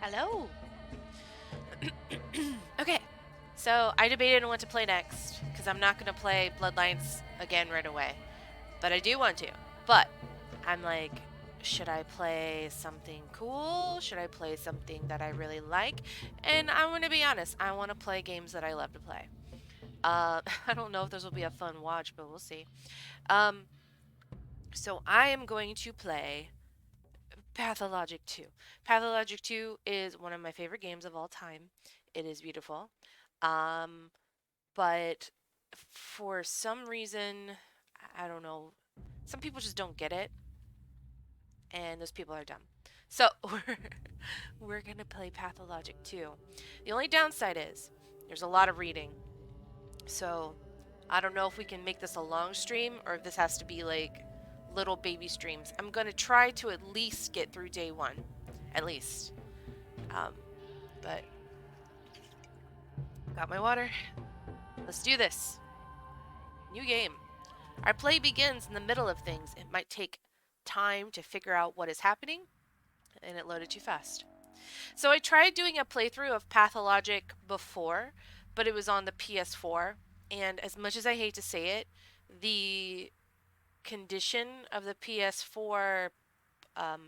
Hello. Okay, so I debated on what to play next because I'm not going to play Bloodlines again right away, but I do want to. But I'm like, should I play something cool? Should I play something that I really like? And I'm going to be honest, I want to play games that I love to play. I don't know if this will be a fun watch, but we'll see. Um, so I am going to play Pathologic 2. Pathologic 2 is one of my favorite games of all time. It is beautiful. Um, but for some reason, I don't know, some people just don't get it, and those people are dumb. So we're gonna play Pathologic 2. The only downside is there's a lot of reading. So I don't know if we can make this a long stream or if this has to be like little baby streams. I'm gonna try to at least get through day one, at least. Um, but got my water. Let's do this. New game. Our play begins in the middle of things. It might take time to figure out what is happening, and it loaded too fast. So I tried doing a playthrough of Pathologic before, but it was on the PS4, and as much as I hate to say it, the condition of the PS4 um,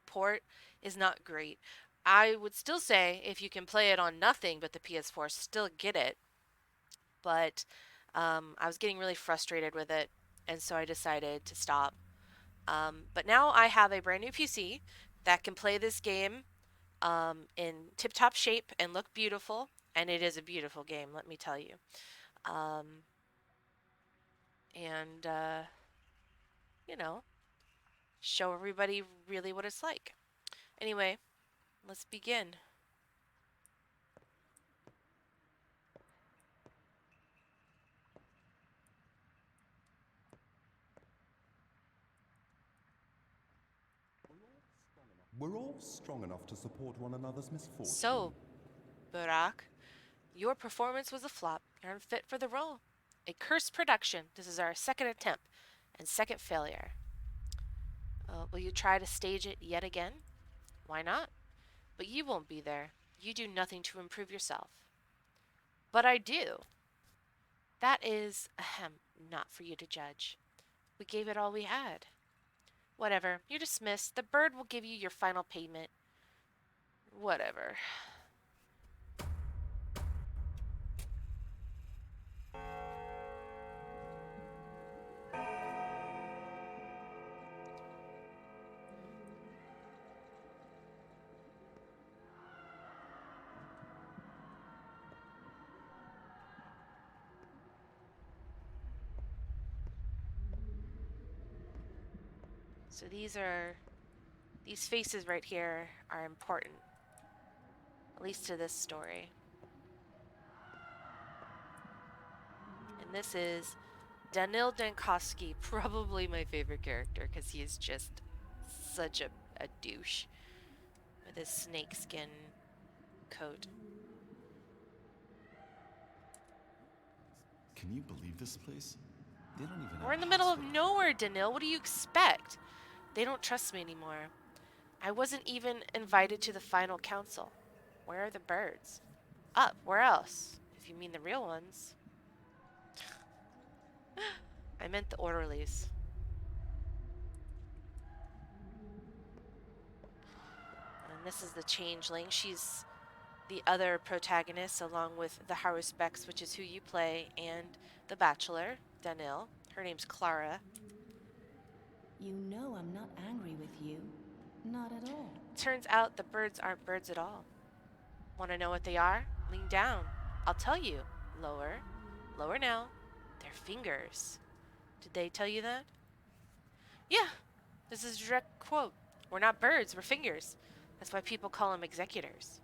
port is not great. I would still say if you can play it on nothing but the PS4, still get it. But I was getting really frustrated with it, and so I decided to stop. But now I have a brand new PC that can play this game in tip-top shape and look beautiful, and it is a beautiful game, let me tell you. Um, and you know, show everybody really what it's like. Anyway, let's begin. We're all strong enough to support one another's misfortune. So, Burak, your performance was a flop. You're unfit for the role. A cursed production. This is our second attempt and second failure. Will you try to stage it yet again? Why not? But you won't be there. You do nothing to improve yourself. But I do. That is, not for you to judge. We gave it all we had. Whatever. You're dismissed. The bird will give you your final payment. Whatever. So these faces right here are important, at least to this story. And this is Danil Dankovsky, probably my favorite character because he is just such a douche with his snakeskin coat. Can you believe this place? They don't even We're have in the a middle of hospital. nowhere, Danil. What do you expect? They don't trust me anymore. I wasn't even invited to the final council. Where are the birds? Up, where else? If you mean the real ones. I meant the orderlies. And this is the changeling. She's the other protagonist, along with the Haruspex, which is who you play, and the bachelor, Danil. Her name's Clara. You know I'm not angry with you. Not at all. Turns out the birds aren't birds at all. Want to know what they are? Lean down. I'll tell you. Lower. Lower now. They're fingers. Did they tell you that? Yeah. This is a direct quote. We're not birds, we're fingers. That's why people call them executors.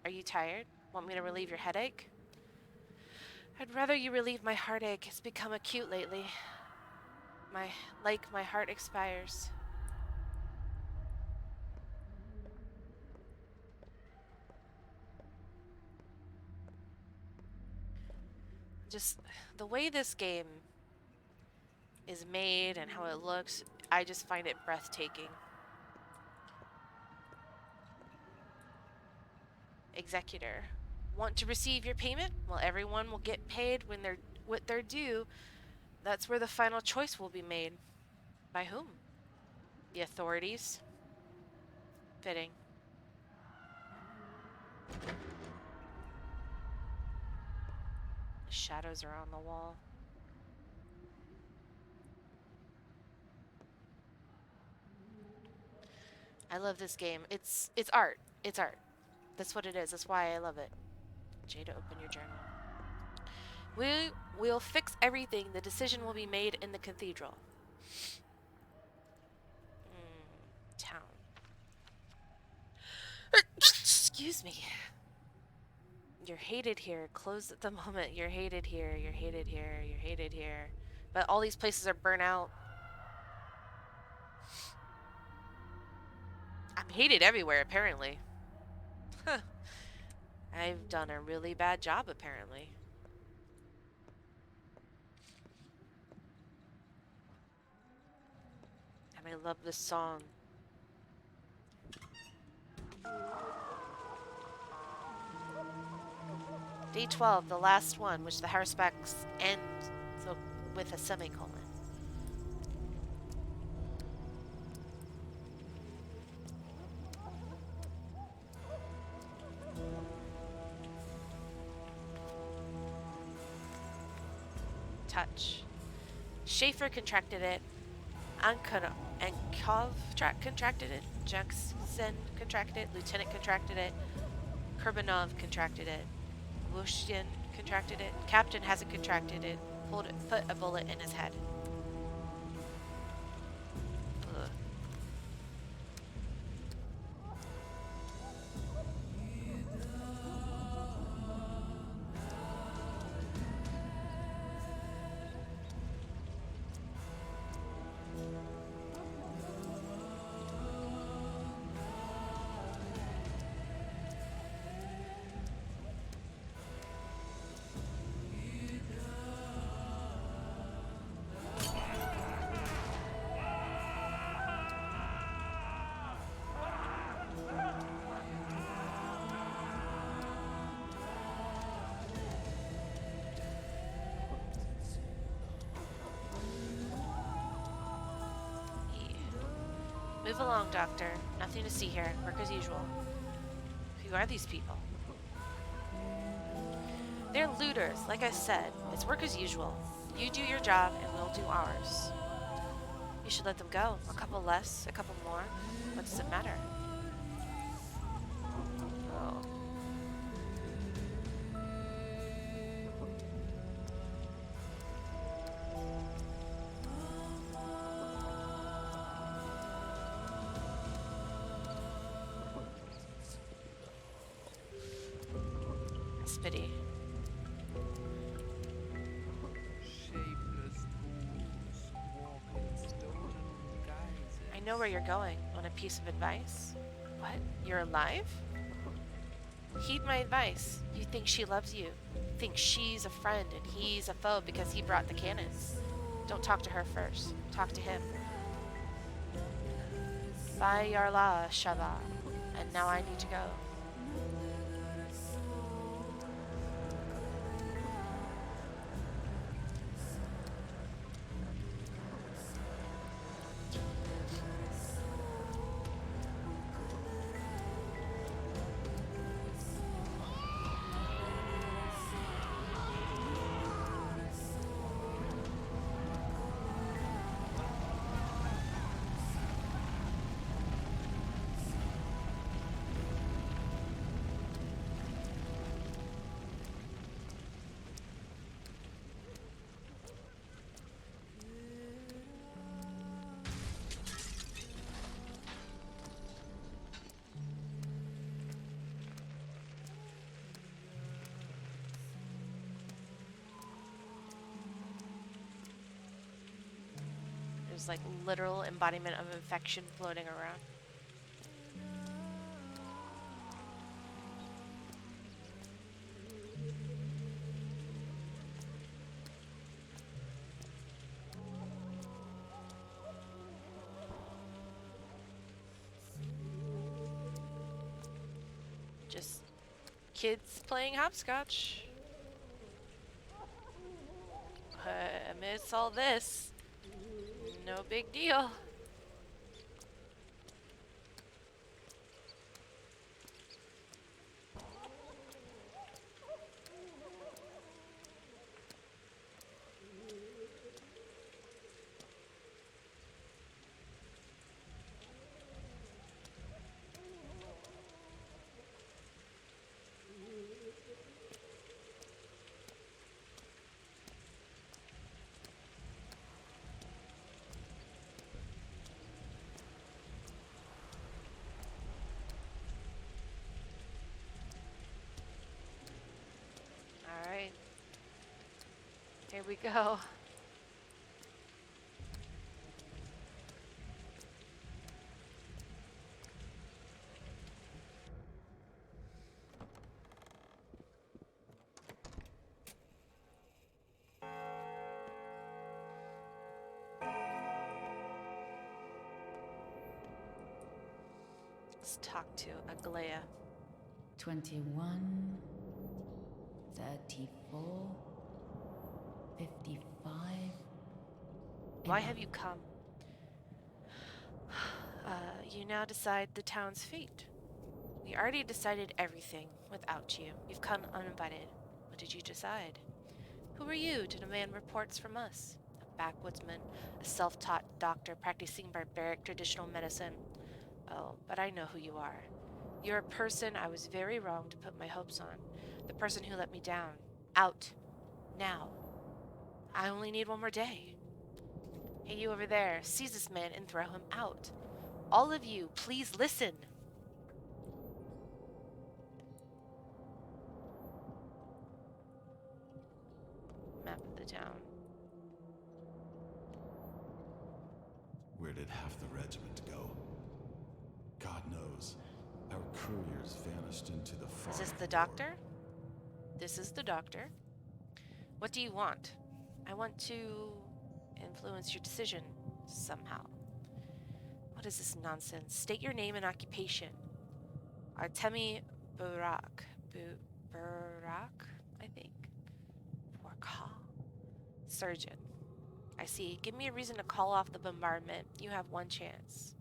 Are you tired? Want me to relieve your headache? I'd rather you relieve my heartache. It's become acute lately. My heart expires. Just the way this game is made and how it looks, I just find it breathtaking. Executor. Want to receive your payment? Well, everyone will get paid when they're what they're due. That's where the final choice will be made. By whom? The authorities. Fitting. The shadows are on the wall. I love this game. It's art. It's art. That's what it is. That's why I love it. Jada, open your journal. We'll fix everything. The decision will be made in the cathedral. Town. Excuse me. You're hated here. Closed at the moment. You're hated here. You're hated here. You're hated here. But all these places are burnt out. I'm hated everywhere, apparently. I've done a really bad job, apparently. And I love this song. Day 12, the last one, which the Haruspex end so with a semicolon. Touch. Schaefer contracted it. Ankov contracted it. Jackson contracted it. Lieutenant contracted it. Kurbanov contracted it. Wushin contracted it. Captain hasn't contracted it. Put a bullet in his head. Ugh. Move along, Doctor. Nothing to see here. Work as usual. Who are these people? They're looters, like I said. It's work as usual. You do your job, and we'll do ours. You should let them go. A couple less, a couple more. What does it matter? Oh. Spitty. I know where you're going. Want a piece of advice? What? You're alive? Heed my advice. You think she loves you. Think she's a friend and he's a foe because he brought the cannons. Don't talk to her first. Talk to him. Bye, Yarla, Shava. And now I need to go. There's like literal embodiment of infection floating around. Just Kids playing hopscotch. Amidst all this, no big deal. All right, here we go. Let's talk to Aglaya. 21, 34, 55. Why have you come? You now decide the town's fate. We already decided everything without you. You've come uninvited. What did you decide? Who are you to demand reports from us? A backwoodsman, a self-taught doctor practicing barbaric traditional medicine. Oh, but I know who you are. You're a person I was very wrong to put my hopes on. The person who let me down. Out. Now. I only need one more day. Hey, you over there, seize this man and throw him out. All of you, please listen. Map of the town. Where did half the regiment go? God knows. Our couriers vanished into the fog. Is this the of war. doctor? This is the doctor. What do you want? I want to influence your decision somehow. What is this nonsense? State your name and occupation. Artemi Burak. Burak, I think. Warka. Surgeon. I see. Give me a reason to call off the bombardment. You have one chance.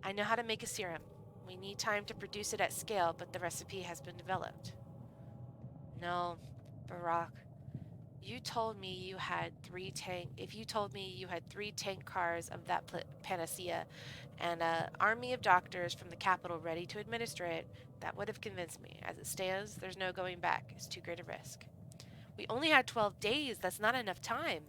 I know how to make a serum. We need time to produce it at scale, but the recipe has been developed. No, Barak. You told me you had if you told me you had 3 tank cars of that panacea and an army of doctors from the capital ready to administer it, that would have convinced me. As it stands, there's no going back. It's too great a risk. We only had 12 days. That's not enough time.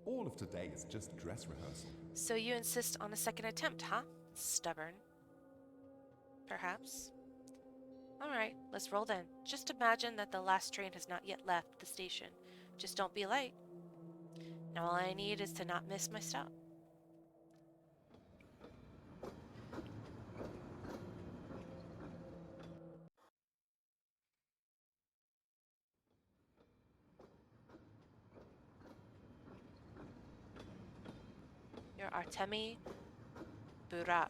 All of today is just dress rehearsal. So you insist on a second attempt, huh? Stubborn. Perhaps. Alright, let's roll then. Just imagine that the last train has not yet left the station. Just don't be late. Now all I need is to not miss my stop. You're Artemi Burak.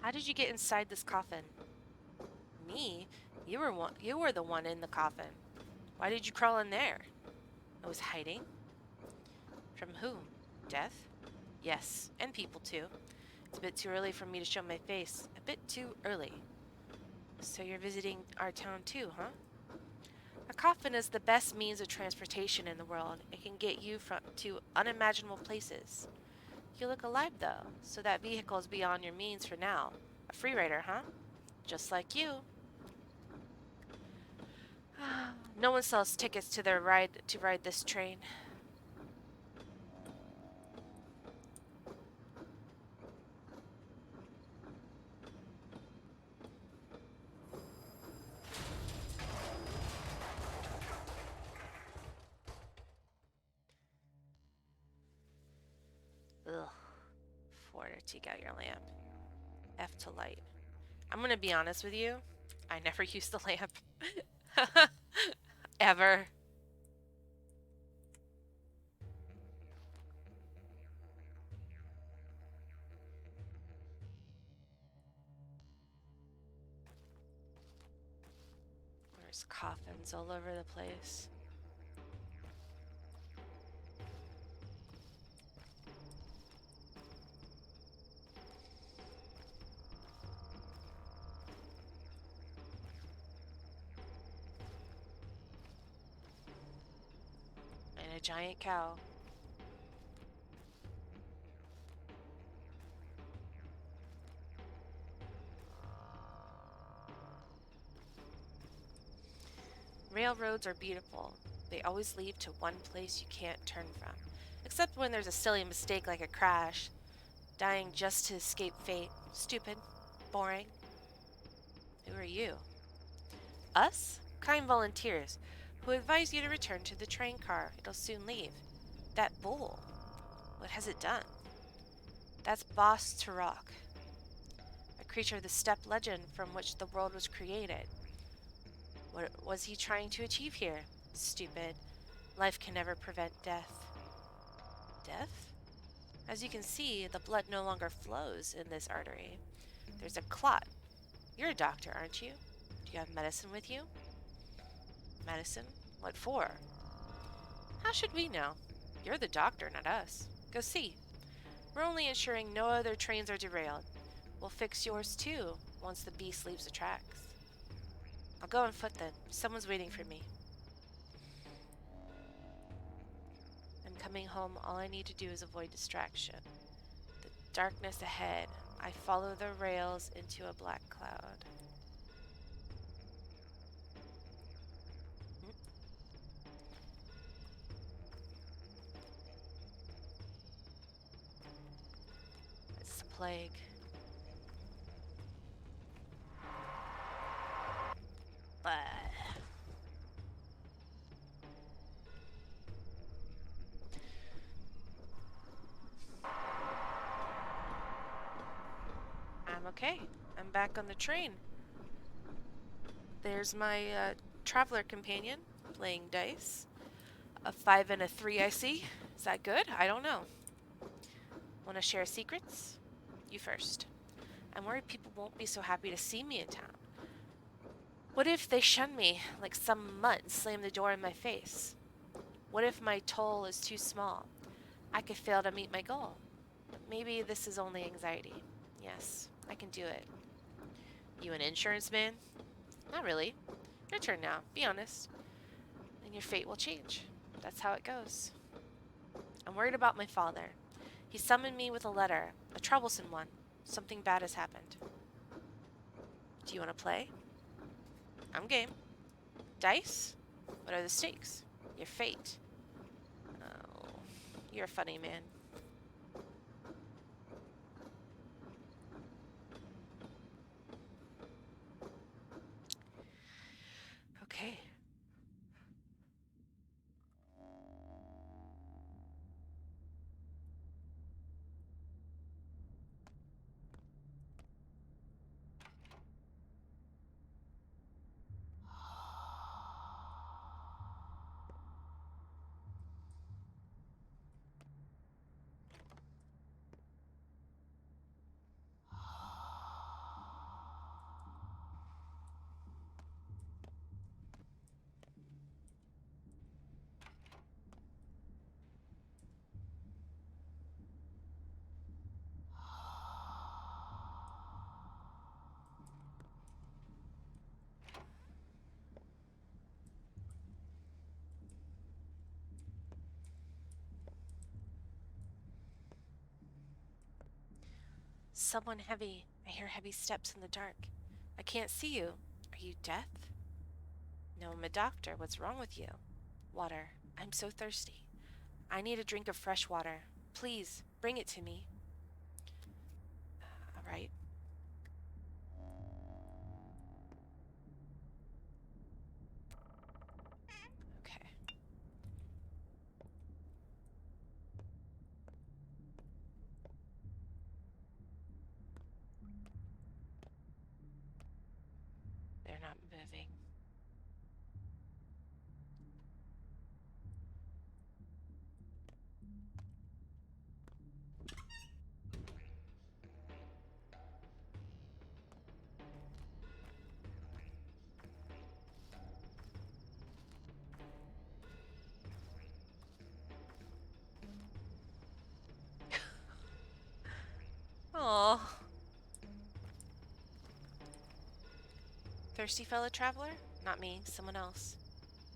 How did you get inside this coffin? Me? You were the one in the coffin. Why did you crawl in there? I was hiding. From whom? Death? Yes, and people too. It's a bit too early for me to show my face. A bit too early. So you're visiting our town too, huh? A coffin is the best means of transportation in the world. It can get you to unimaginable places. You look alive though, so that vehicle is beyond your means for now. A free rider, huh? Just like you. No one sells tickets to ride this train. Ugh. 4 to take out your lamp. F to light. I'm gonna be honest with you. I never used the lamp. Ever. There's coffins all over the place. And a giant cow. Railroads are beautiful. They always lead to one place you can't turn from. Except when there's a silly mistake like a crash. Dying just to escape fate. Stupid. Boring. Who are you? Us? Kind volunteers who advise you to return to the train car. It'll soon leave. That bull. What has it done? That's Boss Turok, a creature of the steppe legend from which the world was created. What was he trying to achieve here? Stupid. Life can never prevent death. Death? As you can see, the blood no longer flows in this artery. There's a clot. You're a doctor, aren't you? Do you have medicine with you? Medicine? What for? How should we know? You're the doctor, not us. Go see. We're only ensuring no other trains are derailed. We'll fix yours too, once the beast leaves the tracks. I'll go on foot then. Someone's waiting for me. I'm coming home. All I need to do is avoid distraction. The darkness ahead. I follow the rails into a black cloud. It's the plague. But I'm okay. I'm back on the train. There's my traveler companion playing dice. A 5 and a 3, I see. Is that good? I don't know. Want to share secrets? You first. I'm worried people won't be so happy to see me in town. What if they shun me like some mutt and slam the door in my face? What if my toll is too small? I could fail to meet my goal. But maybe this is only anxiety. Yes, I can do it. You an insurance man? Not really. Your turn now. Be honest. And your fate will change. That's how it goes. I'm worried about my father. He summoned me with a letter, a troublesome one. Something bad has happened. Do you want to play? I'm game. Dice? What are the stakes? Your fate. Oh, you're a funny man. Okay. Someone heavy. I hear heavy steps in the dark. I can't see you. Are you deaf? No, I'm a doctor. What's wrong with you? Water. I'm so thirsty. I need a drink of fresh water. Please, bring it to me. All right. Okay. They're not moving. Oh. Thirsty fellow traveler? Not me, someone else.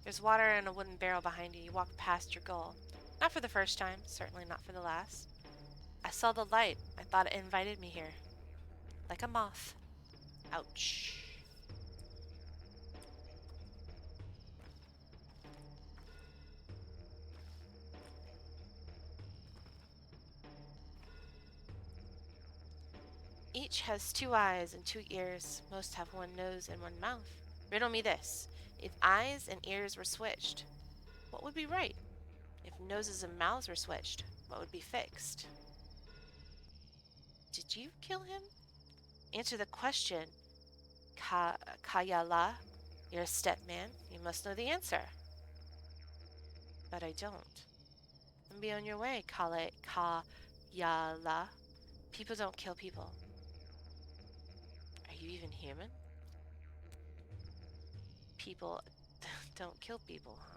There's water in a wooden barrel behind you. You walked past your goal. Not for the first time, certainly not for the last. I saw the light. I thought it invited me here. Like a moth. Ouch. Each has 2 eyes and 2 ears. Most have 1 nose and 1 mouth. Riddle me this. If eyes and ears were switched, what would be right? If noses and mouths were switched, what would be fixed? Did you kill him? Answer the question. Kayala, you're a stepman. You must know the answer. But I don't. And be on your way, Kayala. People don't kill people. Are you even human? People don't kill people, huh?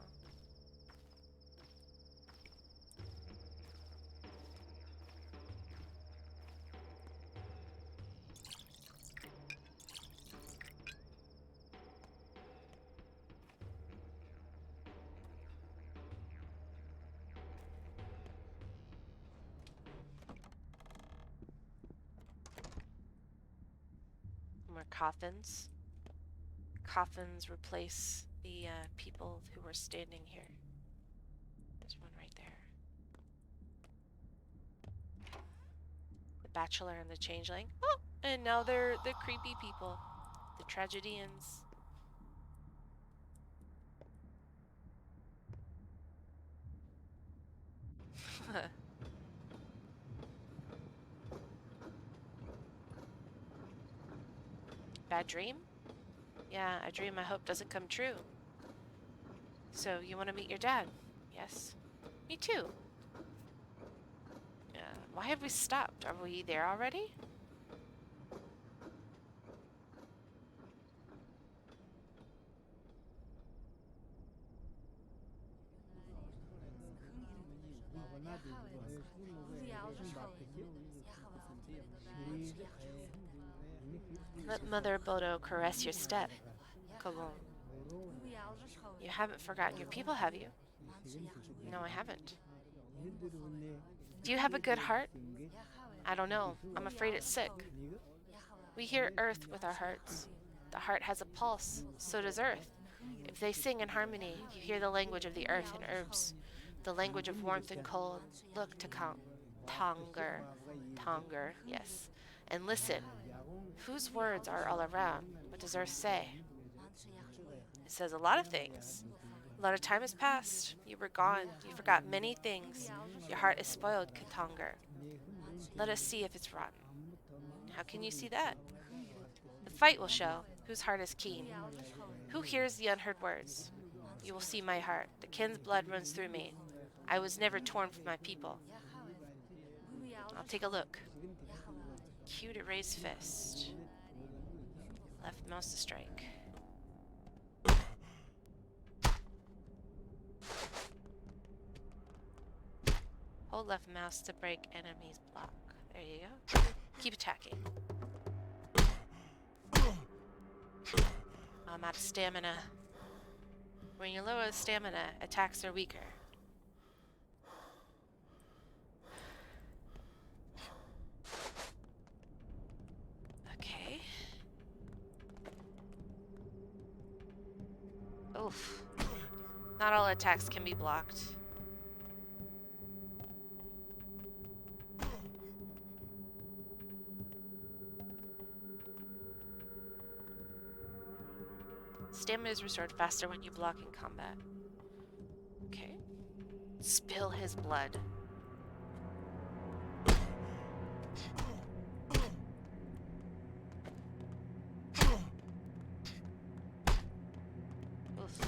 More coffins. Coffins replace the people who were standing here. There's one right there. The Bachelor and the Changeling. Oh, and now they're the creepy people. The Tragedians. Bad dream? Yeah, a dream I hope doesn't come true. So, you want to meet your dad? Yes. Me too. Why have we stopped? Are we there already? Let Mother Bodo caress your step, Kogon. You haven't forgotten your people, have you? No, I haven't. Do you have a good heart? I don't know. I'm afraid it's sick. We hear earth with our hearts. The heart has a pulse, so does earth. If they sing in harmony, you hear the language of the earth and herbs, the language of warmth and cold. Look to count. Tonger, yes. And listen. Whose words are all around? What does earth say? It says a lot of things. A lot of time has passed. You were gone. You forgot many things. Your heart is spoiled, Katonger. Let us see if it's rotten. How can you see that? The fight will show whose heart is keen. Who hears the unheard words? You will see my heart. The kin's blood runs through me. I was never torn from my people. I'll take a look. Q to raise fist. Left mouse to strike. Hold left mouse to break enemy's block. There you go. Keep attacking. I'm out of stamina. When you lower the stamina, attacks are weaker. Okay. Not all attacks can be blocked. Stamina is restored faster when you block in combat. Okay. Spill his blood. Oof.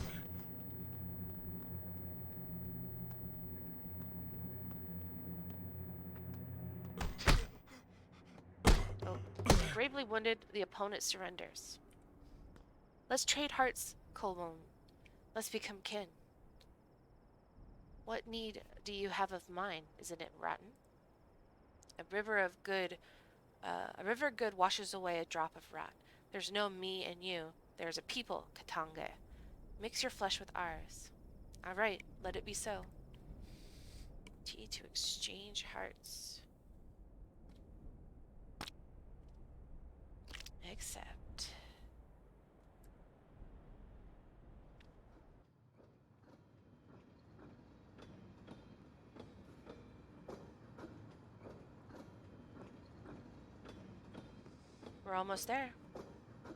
Oh. Gravely wounded, the opponent surrenders. Let's trade hearts, Colbone. Let's become kin. What need do you have of mine? Isn't it rotten? A river of good, a river good washes away a drop of rot. There's no me and you. There's a people, Katange. Mix your flesh with ours. All right, let it be so. T to exchange hearts. Accept. We're almost there.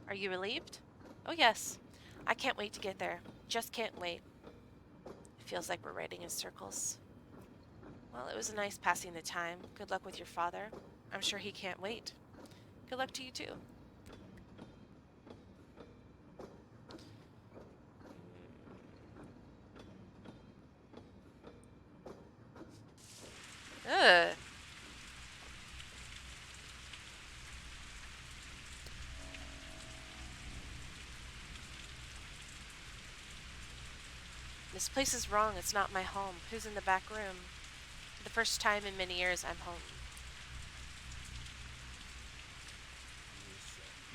Are you relieved? Oh yes. I can't wait to get there. Just can't wait. It feels like we're riding in circles. Well, it was nice passing the time. Good luck with your father. I'm sure he can't wait. Good luck to you too. Ugh. This place is wrong. It's not my home. Who's in the back room? For the first time in many years, I'm home.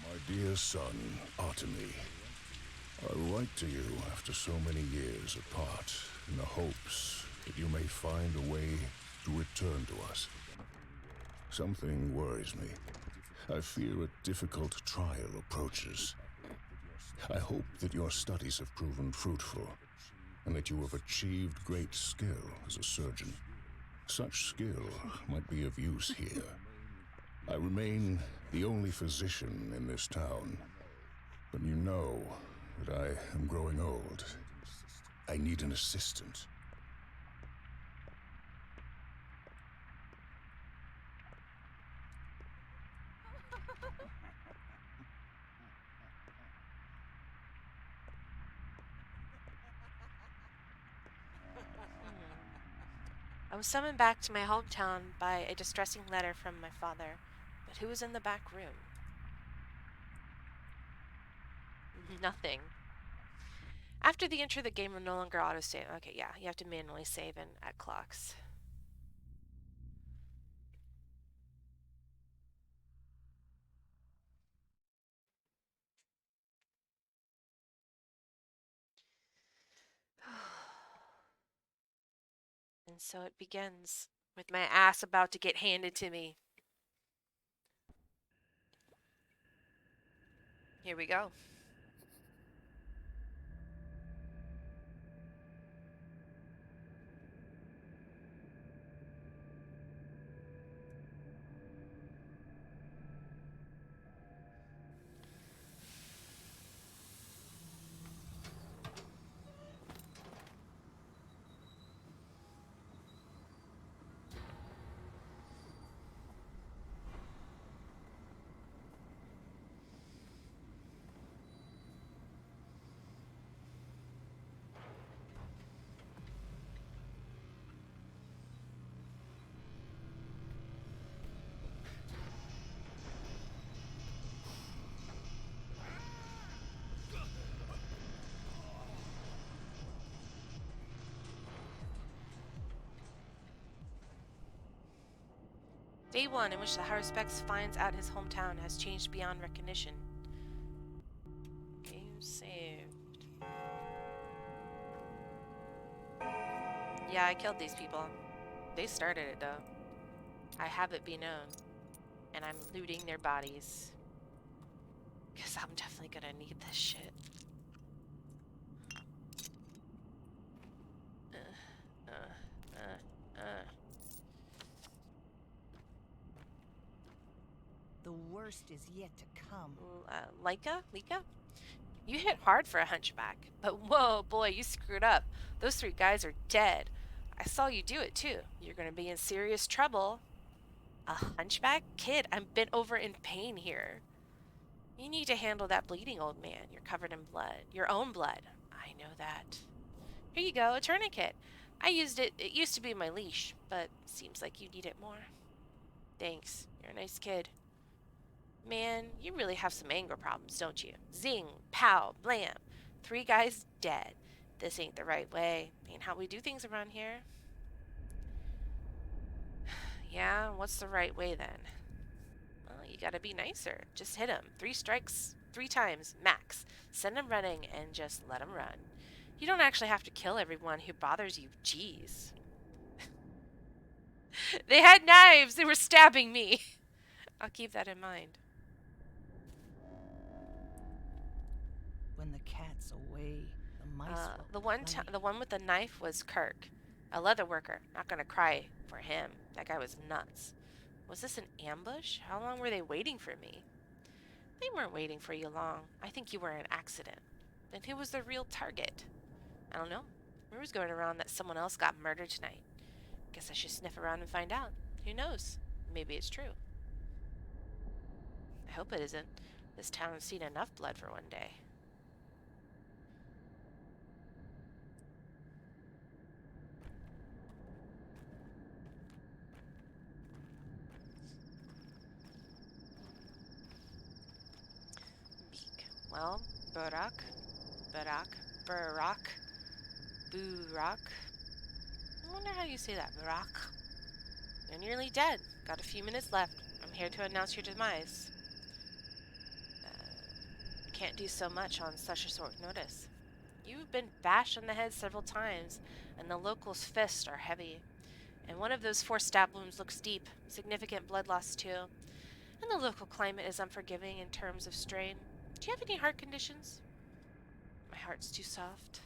My dear son, Artemy, I write to you after so many years apart, in the hopes that you may find a way to return to us. Something worries me. I fear a difficult trial approaches. I hope that your studies have proven fruitful, and that you have achieved great skill as a surgeon. Such skill might be of use here. I remain the only physician in this town, but you know that I am growing old. I need an assistant. I was summoned back to my hometown by a distressing letter from my father. But who was in the back room? Nothing. After the intro, the game will no longer auto-save. Okay, yeah, you have to manually save in at clocks. And so it begins, with my ass about to get handed to me. Here we go. Day 1, in which the Haruspex finds out his hometown has changed beyond recognition. Game saved. Yeah, I killed these people. They started it, though. I have it be known. And I'm looting their bodies. Because I'm definitely gonna need this shit. The worst is yet to come. Lika? You hit hard for a hunchback. But whoa, boy, you screwed up. Those 3 guys are dead. I saw you do it, too. You're gonna be in serious trouble. A hunchback? Kid, I'm bent over in pain here. You need to handle that bleeding, old man. You're covered in blood. Your own blood. I know that. Here you go, a tourniquet. I used it. It used to be my leash, but seems like you need it more. Thanks. You're a nice kid. Man, you really have some anger problems, don't you? Zing, pow, blam. 3 guys dead. This ain't the right way. Ain't how we do things around here. Yeah, what's the right way then? Well, you gotta be nicer. Just hit him. 3 strikes, 3 times, max. Send him running and just let him run. You don't actually have to kill everyone who bothers you. Jeez. They had knives. They were stabbing me. I'll keep that in mind. When the cat's away, the mice will play. The one with the knife was Kirk, a leather worker. Not gonna cry for him. That guy was nuts. Was this an ambush? How long were they waiting for me? They weren't waiting for you long. I think you were an accident. Then who was the real target? I don't know. Rumors going around that someone else got murdered tonight. Guess I should sniff around and find out. Who knows? Maybe it's true. I hope it isn't. This town's seen enough blood for one day. Beak. Well, Burak. I wonder how you say that, Burak. You're nearly dead. Got a few minutes left. I'm here to announce your demise. Can't do so much on such a short notice. You've been bashed on the head several times, and the locals' fists are heavy. And one of those 4 stab wounds looks deep. Significant blood loss, too. And the local climate is unforgiving in terms of strain. Do you have any heart conditions? My heart's too soft.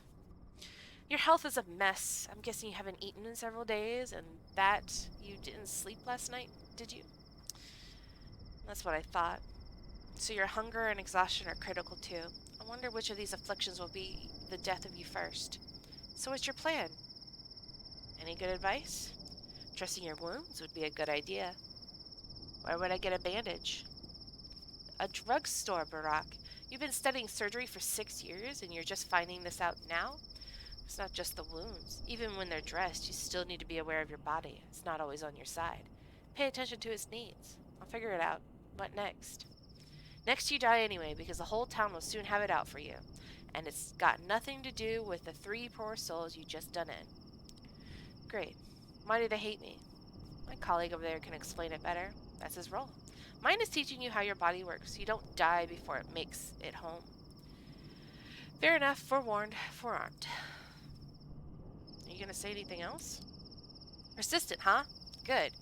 Your health is a mess. I'm guessing you haven't eaten in several days, and that you didn't sleep last night, did you? That's what I thought. So your hunger and exhaustion are critical too. I wonder which of these afflictions will be the death of you first. So what's your plan? Any good advice? Dressing your wounds would be a good idea. Where would I get a bandage? A drugstore, Barak. You've been studying surgery for 6 years and you're just finding this out now? It's not just the wounds. Even when they're dressed, you still need to be aware of your body. It's not always on your side. Pay attention to its needs. I'll figure it out. What next? Next you die anyway, because the whole town will soon have it out for you. And it's got nothing to do with the 3 poor souls you just done in. Great. Why do they hate me? My colleague over there can explain it better. That's his role. Mine is teaching you how your body works. You don't die before it makes it home. Fair enough. Forewarned, forearmed. Are you going to say anything else? Persistent, huh? Good.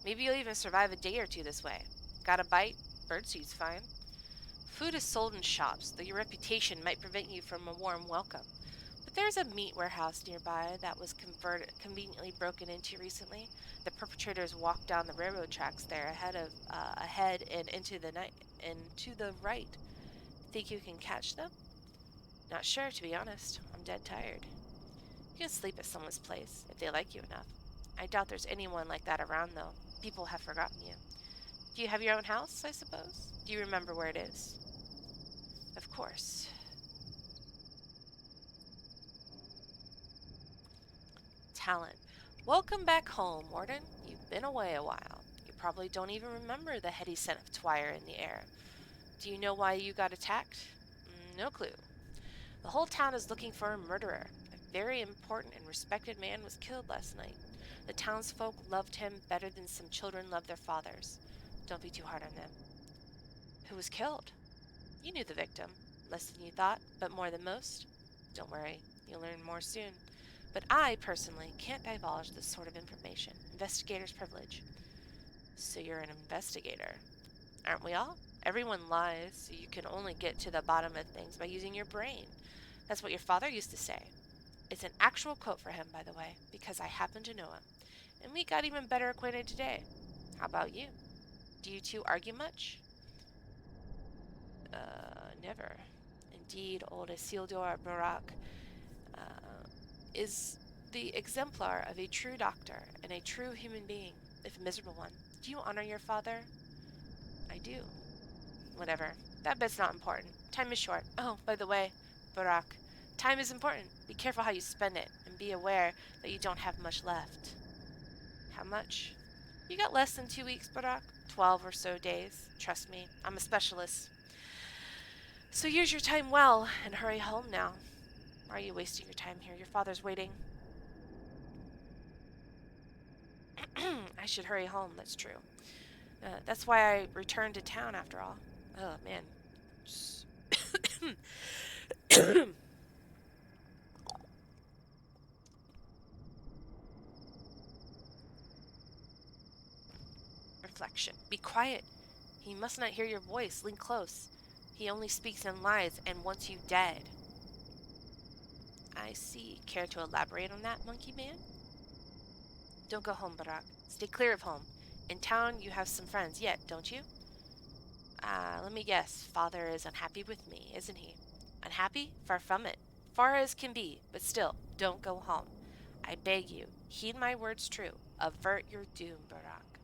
Maybe you'll even survive a day or 2 this way. Got a bite? Birdseed's fine. Food is sold in shops, though your reputation might prevent you from a warm welcome. But there's a meat warehouse nearby that was conveniently broken into recently. The perpetrators walked down the railroad tracks there ahead and into the right. Think you can catch them? Not sure, to be honest. I'm dead tired. You can sleep at someone's place if they like you enough. I doubt there's anyone like that around, though. People have forgotten you. Do you have your own house, I suppose? Do you remember where it is? Of course. Talent. Welcome back home, Warden. You've been away a while. You probably don't even remember the heady scent of twire in the air. Do you know why you got attacked? No clue. The whole town is looking for a murderer. A very important and respected man was killed last night. The townsfolk loved him better than some children love their fathers. Don't be too hard on them. Who was killed? You knew the victim. Less than you thought, but more than most. Don't worry, you'll learn more soon. But I, personally, can't divulge this sort of information. Investigator's privilege. So you're an investigator. Aren't we all? Everyone lies, so you can only get to the bottom of things by using your brain. That's what your father used to say. It's an actual quote for him, by the way, because I happen to know him. And we got even better acquainted today. How about you? Do you two argue much? Never. Indeed, old Isildur Barak is the exemplar of a true doctor and a true human being, if a miserable one. Do you honor your father? I do. Whatever. That bit's not important. Time is short. Oh, by the way, Barak, time is important. Be careful how you spend it, and be aware that you don't have much left. How much? You got less than 2 weeks, Barak. 12 or so days. Trust me, I'm a specialist. So use your time well, and hurry home now. Why are you wasting your time here? Your father's waiting. I should hurry home, that's true. That's why I returned to town after all. Oh, man. Reflection. Be quiet. He must not hear your voice. Lean close. He only speaks in lies and wants you dead. I see. Care to elaborate on that, monkey man? Don't go home, Barak. Stay clear of home. In town, you have some friends yet, don't you? Let me guess. Father is unhappy with me, isn't he? Unhappy? Far from it. Far as can be, but still, don't go home. I beg you, heed my words true. Avert your doom, Barak.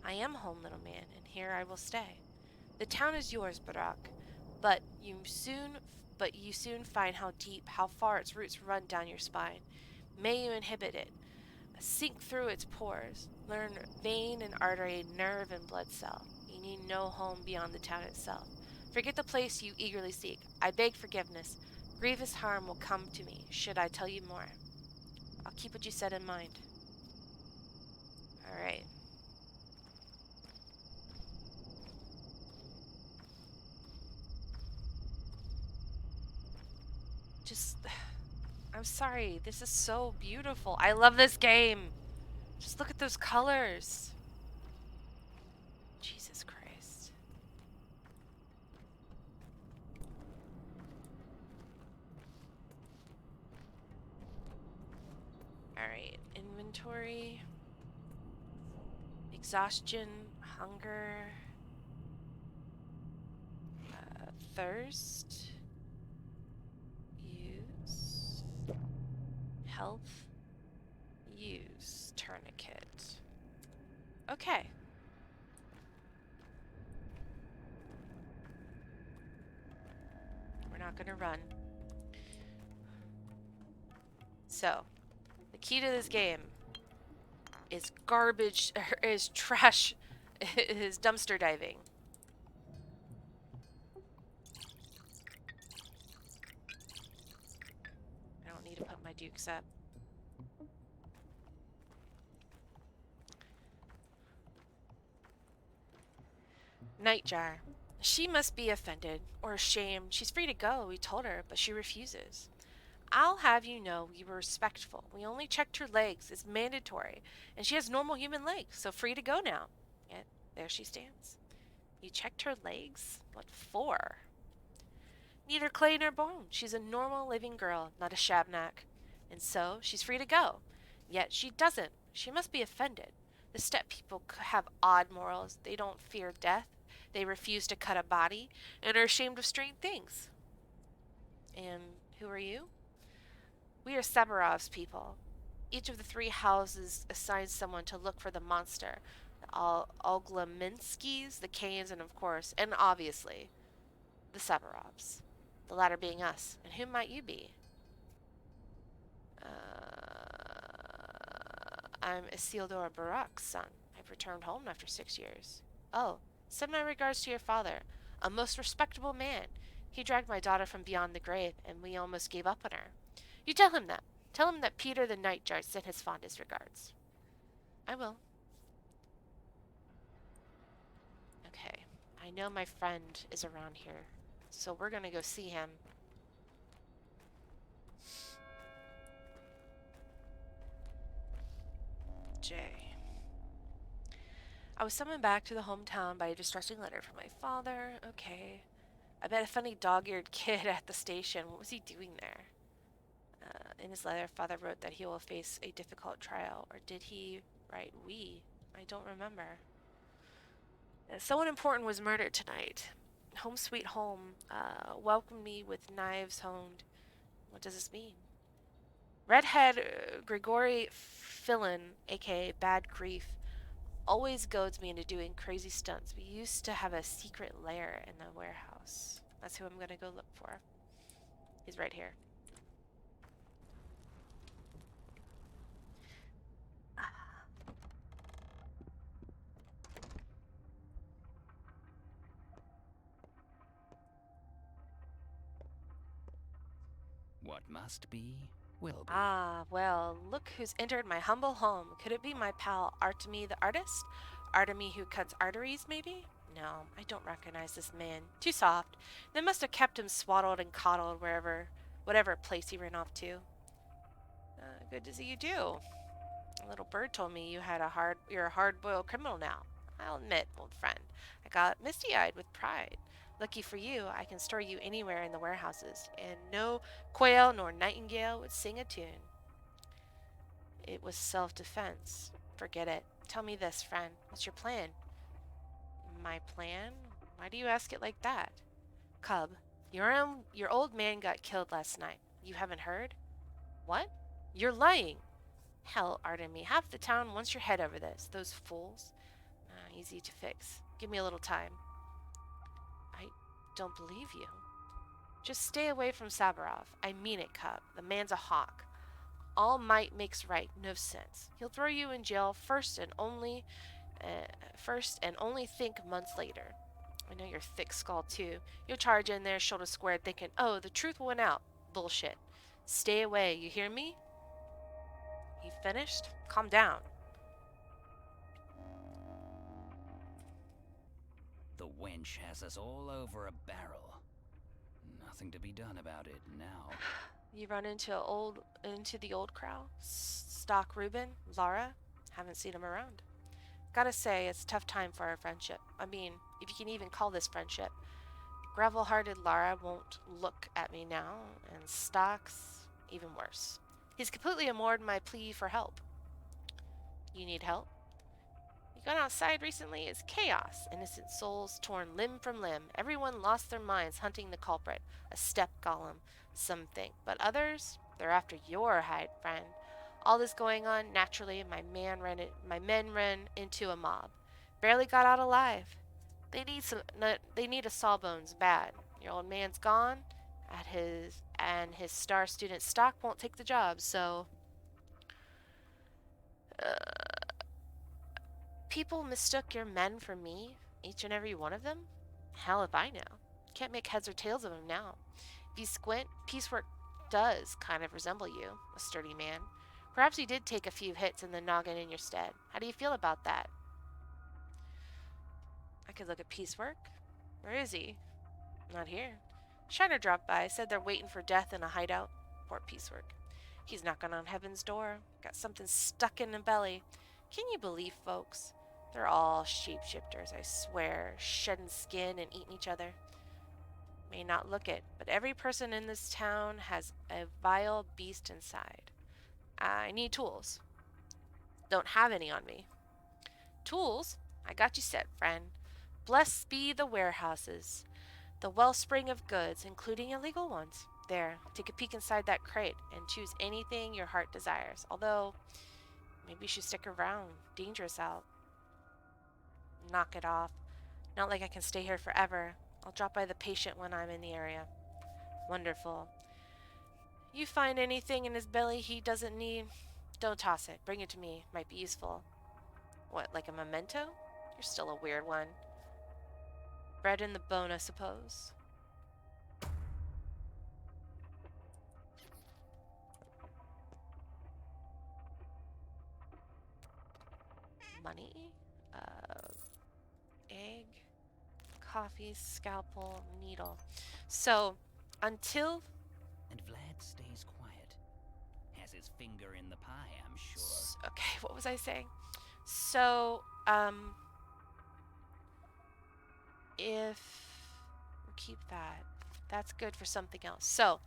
I am home, little man, and here I will stay. The town is yours, Barak, but you soon find how deep, how far its roots run down your spine. May you inhibit it, sink through its pores, learn vein and artery, nerve and blood cell. You need no home beyond the town itself. Forget the place you eagerly seek. I beg forgiveness. Grievous harm will come to me, should I tell you more. I'll keep what you said in mind. All right. I'm sorry. This is so beautiful. I love this game. Just look at those colors. Jesus Christ. Alright, inventory. Exhaustion, hunger, thirst, use, health, use, tourniquet. Okay. We're not gonna run. So, the key to this game is garbage, is trash, is dumpster diving. I don't need to put my dukes up. Nightjar. She must be offended or ashamed. She's free to go, we told her, but she refuses. I'll have you know we were respectful. We only checked her legs. It's mandatory. And she has normal human legs, so free to go now. Yet, there she stands. You checked her legs? What for? Neither clay nor bone. She's a normal living girl, not a shabnak. And so, she's free to go. Yet she doesn't. She must be offended. The steppe people have odd morals. They don't fear death. They refuse to cut a body, and are ashamed of strange things. And who are you? We are Severov's people. Each of the 3 houses assigns someone to look for the monster. The Oglaminskis, the Kanes, and of course, and obviously, the Severovs. The latter being us. And who might you be? I'm Isildur Barak's son. I've returned home after 6 years. Oh, send my regards to your father. A most respectable man. He dragged my daughter from beyond the grave, and we almost gave up on her. You tell him that. Tell him that Peter the Nightjar sent his fondest regards. I will. Okay. I know my friend is around here, so we're gonna go see him. J. I was summoned back to the hometown by a distressing letter from my father. Okay. I met a funny dog-eared kid at the station. What was he doing there? In his letter, father wrote that he will face a difficult trial. Or did he write we? I don't remember. Someone important was murdered tonight. Home sweet home. Welcome me with knives honed. What does this mean? Redhead Grigori Fillin, aka Bad Grief, always goads me into doing crazy stunts. We used to have a secret lair in the warehouse. That's who I'm gonna go look for. He's right here. What must be, will be. Ah, well, look who's entered my humble home. Could it be my pal Artemy the artist? Artemy who cuts arteries, maybe? No, I don't recognize this man. Too soft. They must have kept him swaddled and coddled whatever place he ran off to. Good to see you too. A little bird told me you're a hard-boiled criminal now. I'll admit, old friend, I got misty-eyed with pride. Lucky for you, I can store you anywhere in the warehouses, and no quail nor nightingale would sing a tune. It was self-defense. Forget it. Tell me this, friend. What's your plan? My plan? Why do you ask it like that? Cub, your old man got killed last night. You haven't heard? What? You're lying. Hell, Artemy, half the town wants your head over this. Those fools. Easy to fix. Give me a little time. I don't believe you. Just stay away from Sabarov. I mean it, Cub. The man's a hawk. All might makes right. No sense. He'll throw you in jail first and only think months later. I know you're thick-skulled too. You'll charge in there shoulder squared thinking, oh, the truth went out. Bullshit. Stay away, you hear me? You finished? Calm down. The wench has us all over a barrel. Nothing to be done about it now. You run into the old crowd? Stock Reuben? Lara? Haven't seen him around. Gotta say, it's a tough time for our friendship. I mean, if you can even call this friendship. Gravel-hearted Lara won't look at me now, and Stock's even worse. He's completely ignored my plea for help. You need help? You gone outside recently? It's chaos. Innocent souls torn limb from limb. Everyone lost their minds hunting the culprit. A step golem, some think. But others, they're after your hide, friend. All this going on, naturally, my men ran into a mob. Barely got out alive. They need a sawbones bad. Your old man's gone, and his star student Stock won't take the job, so people mistook your men for me, each and every one of them? Hell if I know. Can't make heads or tails of him now. If you squint, piecework does kind of resemble you, a sturdy man. Perhaps he did take a few hits in the noggin in your stead. How do you feel about that? I could look at piecework. Where is he? Not here. Shiner dropped by, said they're waiting for death in a hideout. Poor piecework. He's knocking on heaven's door. Got something stuck in the belly. Can you believe, folks? They're all shapeshifters, I swear, shedding skin and eating each other. May not look it, but every person in this town has a vile beast inside. I need tools. Don't have any on me. Tools? I got you set, friend. Blessed be the warehouses, the wellspring of goods, including illegal ones. There, take a peek inside that crate and choose anything your heart desires. Although, maybe you should stick around. Dangerous out. Knock it off. Not like I can stay here forever. I'll drop by the patient when I'm in the area. Wonderful. You find anything in his belly he doesn't need? Don't toss it. Bring it to me. Might be useful. What, like a memento? You're still a weird one. Bread in the bone, I suppose. Money? Egg? Coffee, scalpel, needle. So, until... And Vlad stays quiet. Has his finger in the pie, I'm sure. Okay, what was I saying? So, if we keep that, that's good for something else. So,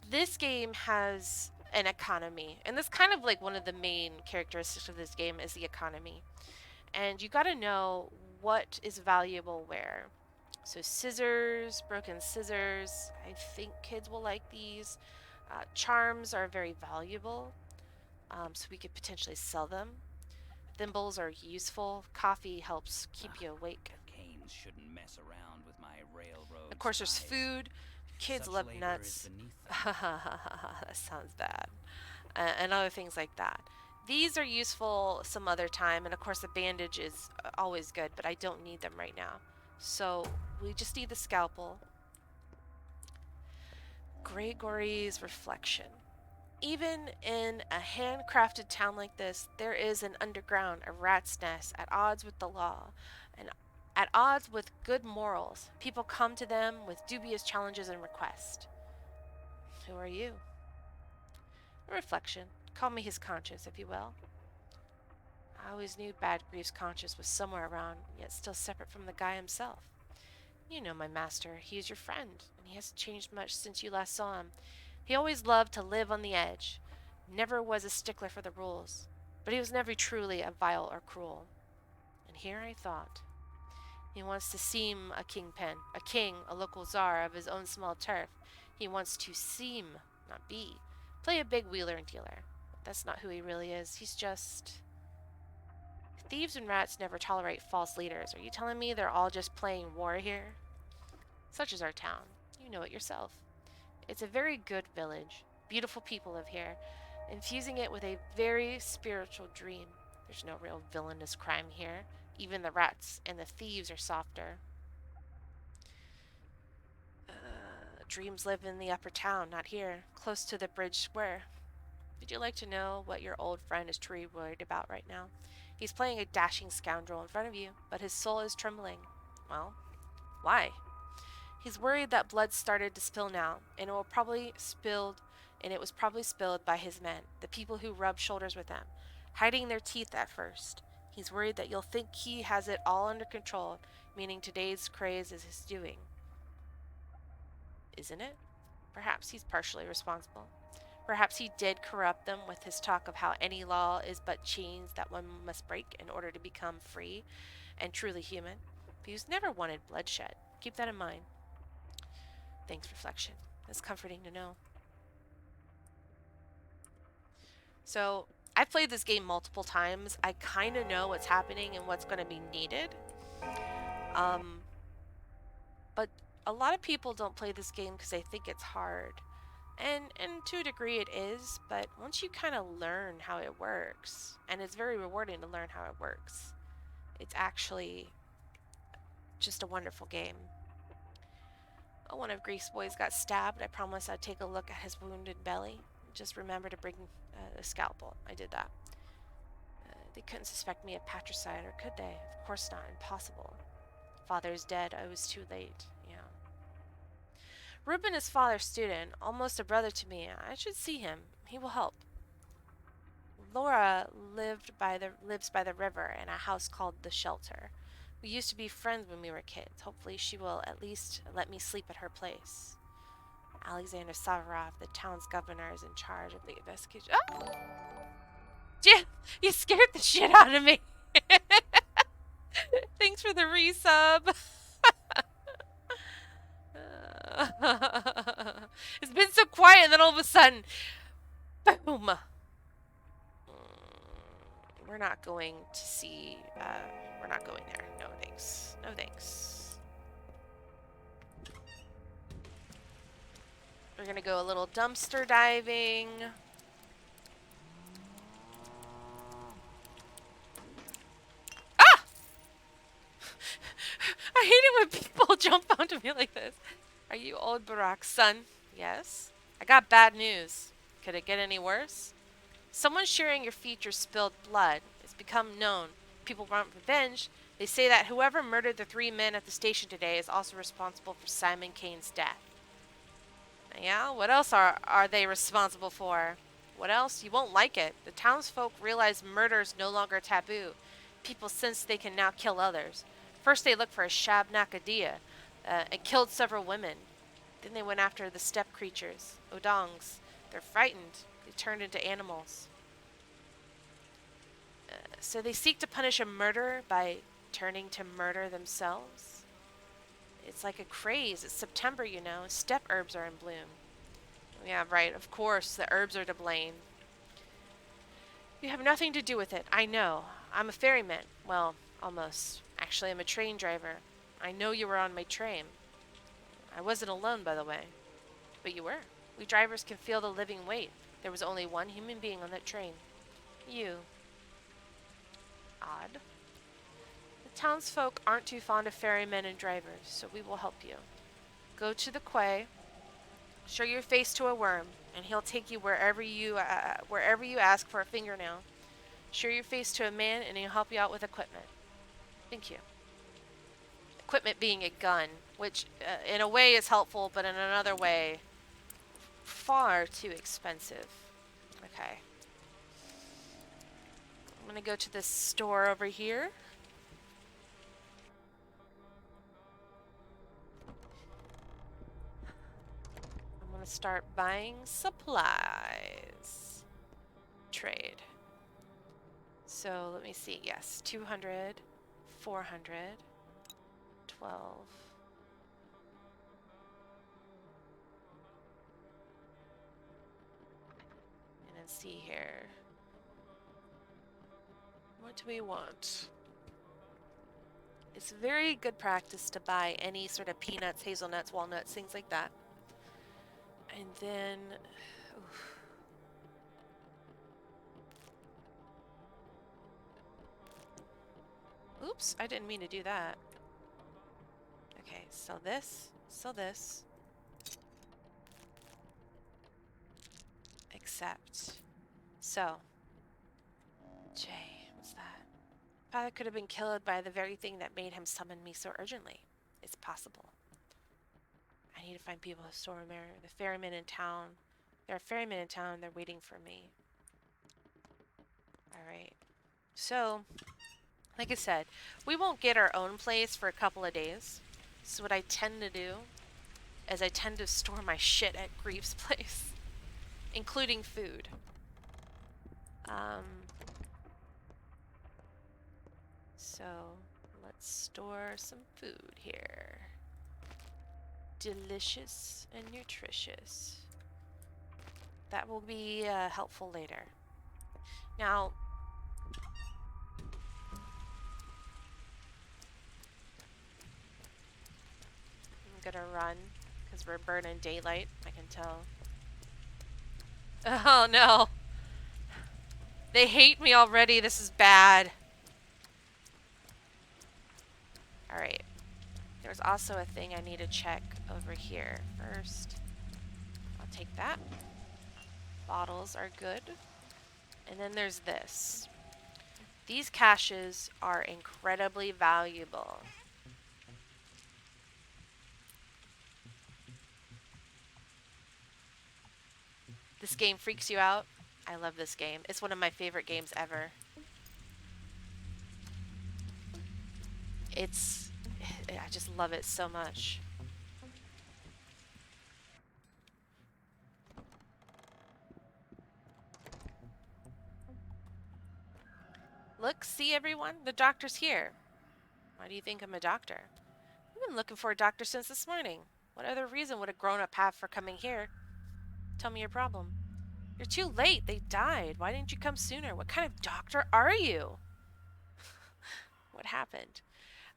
this game has an economy, and that's kind of like one of the main characteristics of this game is the economy. And you got to know what is valuable where. So scissors, broken scissors. I think kids will like these. Charms are very valuable, so we could potentially sell them. Thimbles are useful. Coffee helps keep you awake. Canes shouldn't mess around with my railroad Of course, there's spies. food. Kids Such love labor nuts. is beneath them. That sounds bad. And other things like that. These are useful some other time, and of course the bandage is always good, but I don't need them right now. So we just need the scalpel. Gregory's reflection. Even in a handcrafted town like this, there is an underground, a rat's nest, at odds with the law, and at odds with good morals. People come to them with dubious challenges and requests. Who are you? A reflection. Call me his conscience, if you will. I always knew Bad Grief's conscience was somewhere around, yet still separate from the guy himself. You know my master. He is your friend, and he hasn't changed much since you last saw him. He always loved to live on the edge, never was a stickler for the rules, but he was never truly a vile or cruel. And here I thought, he wants to seem a kingpin, a king, a local czar of his own small turf. He wants to seem, not be, play a big wheeler and dealer. That's not who he really is. He's just... Thieves and rats never tolerate false leaders. Are you telling me they're all just playing war here? Such is our town. You know it yourself. It's a very good village. Beautiful people live here, infusing it with a very spiritual dream. There's no real villainous crime here. Even the rats and the thieves are softer. Dreams live in the upper town, not here, close to the bridge square. Would you like to know what your old friend is truly worried about right now? He's playing a dashing scoundrel in front of you, but his soul is trembling. Well, why? He's worried that blood started to spill now, and it was probably spilled by his men, the people who rubbed shoulders with them, hiding their teeth at first. He's worried that you'll think he has it all under control, meaning today's craze is his doing. Isn't it? Perhaps he's partially responsible. Perhaps he did corrupt them with his talk of how any law is but chains that one must break in order to become free and truly human. But he's never wanted bloodshed. Keep that in mind. Thanks, reflection. It's comforting to know. So, I've played this game multiple times. I kind of know what's happening and what's going to be needed. But a lot of people don't play this game because they think it's hard. And to a degree it is, but once you kind of learn how it works, and it's very rewarding to learn how it works, it's actually just a wonderful game. One of Greef's boys got stabbed. I promised I'd take a look at his wounded belly. Just remember to bring a scalpel. I did that. They couldn't suspect me of patricide, or could they? Of course not. Impossible. Father is dead. I was too late. Yeah. Reuben is father's student, almost a brother to me. I should see him. He will help. Laura lives by the river in a house called The Shelter. We used to be friends when we were kids. Hopefully she will at least let me sleep at her place. Alexander Savarov, the town's governor, is in charge of the investigation. Oh! Yeah, you scared the shit out of me. Thanks for the resub. It's been so quiet, and then all of a sudden, boom. We're not going to see, we're not going there. No thanks. No thanks. We're gonna go a little dumpster diving. Ah! I hate it when people jump onto me like this. Are you old Barack's son? Yes. I got bad news. Could it get any worse? Someone sharing your features spilled blood. It's become known. People want revenge. They say that whoever murdered the 3 men at the station today is also responsible for Simon Kane's death. Yeah, what else are they responsible for? What else? You won't like it. The townsfolk realize murder is no longer taboo. People sense they can now kill others. First they looked for a Shabnakadia and killed several women. Then they went after the steppe creatures, Odangs. They're frightened. They turned into animals. So they seek to punish a murderer by turning to murder themselves. It's like a craze. It's September, you know. Steppe herbs are in bloom. Yeah, right. Of course, the herbs are to blame. You have nothing to do with it. I know. I'm a ferryman. Well, almost. Actually, I'm a train driver. I know you were on my train. I wasn't alone, by the way. But you were. We drivers can feel the living weight. There was only one human being on that train. You. Odd. The townsfolk aren't too fond of ferrymen and drivers, so we will help you. Go to the quay, show your face to a worm, and he'll take you wherever you ask for a fingernail. Show your face to a man, and he'll help you out with equipment. Thank you. Equipment being a gun, which in a way is helpful, but in another way, far too expensive. Okay. I'm gonna go to this store over here. I'm gonna start buying supplies. Trade. So let me see. Yes, 200, 400, 12. And then see here. What do we want? It's very good practice to buy any sort of peanuts, hazelnuts, walnuts, things like that. And then... Oops, I didn't mean to do that. Okay, sell this, sell this. Accept. So, Jay, what's that? Father could have been killed by the very thing that made him summon me so urgently. It's possible. I need to find people to store him there. The ferrymen in town. There are ferrymen in town. They're waiting for me. Alright. So, like I said, we won't get our own place for a couple of days. So what I tend to do is I tend to store my shit at Grief's place. Including food. So, let's store some food here. Delicious and nutritious. That will be helpful later. Now, I'm gonna run because we're burning daylight, I can tell. Oh no! They hate me already, this is bad. Alright. There's also a thing I need to check over here first. I'll take that. Bottles are good. And then there's this. These caches are incredibly valuable. This game freaks you out? I love this game. It's one of my favorite games ever. I just love it so much. Look, see everyone? The doctor's here. Why do you think I'm a doctor? I've been looking for a doctor since this morning. What other reason would a grown-up have for coming here? Tell me your problem. You're too late. They died. Why didn't you come sooner? What kind of doctor are you? What happened?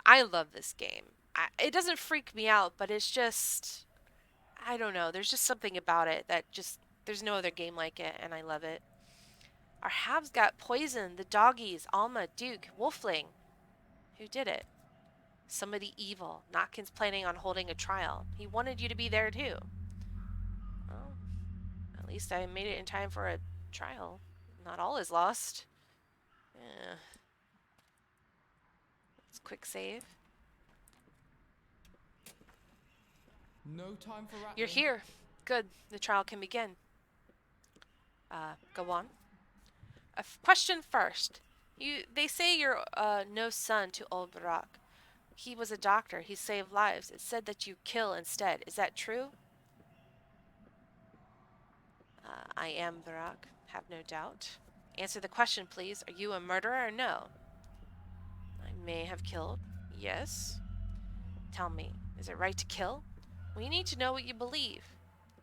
I love this game. It doesn't freak me out, but it's just... I don't know. There's just something about it that just... There's no other game like it, and I love it. Our halves got poisoned. The doggies, Alma, Duke, Wolfling. Who did it? Somebody evil. Notkin's planning on holding a trial. He wanted you to be there too. Well, at least I made it in time for a trial. Not all is lost. Yeah. Let's quick save. No time for rattling. You're here. Good. The trial can begin. Go on. A question first. They say you're no son to old Barak. He was a doctor. He saved lives. It said that you kill instead. Is that true? I am Barak. Have no doubt. Answer the question, please. Are you a murderer or no? I may have killed. Yes. Tell me. Is it right to kill? We need to know what you believe.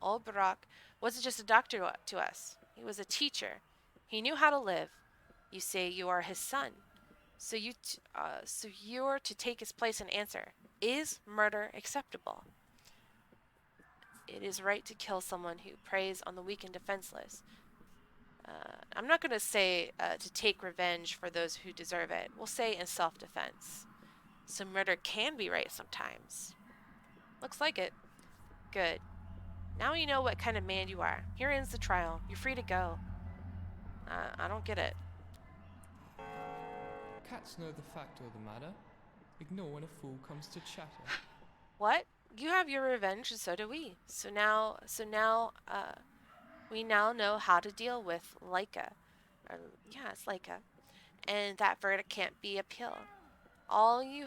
Old Barak wasn't just a doctor to us. He was a teacher. He knew how to live. You say you are his son. So you're to take his place and answer. Is murder acceptable? It is right to kill someone who preys on the weak and defenseless. I'm not going to say to take revenge for those who deserve it. We'll say in self-defense. So murder can be right sometimes. Looks like it. Good. Now you know what kind of man you are. Here ends the trial. You're free to go. I don't get it. Cats know the fact of the matter. Ignore when a fool comes to chatter. What? You have your revenge, and so do we. So now, we now know how to deal with Leica. Yeah, it's Leica. And that verdict can't be appealed. All you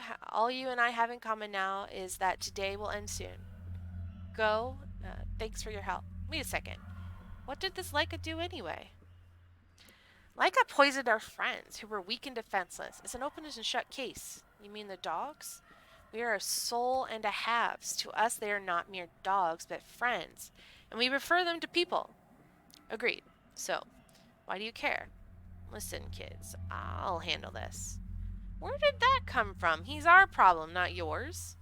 and I have in common now is that today will end soon. Go. Thanks for your help. Wait a second. What did this Leica do anyway? Leica poisoned our friends, who were weak and defenseless. It's an open and shut case. You mean the dogs? We are a soul and a halves. To us, they are not mere dogs, but friends. And we refer them to people. Agreed. So, why do you care? Listen, kids, I'll handle this. Where did that come from? He's our problem, not yours.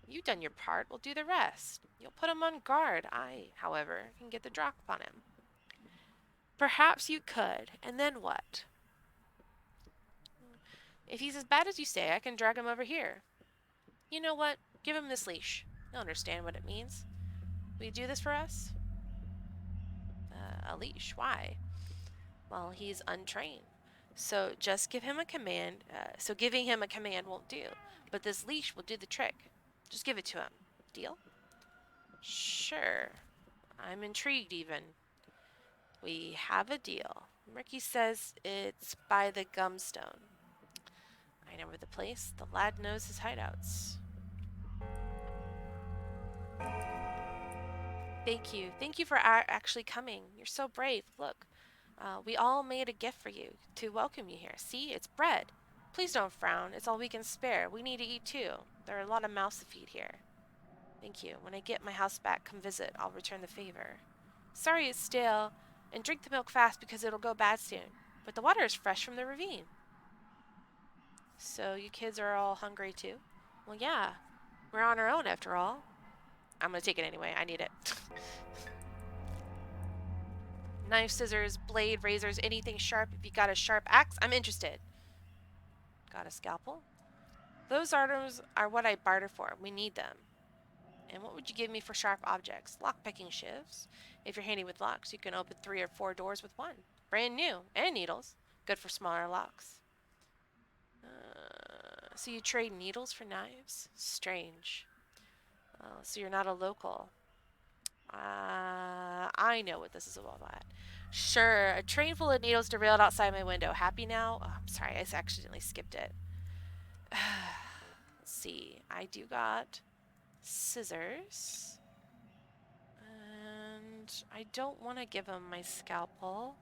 You've done your part. We'll do the rest. You'll put him on guard. I, however, can get the drop on him. Perhaps you could. And then what? If he's as bad as you say, I can drag him over here. You know what? Give him this leash. He'll understand what it means. Will you do this for us? A leash. Why? Well, he's untrained. So just give him a command. So giving him a command won't do. But this leash will do the trick. Just give it to him. Deal? Sure. I'm intrigued even. We have a deal. Ricky says it's by the Gumstone. I know where the place. The lad knows his hideouts. Thank you. Thank you for actually coming. You're so brave. Look, we all made a gift for you to welcome you here. See, it's bread. Please don't frown. It's all we can spare. We need to eat too. There are a lot of mouths to feed here. Thank you. When I get my house back, come visit. I'll return the favor. Sorry it's stale, and drink the milk fast because it'll go bad soon. But the water is fresh from the ravine. So you kids are all hungry too? Well, yeah. We're on our own after all. I'm gonna take it anyway. I need it. Knife, scissors, blade, razors, anything sharp. If you got a sharp axe, I'm interested. Got a scalpel? Those items are what I barter for. We need them. And what would you give me for sharp objects? Lock-picking shivs. If you're handy with locks, you can open 3 or 4 doors with one. Brand new. And needles. Good for smaller locks. So you trade needles for knives? Strange. So you're not a local. I know what this is all about. Sure, a train full of needles derailed outside my window. Happy now? Oh, I'm sorry, I accidentally skipped it. Let's see. I do got scissors. And I don't want to give him my scalpel.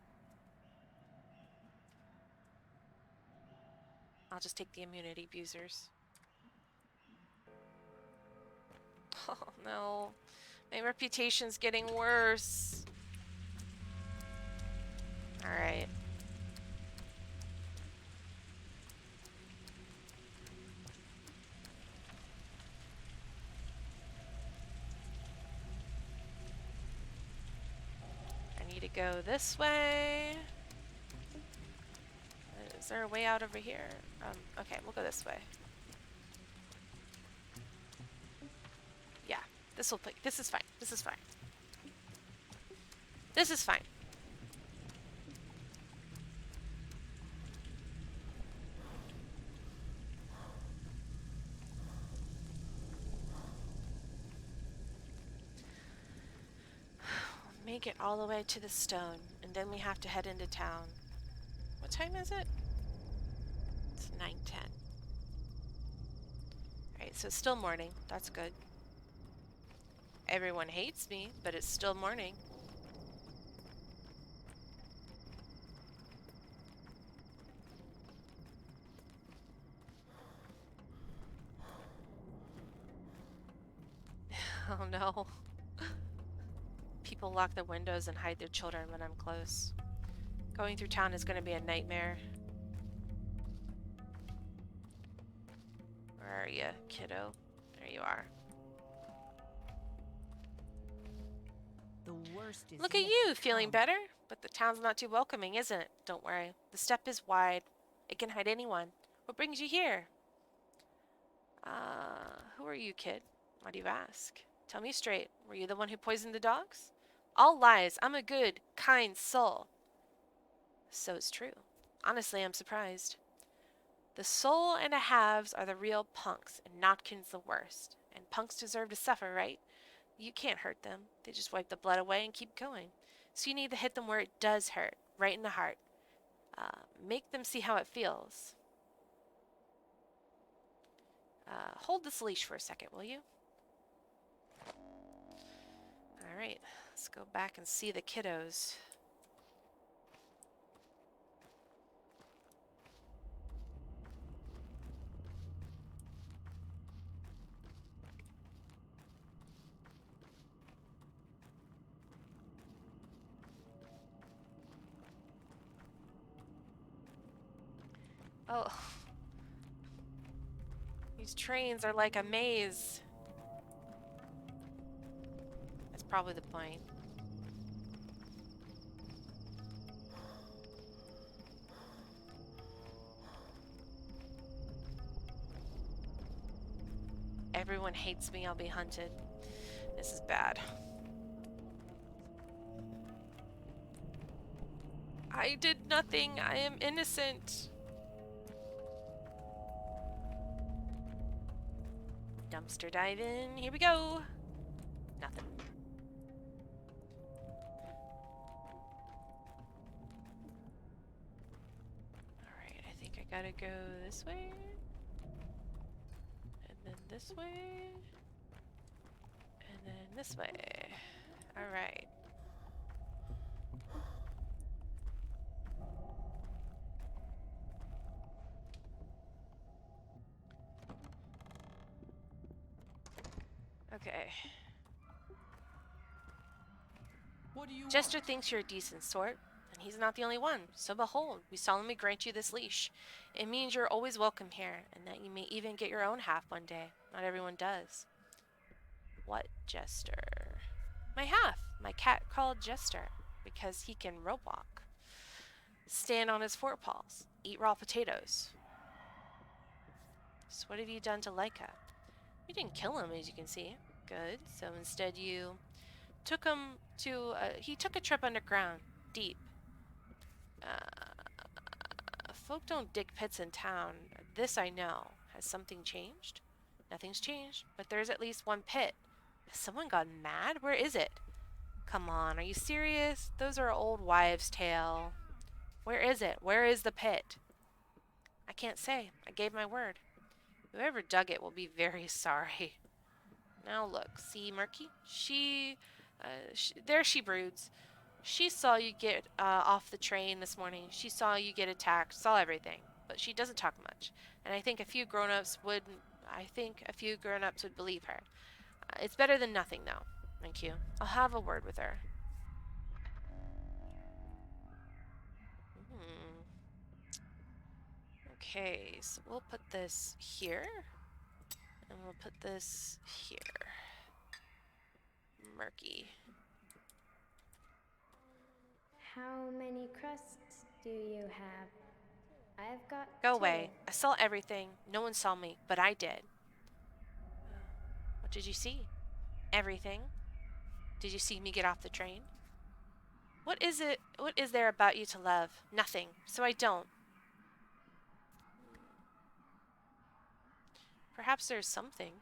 I'll just take the immunity abusers. Oh no. My reputation's getting worse. Alright. I need to go this way. Is there a way out over here? Okay, we'll go this way. Yeah, this will play. This is fine. This is fine. This is fine. We'll make it all the way to the stone, and then we have to head into town. What time is it? It's 9:10. Alright, so it's still morning. That's good. Everyone hates me, but it's still morning. Oh no. People lock their windows and hide their children when I'm close. Going through town is going to be a nightmare. Where are you, kiddo? There you are. The worst is Look at yet you, to feeling come. better? But the town's not too welcoming, isn't it? Don't worry. The steppe is wide. It can hide anyone. What brings you here? Who are you, kid? Why do you ask? Tell me straight. Were you the one who poisoned the dogs? All lies. I'm a good, kind soul. So it's true. Honestly, I'm surprised. The soul and the halves are the real punks, and Notkin's the worst. And punks deserve to suffer, right? You can't hurt them. They just wipe the blood away and keep going. So you need to hit them where it does hurt, right in the heart. Make them see how it feels. Hold this leash for a second, will you? Alright, let's go back and see the kiddos. Oh. These trains are like a maze. That's probably the point. Everyone hates me, I'll be hunted. This is bad. I did nothing, I am innocent. Dumpster dive in, here we go. Nothing. Alright, I think I gotta go this way. And then this way. And then this way. Alright. Okay. What do you Jester want? thinks you're a decent sort, and he's not the only one. So behold, we solemnly grant you this leash. It means you're always welcome here, and that you may even get your own half one day. Not everyone does. What Jester? My half, my cat called Jester, because he can rope walk, stand on his forepaws, eat raw potatoes. So what have you done to Leica? You didn't kill him, as you can see. Good. So instead you took him to, he took a trip underground, deep. Folk don't dig pits in town. This I know. Has something changed? Nothing's changed, but there's at least one pit. Has someone gone mad? Where is it? Come on, are you serious? Those are old wives' tale. Where is it? Where is the pit? I can't say. I gave my word. Whoever dug it will be very sorry. Now look, see Murky? There she broods. She saw you get off the train this morning. She saw you get attacked, saw everything. But she doesn't talk much. And I think a few grown-ups would believe her. It's better than nothing, though. Thank you. I'll have a word with her. Okay, so we'll put this here. And we'll put this here. Murky. How many crusts do you have? I've got Go 2. away. I saw everything. No one saw me, but I did. What did you see? Everything. Did you see me get off the train? What is there about you to love? Nothing. So I don't. Perhaps there's something.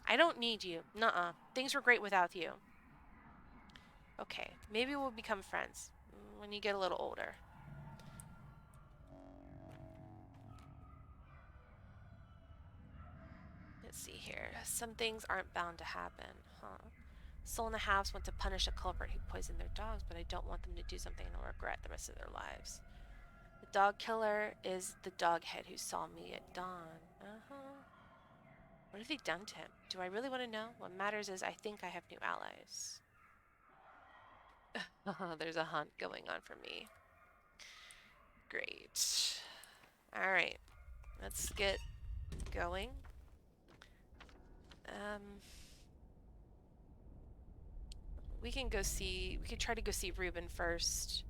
I don't need you. Nuh-uh. Things were great without you. Okay, maybe we'll become friends when you get a little older. Let's see here. Some things aren't bound to happen, huh? Soul and the Halves went to punish a culprit who poisoned their dogs, but I don't want them to do something and regret the rest of their lives. The dog killer is the doghead who saw me at dawn. Uh-huh. What have they done to him? Do I really want to know? What matters is I think I have new allies. There's a hunt going on for me. Great. Alright. Let's get going. We can try to go see Ruben first.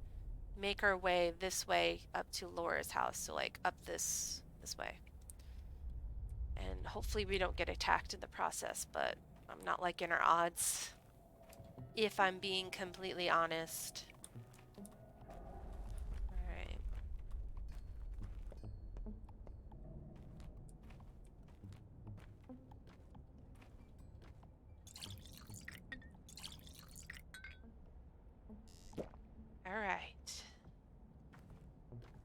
Make our way this way up to Laura's house. So like up this way. And hopefully we don't get attacked in the process, but I'm not liking our odds. If I'm being completely honest. Alright. Alright.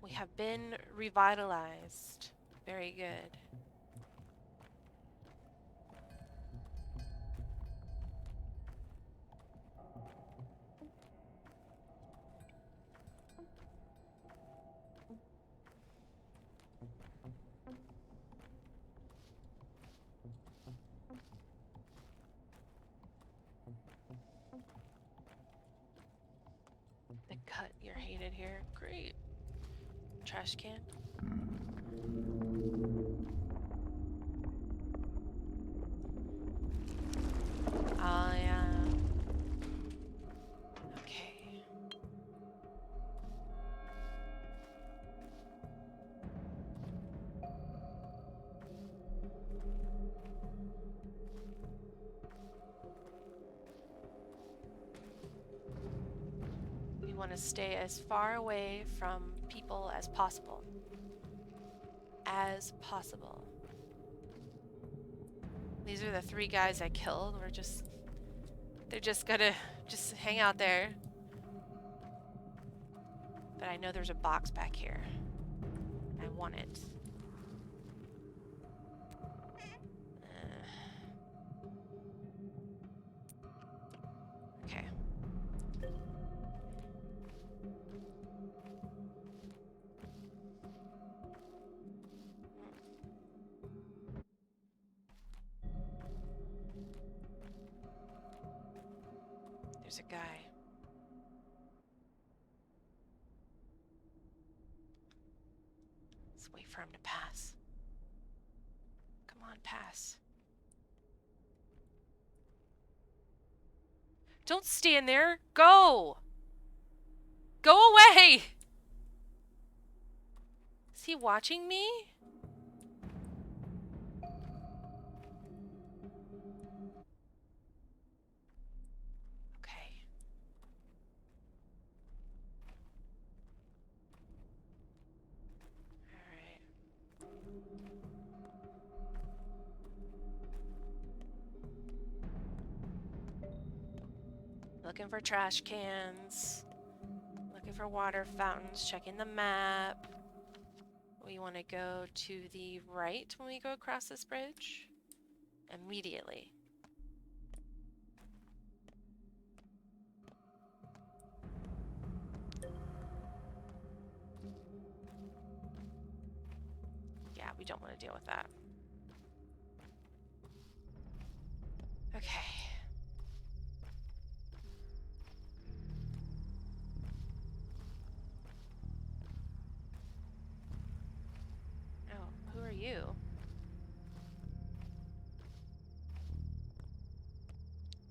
We have been revitalized. Very good. The cut, you're hated here. Great. Trash can. Oh, yeah. Okay. We want to stay as far away from people as possible. As possible. These are the 3 guys I killed. They're just gonna hang out there. But I know there's a box back here. I want it. Okay. There's a guy. Let's wait for him to pass. Come on, pass. Don't stand there. Go! Go away! Is he watching me? Okay. Alright. Looking for trash cans. Looking for water fountains. Checking the map. We want to go to the right when we go across this bridge. Immediately. Yeah, we don't want to deal with that. Okay. Oh, who are you?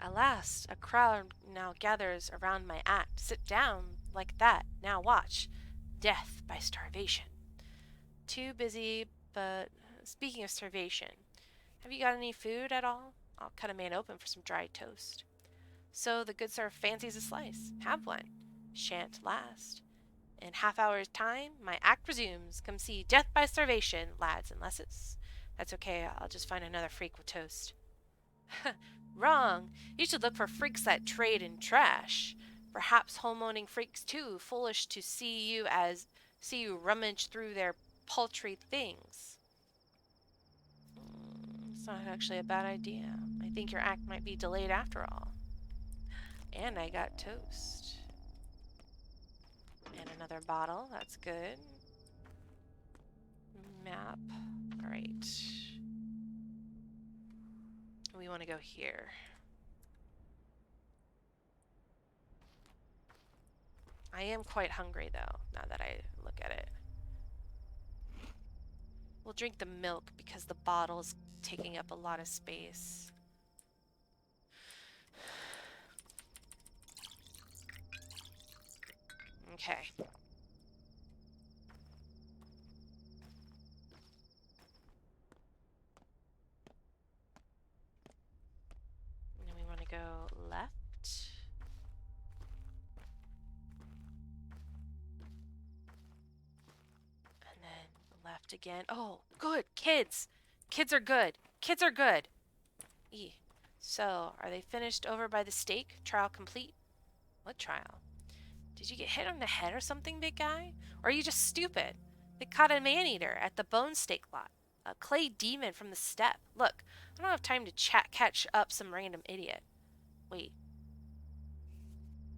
Alas, a crowd now gathers around my act. Sit down like that. Now watch. Death by starvation. Too busy, but speaking of starvation, have you got any food at all? I'll cut a man open for some dry toast. So the good sir fancies a slice. Have one. Shan't last. In half hour's time, my act resumes. Come see Death by Starvation, lads and lasses. That's okay, I'll just find another freak with toast. Wrong. You should look for freaks that trade in trash. Perhaps home-owning freaks too, foolish to see you rummage through their paltry things. It's not actually a bad idea. I think your act might be delayed after all. And I got toast. And another bottle, that's good. Map. Alright. want to go here. I am quite hungry though, now that I look at it. We'll drink the milk because the bottle's taking up a lot of space. Okay. And then we want to go left. And then left again. Oh, good. Kids. Kids are good. Kids are good. So, are they finished over by the stake? Trial complete? What trial? Did you get hit on the head or something, big guy? Or are you just stupid? They caught a man-eater at the bone stake lot. A clay demon from the steppe. Look, I don't have time to catch up some random idiot. Wait.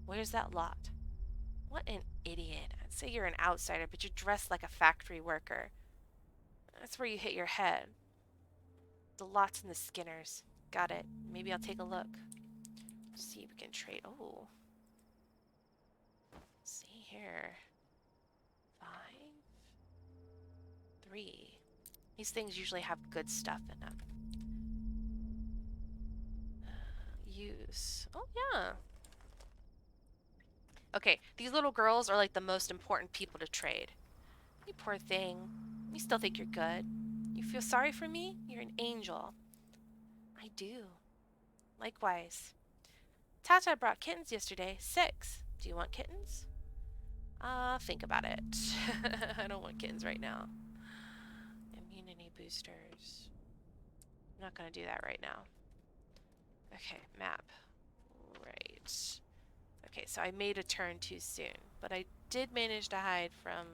Where's that lot? What an idiot. I'd say you're an outsider, but you're dressed like a factory worker. That's where you hit your head. The lot's in the Skinners. Got it. Maybe I'll take a look. See if we can trade. Oh. See here. 5, 3. These things usually have good stuff in them. Use. Oh, yeah. Okay, these little girls are like the most important people to trade. You poor thing. You still think you're good. You feel sorry for me? You're an angel. I do. Likewise. Tata brought kittens yesterday. 6. Do you want kittens? Think about it. I don't want kittens right now. Immunity boosters. I'm not gonna do that right now. Okay, map. Right. Okay, so I made a turn too soon, but I did manage to hide from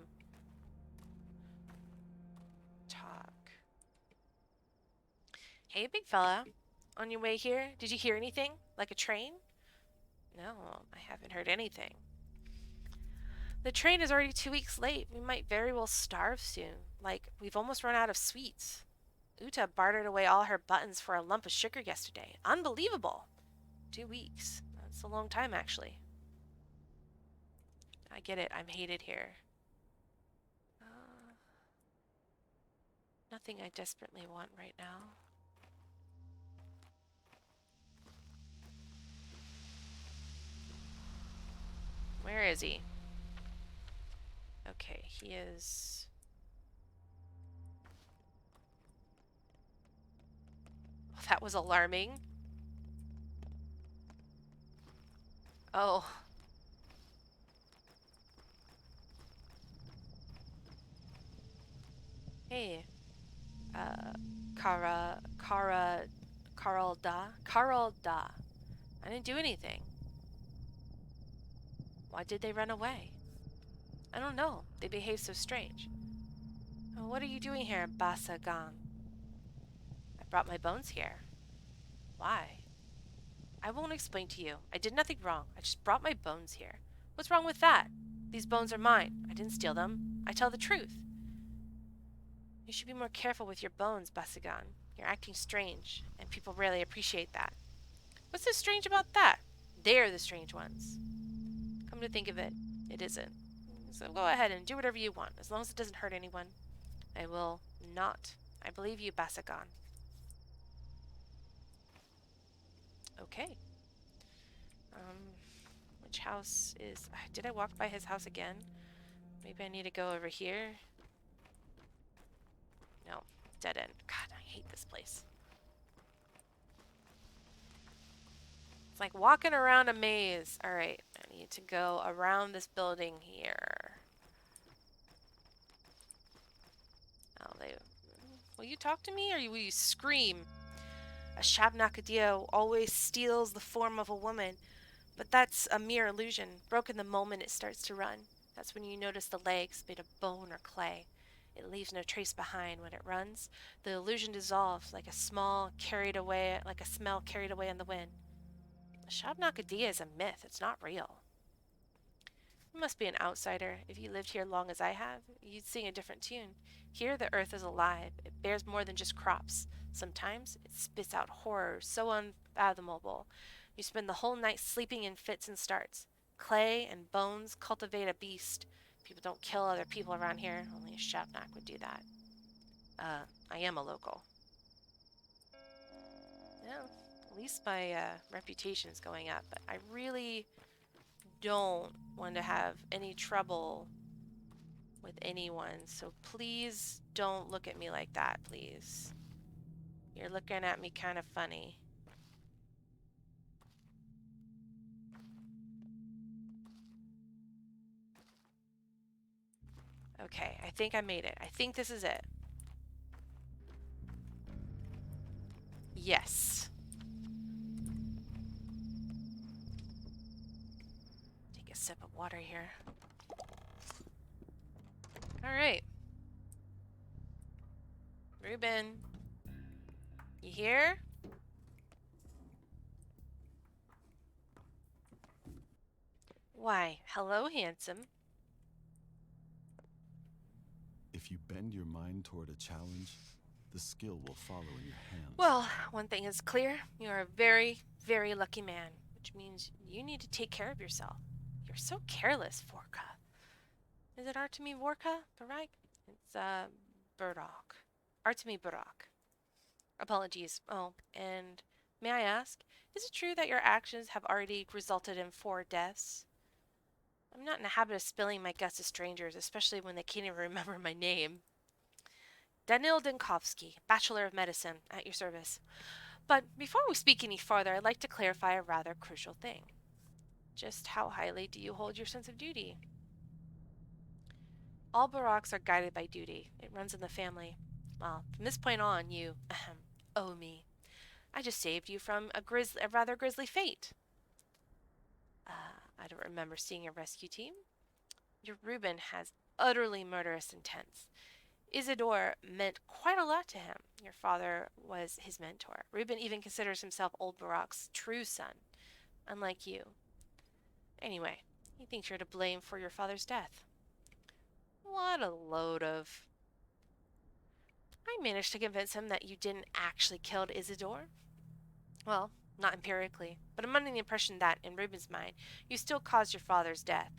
talk. Hey, big fella. On your way here, did you hear anything? Like a train? No, I haven't heard anything. The train is already 2 weeks late. We might very well starve soon. Like, we've almost run out of sweets. Uta bartered away all her buttons for a lump of sugar yesterday. Unbelievable! 2 weeks. That's a long time, actually. I get it. I'm hated here. Nothing I desperately want right now. Where is he? Okay, he is... Oh, that was alarming. Oh. Hey. Carl Da. I didn't do anything. Why did they run away? I don't know. They behave so strange. Oh, what are you doing here, Basagan? I brought my bones here. Why? I won't explain to you. I did nothing wrong. I just brought my bones here. What's wrong with that? These bones are mine. I didn't steal them. I tell the truth. You should be more careful with your bones, Basagan. You're acting strange, and people rarely appreciate that. What's so strange about that? They're the strange ones. Come to think of it, it isn't. So go ahead and do whatever you want, as long as it doesn't hurt anyone. I will not. I believe you, Basagan. Okay. Which house is... Did I walk by his house again? Maybe I need to go over here. No. Dead end. God, I hate this place. It's like walking around a maze. Alright, I need to go around this building here. Oh, will you talk to me or will you scream? A Shabnakadia always steals the form of a woman, but that's a mere illusion, broken the moment it starts to run. That's when you notice the legs made of bone or clay. It leaves no trace behind when it runs. The illusion dissolves like a smell carried away on the wind. The Shabnakadia is a myth. It's not real. You must be an outsider. If you lived here long as I have, you'd sing a different tune. Here the earth is alive. It bears more than just crops. Sometimes it spits out horror so unfathomable. You spend the whole night sleeping in fits and starts. Clay and bones cultivate a beast. People don't kill other people around here. Only a Shavnak would do that. I am a local. Yeah, at least my reputation is going up. But I really don't want to have any trouble with anyone. So please don't look at me like that, please. You're looking at me kind of funny. Okay, I think I made it. I think this is it. Yes. Take a sip of water here. Alright. Ruben. You here? Why, hello, handsome. If you bend your mind toward a challenge, the skill will follow in your hands. Well, one thing is clear. You are a very, very lucky man, which means you need to take care of yourself. You're so careless, Vorka. Is it Artemi Vorka, Barak? It's, Burdock. Artemi Burdock. Apologies. Oh, and may I ask, is it true that your actions have already resulted in 4 deaths? I'm not in the habit of spilling my guts to strangers, especially when they can't even remember my name. Danil Dinkovsky, Bachelor of Medicine, at your service. But before we speak any farther, I'd like to clarify a rather crucial thing. Just how highly do you hold your sense of duty? All Baraks are guided by duty. It runs in the family. Well, from this point on, you owe me. I just saved you from a rather grisly fate. I don't remember seeing a rescue team. Your Reuben has utterly murderous intents. Isidore meant quite a lot to him. Your father was his mentor. Reuben even considers himself old Barak's true son, unlike you. Anyway, he thinks you're to blame for your father's death. What a load of... I managed to convince him that you didn't actually kill Isidore. Well, not empirically, but I'm under the impression that, in Reuben's mind, you still caused your father's death.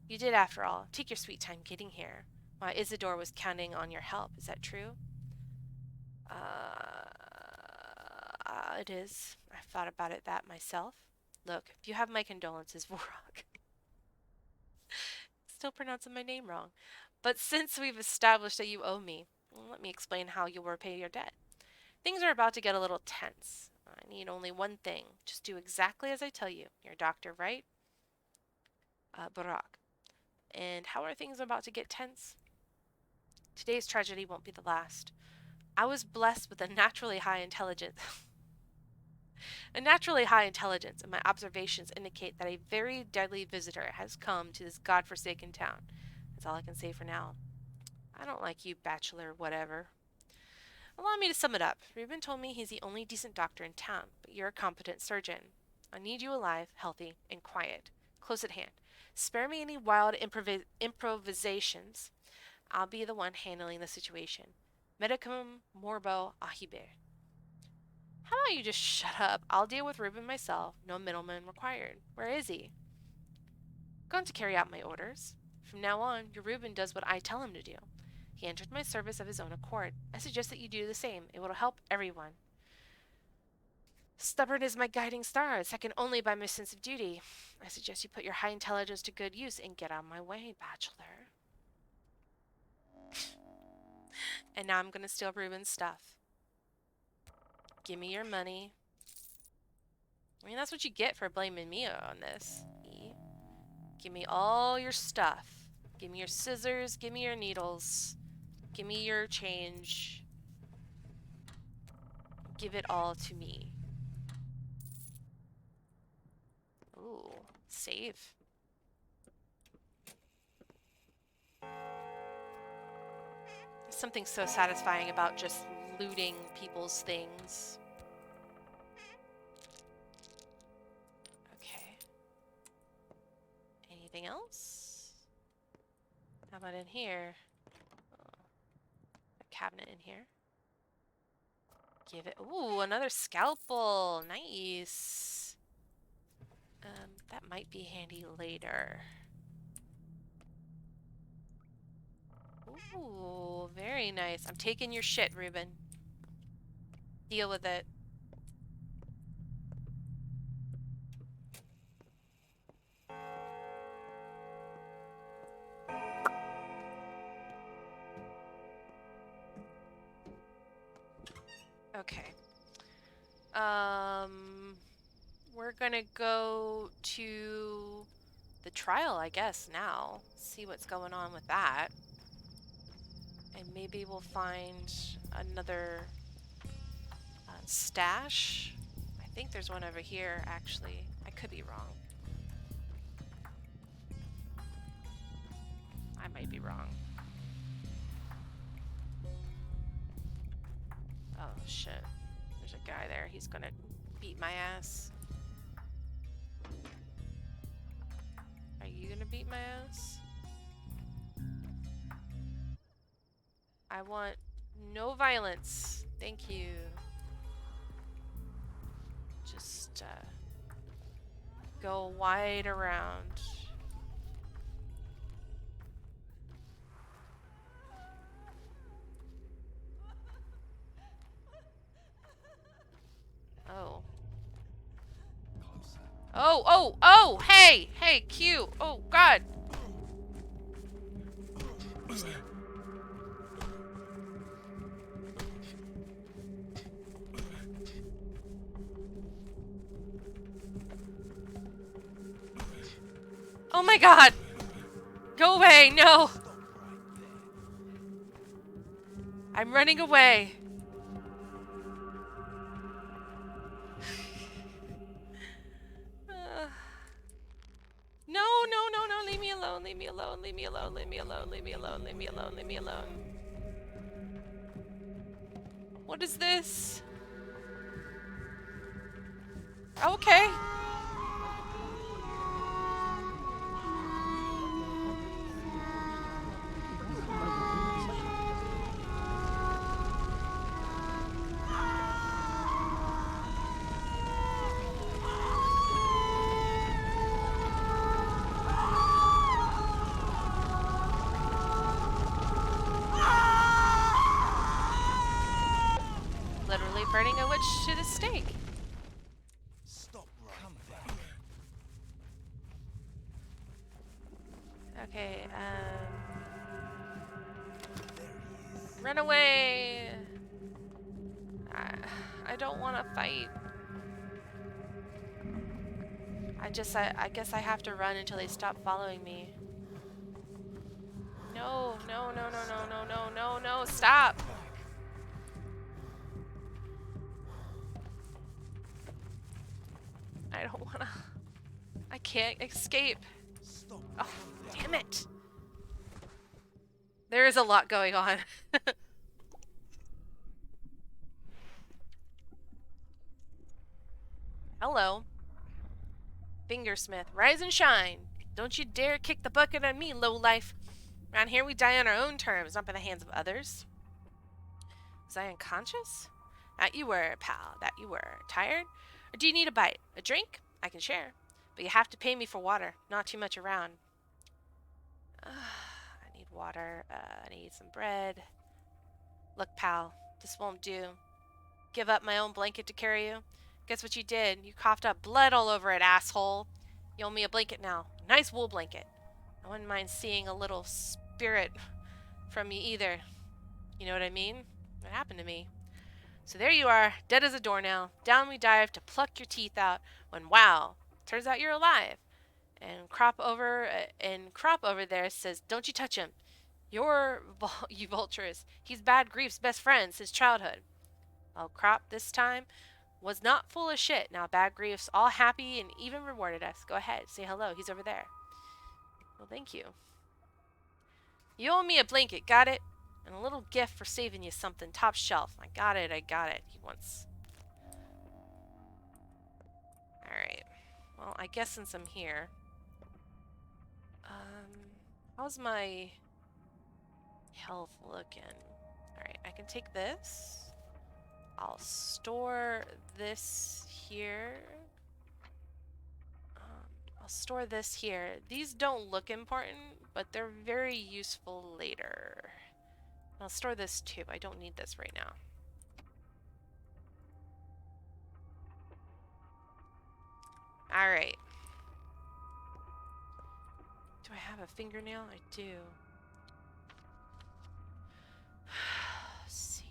You did, after all, take your sweet time getting here, while Isidore was counting on your help. Is that true? It is. I've thought about it that myself. Look, if you have my condolences, Vorok. Still pronouncing my name wrong. But since we've established that you owe me, let me explain how you will repay your debt. Things are about to get a little tense. I need only one thing. Just do exactly as I tell you. You're a doctor, right? Barak. And how are things about to get tense? Today's tragedy won't be the last. I was blessed with a naturally high intelligence. And my observations indicate that a very deadly visitor has come to this godforsaken town. That's all I can say for now. I don't like you, bachelor whatever. Allow me to sum it up. Reuben told me he's the only decent doctor in town, but you're a competent surgeon. I need you alive, healthy, and quiet. Close at hand. Spare me any wild improvisations. I'll be the one handling the situation. Medicum morbo ahibe. How about you just shut up? I'll deal with Reuben myself. No middleman required. Where is he? Going to carry out my orders. From now on, your Reuben does what I tell him to do. He entered my service of his own accord. I suggest that you do the same. It will help everyone. Stubborn is my guiding star, second only by my sense of duty. I suggest you put your high intelligence to good use and get out of my way, bachelor. And now I'm going to steal Reuben's stuff. Give me your money. I mean, that's what you get for blaming me on this. Give me all your stuff. Give me your scissors. Give me your needles. Give me your change. Give it all to me. Ooh, save. There's something so satisfying about just looting people's things. Okay. Anything else? How about in here? A cabinet in here. Give it. Ooh, another scalpel. Nice. That might be handy later. Ooh, very nice. I'm taking your shit, Ruben. Deal with it. Okay. We're gonna go to the trial, I guess, now. See what's going on with that. And maybe we'll find another stash. I think there's one over here, actually. I could be wrong. I might be wrong. Oh, shit. There's a guy there. He's gonna beat my ass. Are you gonna beat my ass? I want no violence. Thank you. Just go wide around. Oh. Oh, oh, oh! Hey! Hey, Q! Oh, God! Oh my God! Go away! No! I'm running away. No, no, no, no, leave me alone, leave me alone, leave me alone, leave me alone, leave me alone, leave me alone, leave me alone. What is this? Okay. Literally burning a witch to the stake. Stop right there. Okay, run away! I don't want to fight. I guess I have to run until they stop following me. No, no, no, no, no, no, no, no, no, stop! I don't wanna... I can't escape. Oh, damn it! There is a lot going on. Hello. Fingersmith, rise and shine. Don't you dare kick the bucket on me, lowlife. Around here we die on our own terms, not by the hands of others. Was I unconscious? That you were, pal, that you were. Tired? Or do you need a bite? A drink? I can share. But you have to pay me for water. Not too much around. I need water. I need some bread. Look, pal, this won't do. Give up my own blanket to carry you? Guess what you did? You coughed up blood all over it, asshole. You owe me a blanket now. A nice wool blanket. I wouldn't mind seeing a little spirit from you either. You know what I mean? What happened to me? So there you are, dead as a doornail. Down we dive to pluck your teeth out when, wow, turns out you're alive. And crop over there says, don't you touch him. You vulturous. He's Bad Grief's best friend since childhood. Well, Crop this time was not full of shit. Now Bad Grief's all happy and even rewarded us. Go ahead, say hello. He's over there. Well, thank you. You owe me a blanket, got it? And a little gift for saving you something. Top shelf. I got it, I got it. He wants... Alright. Well, I guess since I'm here... how's my health looking? Alright, I can take this. I'll store this here. I'll store this here. These don't look important, but they're very useful later. I'll store this too. I don't need this right now. Alright. Do I have a fingernail? I do. Let's see.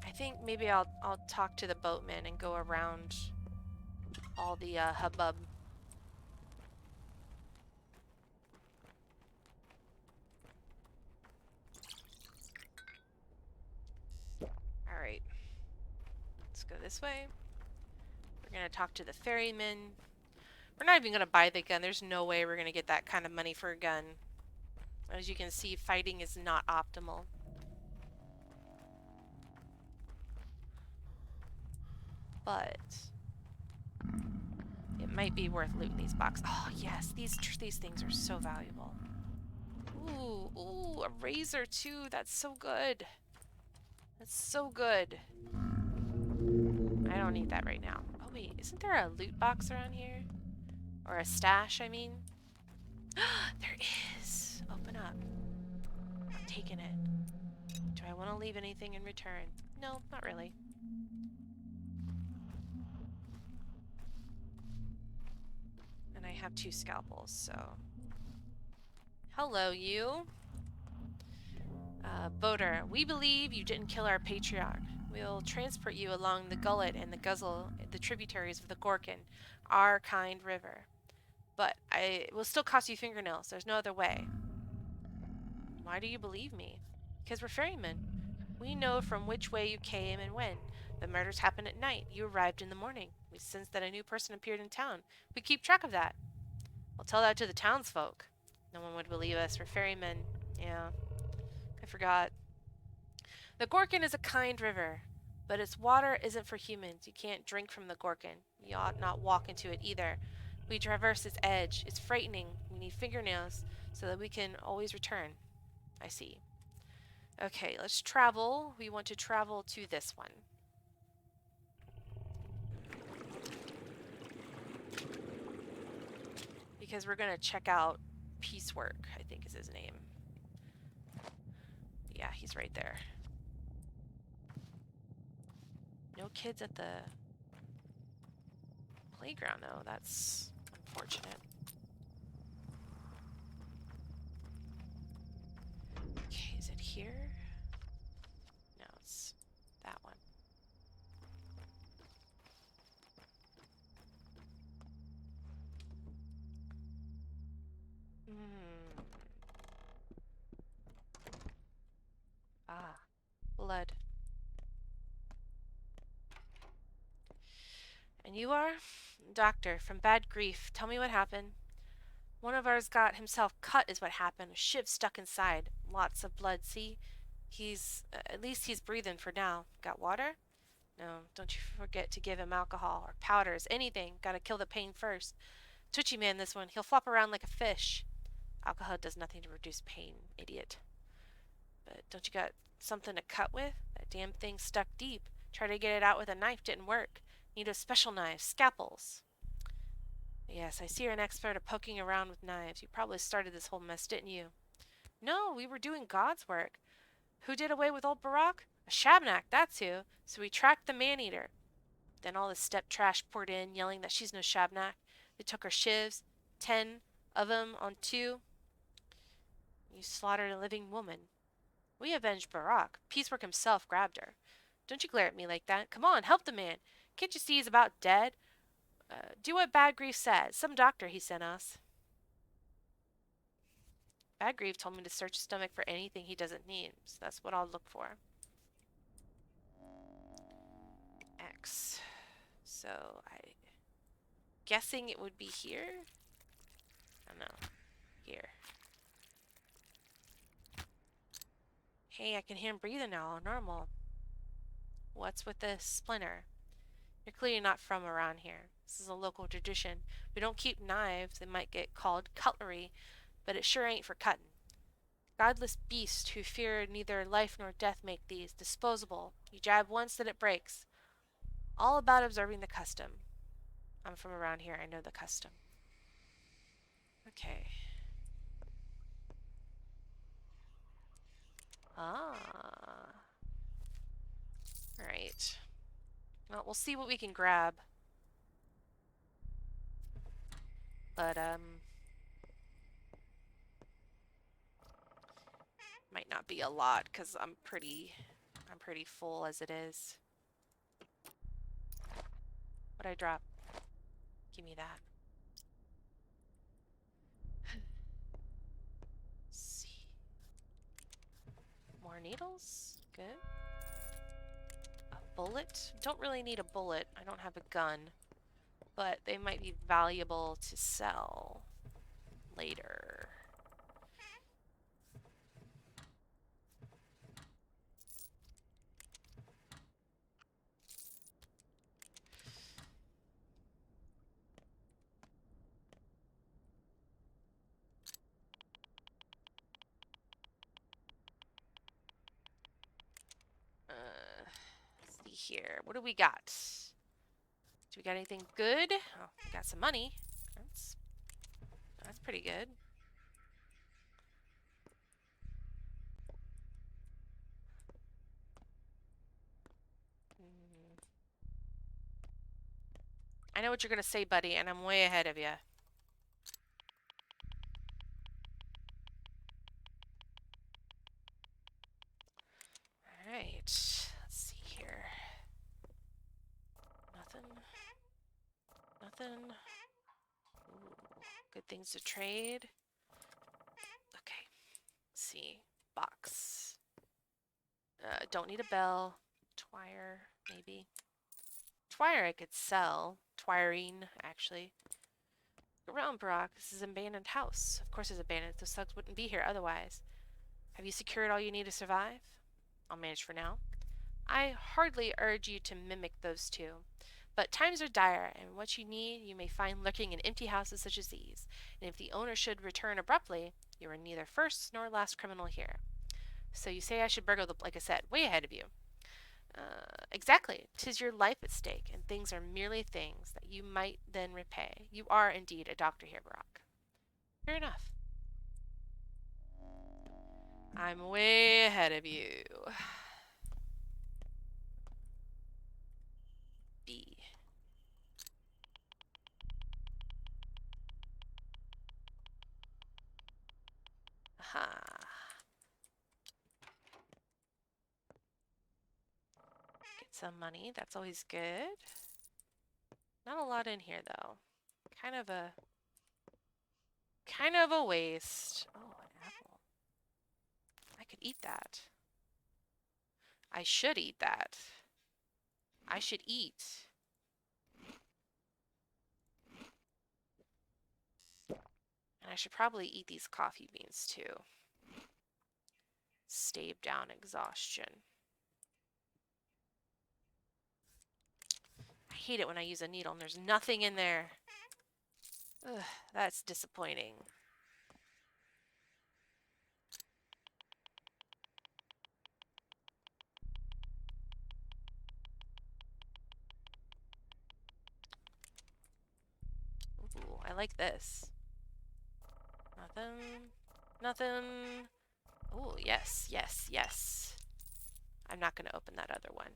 I think maybe I'll talk to the boatman and go around all the hubbub. Alright. Let's go this way. We're gonna talk to the ferryman. We're not even gonna buy the gun. There's no way we're gonna get that kind of money for a gun. As you can see, fighting is not optimal. But it might be worth looting these boxes. Oh yes, these things are so valuable. Ooh, a razor too. That's so good. That's so good. I don't need that right now. Oh wait, isn't there a loot box around here? Or a stash, I mean? There is. Open up. I'm taking it. Do I want to leave anything in return? No, not really. And I have 2 scalpels, so... Hello, you. Boater, we believe you didn't kill our patriarch. We'll transport you along the gullet and the guzzle, the tributaries of the Gorkin, our kind river. But it will still cost you fingernails. There's no other way. Why do you believe me? Because we're ferrymen. We know from which way you came and when. The murders happened at night. You arrived in the morning. We sense that a new person appeared in town. We keep track of that. We'll tell that to the townsfolk. No one would believe us. We're ferrymen. Yeah. I forgot. The Gorkin is a kind river, but its water isn't for humans. You can't drink from the Gorkin. You ought not walk into it either. We traverse its edge. It's frightening. We need fingernails so that we can always return. I see. Okay, let's travel. We want to travel to this one. Because we're going to check out Piecework, I think is his name. Yeah, he's right there. No kids at the playground, though. That's unfortunate. Okay, is it here? No, it's that one. Ah, blood. And you are? Doctor, from Bad Grief. Tell me what happened. One of ours got himself cut is what happened. A shiv stuck inside. Lots of blood, see? At least he's breathing for now. Got water? No, don't you forget to give him alcohol or powders, anything. Gotta kill the pain first. Twitchy man, this one. He'll flop around like a fish. Alcohol does nothing to reduce pain, idiot. But don't you got something to cut with? That damn thing stuck deep. Tried to get it out with a knife, didn't work. Need a special knife, scalpels. Yes, I see you're an expert at poking around with knives. You probably started this whole mess, didn't you? No, we were doing God's work. Who did away with old Barak? A Shabnak, that's who. So we tracked the man-eater. Then all the step trash poured in, yelling that she's no Shabnak. They took her shivs, 10 of them on 2. You slaughtered a living woman. We avenged Barak. Piecework himself grabbed her. Don't you glare at me like that. Come on, help the man. Can't you see he's about dead? Do what Bad Grief said. Some doctor he sent us. Bad Grief told me to search his stomach for anything he doesn't need, so that's what I'll look for. X. So, guessing it would be here? I don't know. Here. Hey, I can hear him breathing now. Normal. What's with this splinter? You're clearly not from around here. This is a local tradition. We don't keep knives. They might get called cutlery. but it sure ain't for cutting. Godless beast who fear neither life nor death make these disposable. You jab once, then it breaks. All about observing the custom. I'm from around here. I know the custom. Okay. Ah. Alright. Well, we'll see what we can grab. But, might not be a lot, because I'm pretty full as it is. What'd I drop? Give me that. See. More needles? Good. A bullet? Don't really need a bullet. I don't have a gun. But they might be valuable to sell later. Let's see here. What do we got? Do we got anything good? Oh, we got some money. That's pretty good. I know what you're gonna say, buddy, and I'm way ahead of you. Alright. Let's see here. Nothing. Nothing. Ooh, good things to trade. Okay. Let's see. Box. Don't need a bell. Twire, maybe. Twire I could sell. Twirine, actually. Around Brock, this is an abandoned house. Of course it's abandoned. Those thugs wouldn't be here otherwise. Have you secured all you need to survive? I'll manage for now. I hardly urge you to mimic those two. But times are dire, and what you need you may find lurking in empty houses such as these. And if the owner should return abruptly, you are neither first nor last criminal here. So you say I should burgle the... Like I said, way ahead of you. Exactly. 'Tis your life at stake, and things are merely things that you might then repay. You are indeed a doctor here, Brock. Fair enough. I'm way ahead of you. B. Aha. Get some money. That's always good. Not a lot in here, though. Kind of a waste. Oh, an apple. I could eat that. I should eat that. I should eat. And I should probably eat these coffee beans, too. Stave down exhaustion. I hate it when I use a needle and there's nothing in there. Ugh, that's disappointing. Ooh, I like this. Nothing. Nothing. Ooh, yes, yes, yes. I'm not going to open that other one.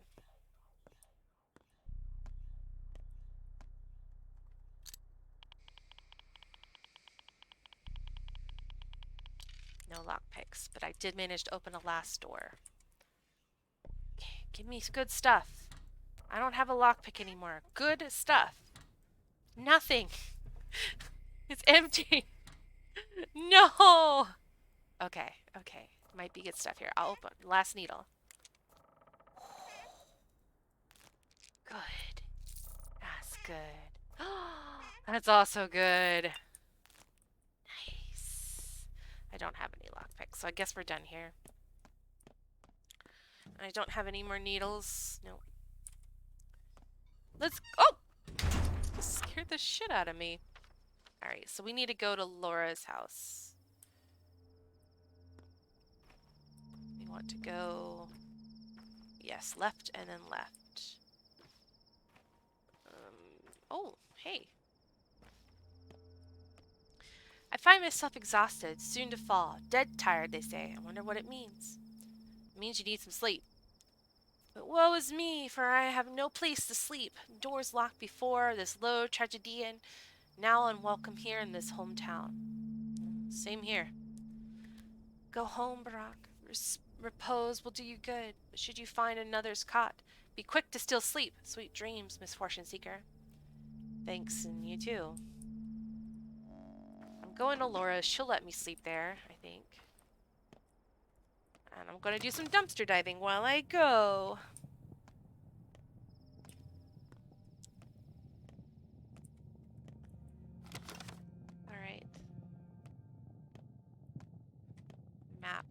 No lockpicks, but I did manage to open a last door. Okay, give me good stuff. I don't have a lockpick anymore. Good stuff. Nothing. It's empty. No. Okay, okay. Might be good stuff here. I'll open. Last needle. Good. That's good. That's also good. Nice. I don't have any lockpicks, so I guess we're done here. I don't have any more needles. Nope. Let's... Oh! Scared the shit out of me. Alright, so we need to go to Laura's house. We want to go, yes, left and then left. Oh, hey. I find myself exhausted, soon to fall. Dead tired, they say. I wonder what it means. It means you need some sleep. But woe is me, for I have no place to sleep. Doors locked before, this low tragedian, now unwelcome here in this hometown. Same here. Go home, Barak. Repose will do you good. But should you find another's cot, be quick to still sleep. Sweet dreams, misfortune seeker. Thanks, and you too. I'm going to Laura's. She'll let me sleep there, I think. And I'm going to do some dumpster diving while I go. Alright. Map.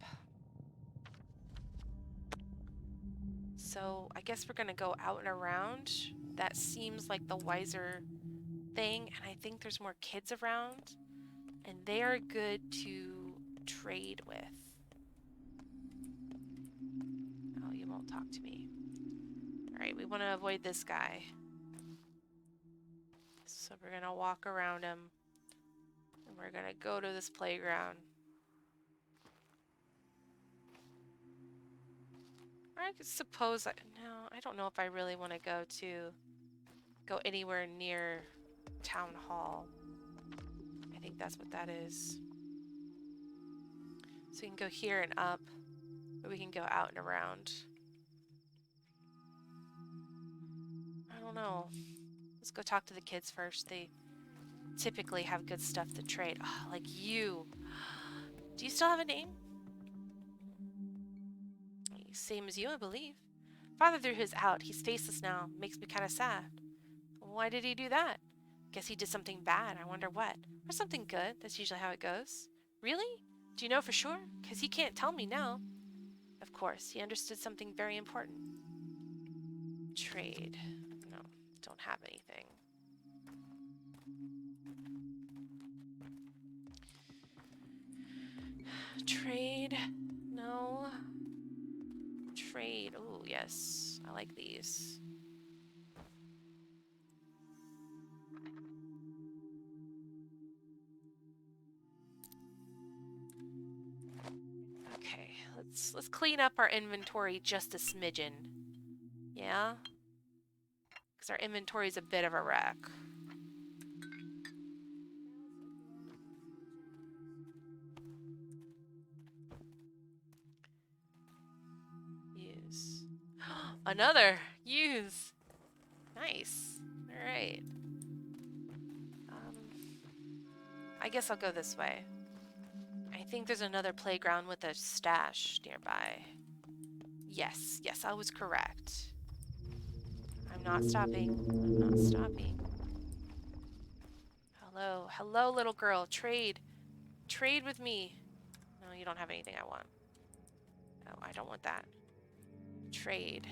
So, I guess we're going to go out and around. That seems like the wiser thing. And I think there's more kids around. And they are good to trade with. Oh, you won't talk to me. Alright, we want to avoid this guy. So we're going to walk around him. And we're going to go to this playground. I suppose no, I don't know if I really want to go anywhere near Town Hall. I think that's what that is. So we can go here and up, or we can go out and around. I don't know. Let's go talk to the kids first. They typically have good stuff to trade. Oh, like you. Do you still have a name? Same as you, I believe. Father threw his out. He's faceless now. Makes me kind of sad. Why did he do that? Guess he did something bad. I wonder what. Or something good. That's usually how it goes. Really? Do you know for sure? Because he can't tell me now. Of course, he understood something very important. Trade. No, don't have anything. Trade. No. Trade. Oh, yes. I like these. Okay, let's clean up our inventory just a smidgen. Yeah? Because our inventory is a bit of a wreck. Use. Another! Use! Nice. Alright. I guess I'll go this way. I think there's another playground with a stash nearby. Yes, yes, I was correct. I'm not stopping. I'm not stopping. Hello. Hello, little girl. Trade. Trade with me. No, you don't have anything I want. No, I don't want that. Trade.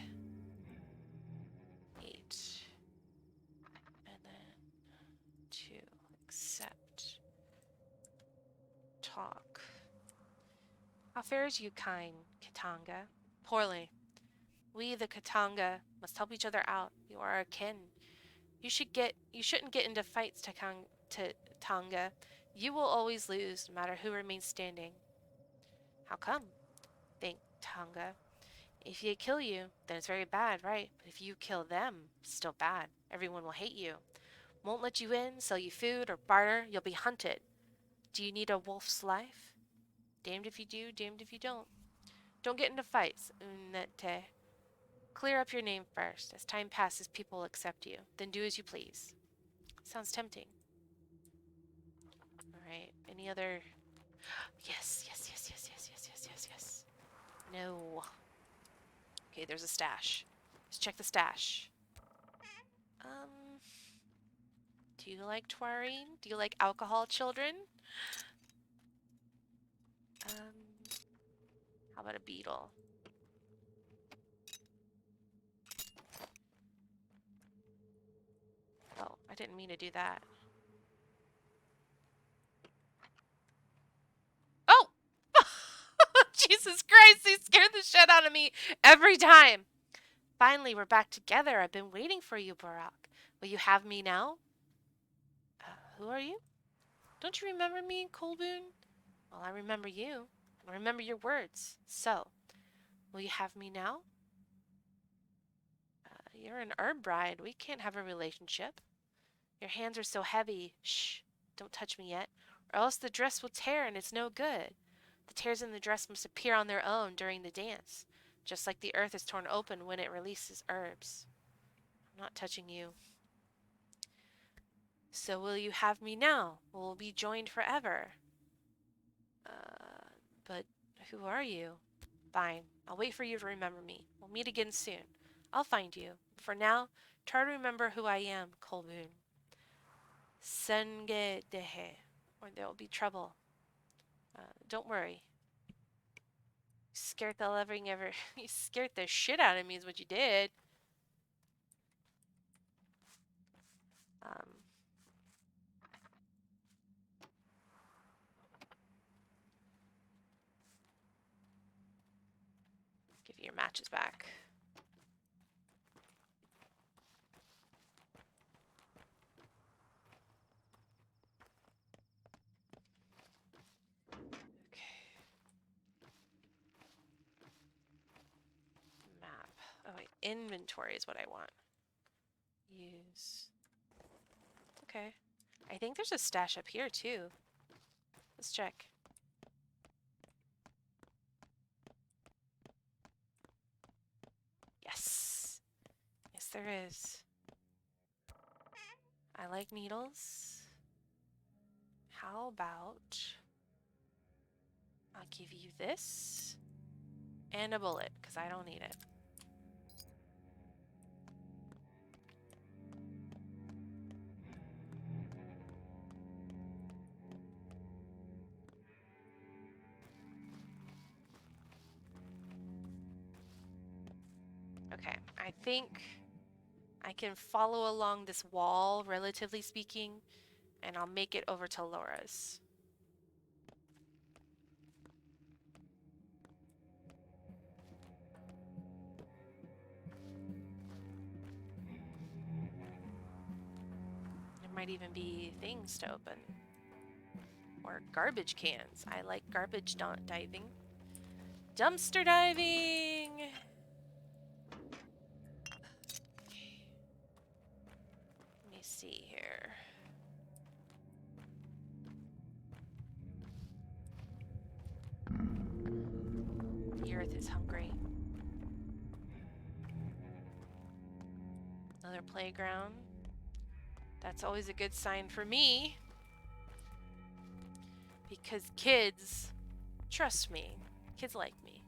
8. And then 2. Accept. Talk. How fares you, kind Katanga? Poorly. We, the Katanga, must help each other out. You are our kin. You shouldn't get into fights, Tanga. You will always lose, no matter who remains standing. How come? Think, Tanga. If they kill you, then it's very bad, right? But if you kill them, it's still bad. Everyone will hate you. Won't let you in, sell you food, or barter. You'll be hunted. Do you need a wolf's life? Damned if you do, damned if you don't. Don't get into fights, Unete. Clear up your name first. As time passes, people will accept you. Then do as you please. Sounds tempting. Alright, any other... Yes, yes, yes, yes, yes, yes, yes, yes, yes. No. Okay, there's a stash. Let's check the stash. Do you like taurine? Do you like alcohol, children? How about a beetle? Oh, I didn't mean to do that. Oh! Jesus Christ! Christ, he scared the shit out of me every time. Finally, we're back together. I've been waiting for you, Barak. Will you have me now? Who are you? Don't you remember me, Colboon? Well, I remember you. I remember your words. So, will you have me now? You're an herb bride. We can't have a relationship. Your hands are so heavy. Shh, don't touch me yet, or else the dress will tear and it's no good. The tears in the dress must appear on their own during the dance, just like the earth is torn open when it releases herbs. I'm not touching you. So will you have me now? Will we be joined forever? But who are you? Fine, I'll wait for you to remember me. We'll meet again soon. I'll find you. For now, try to remember who I am, Kolboon. Senge dehe, or there will be trouble. Don't worry. Scared the living ever. You scared the shit out of me, is what you did. Give you your matches back. Map. Oh wait, inventory is what I want. Use. Okay. I think there's a stash up here too. Let's check. Yes. Yes, there is. I like needles. How about I'll give you this and a bullet because I don't need it. Okay, I think I can follow along this wall, relatively speaking, and I'll make it over to Laura's. There might even be things to open. Or garbage cans. I like garbage diving. Dumpster diving! Let me see here. The earth is hungry. Another playground. That's always a good sign for me. Because kids trust me. Kids like me.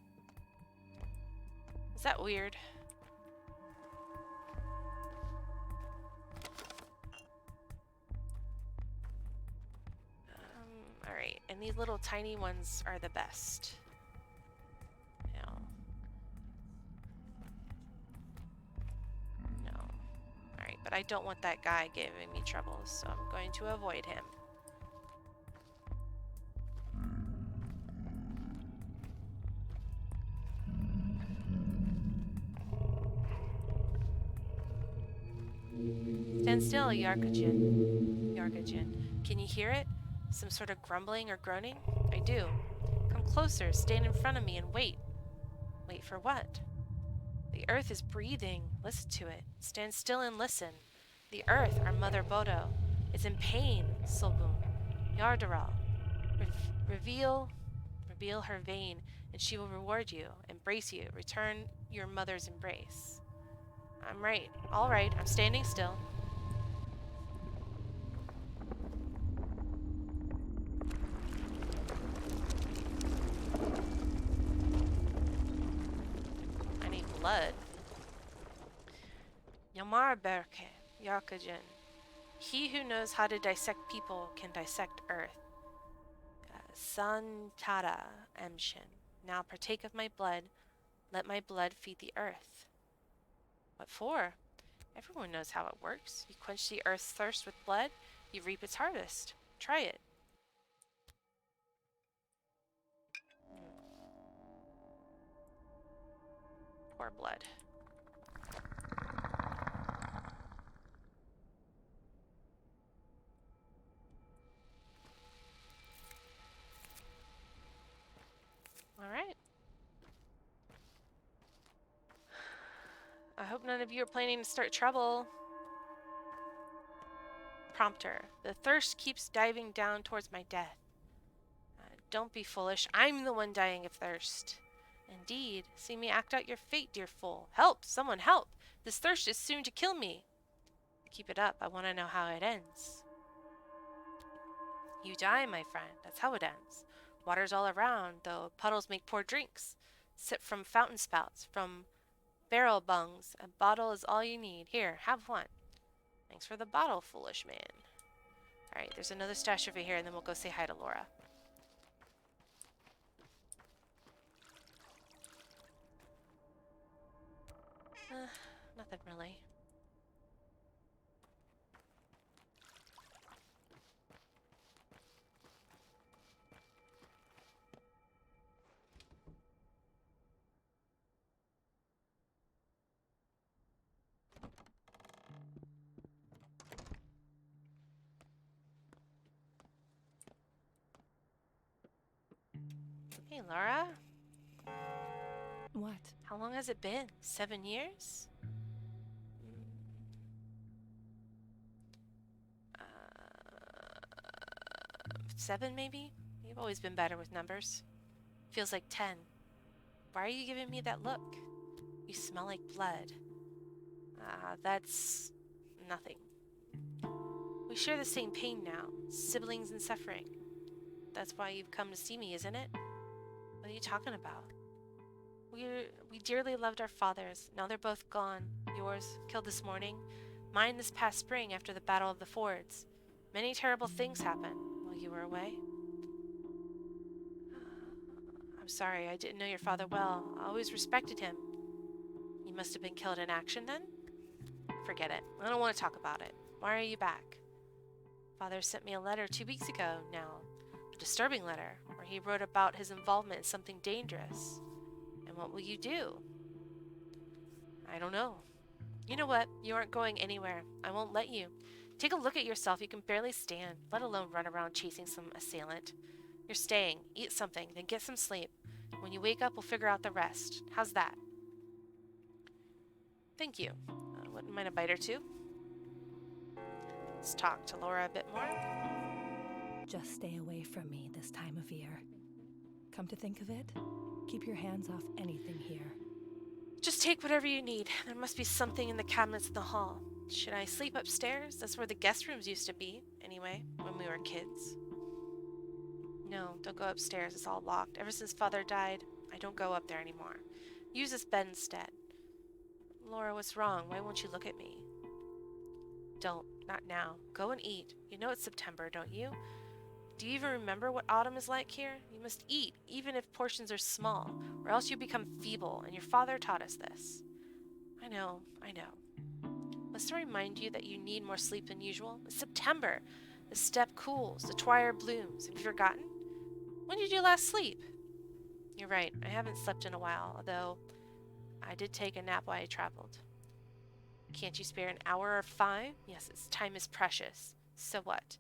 Is that weird? Alright, and these little tiny ones are the best. No. Alright, but I don't want that guy giving me trouble, so I'm going to avoid him. Stand still, Yarkajin. Yarkajin. Can you hear it? Some sort of grumbling or groaning? I do. Come closer, stand in front of me and wait. Wait for what? The earth is breathing. Listen to it. Stand still and listen. The earth, our mother Bodo, is in pain, Sulbun. Yardaral. Reveal her vein, and she will reward you, embrace you, return your mother's embrace. I'm right. All right, I'm standing still. I need blood. Yamar Berke, Yakajin. He who knows how to dissect people can dissect earth. Santara Emshin. Now partake of my blood. Let my blood feed the earth. What for? Everyone knows how it works. You quench the earth's thirst with blood, you reap its harvest. Try it. Poor blood. All right. I hope none of you are planning to start trouble. Prompter. The thirst keeps diving down towards my death. Don't be foolish. I'm the one dying of thirst. Indeed. See me act out your fate, dear fool. Help! Someone help! This thirst is soon to kill me. Keep it up. I want to know how it ends. You die, my friend. That's how it ends. Water's all around, though puddles make poor drinks. Sip from fountain spouts, from barrel bungs. A bottle is all you need. Here, have one. Thanks for the bottle, foolish man. Alright, there's another stash over here, and then we'll go say hi to Laura. Nothing really. Hey, Laura. What? How long has it been? 7 years? 7 maybe? You've always been better with numbers. Feels like 10. Why are you giving me that look? You smell like blood. That's nothing. We share the same pain now, siblings in suffering. That's why you've come to see me, isn't it? What are you talking about? We dearly loved our fathers. Now they're both gone. Yours, killed this morning. Mine this past spring after the Battle of the Fords. Many terrible things happened while you were away. I'm sorry, I didn't know your father well. I always respected him. He must have been killed in action then? Forget it. I don't want to talk about it. Why are you back? Father sent me a letter 2 weeks ago now. A disturbing letter, where he wrote about his involvement in something dangerous. And what will you do? I don't know. You know what? You aren't going anywhere. I won't let you. Take a look at yourself. You can barely stand, let alone run around chasing some assailant. You're staying. Eat something, then get some sleep. When you wake up, we'll figure out the rest. How's that? Thank you. Wouldn't mind a bite or two. Let's talk to Laura a bit more. Just stay away from me this time of year. Come to think of it, keep your hands off anything here. Just take whatever you need. There must be something in the cabinets in the hall. Should I sleep upstairs? That's where the guest rooms used to be, anyway, when we were kids. No, don't go upstairs. It's all locked. Ever since Father died, I don't go up there anymore. Use this bed instead. Laura, what's wrong? Why won't you look at me? Don't. Not now. Go and eat. You know it's September, don't you? Do you even remember what autumn is like here? You must eat, even if portions are small, or else you become feeble, and your father taught us this. I know. Must I remind you that you need more sleep than usual? It's September. The steppe cools, the twilight blooms. Have you forgotten? When did you last sleep? You're right. I haven't slept in a while, although I did take a nap while I traveled. Can't you spare an hour or 5? Yes, time is precious. So what?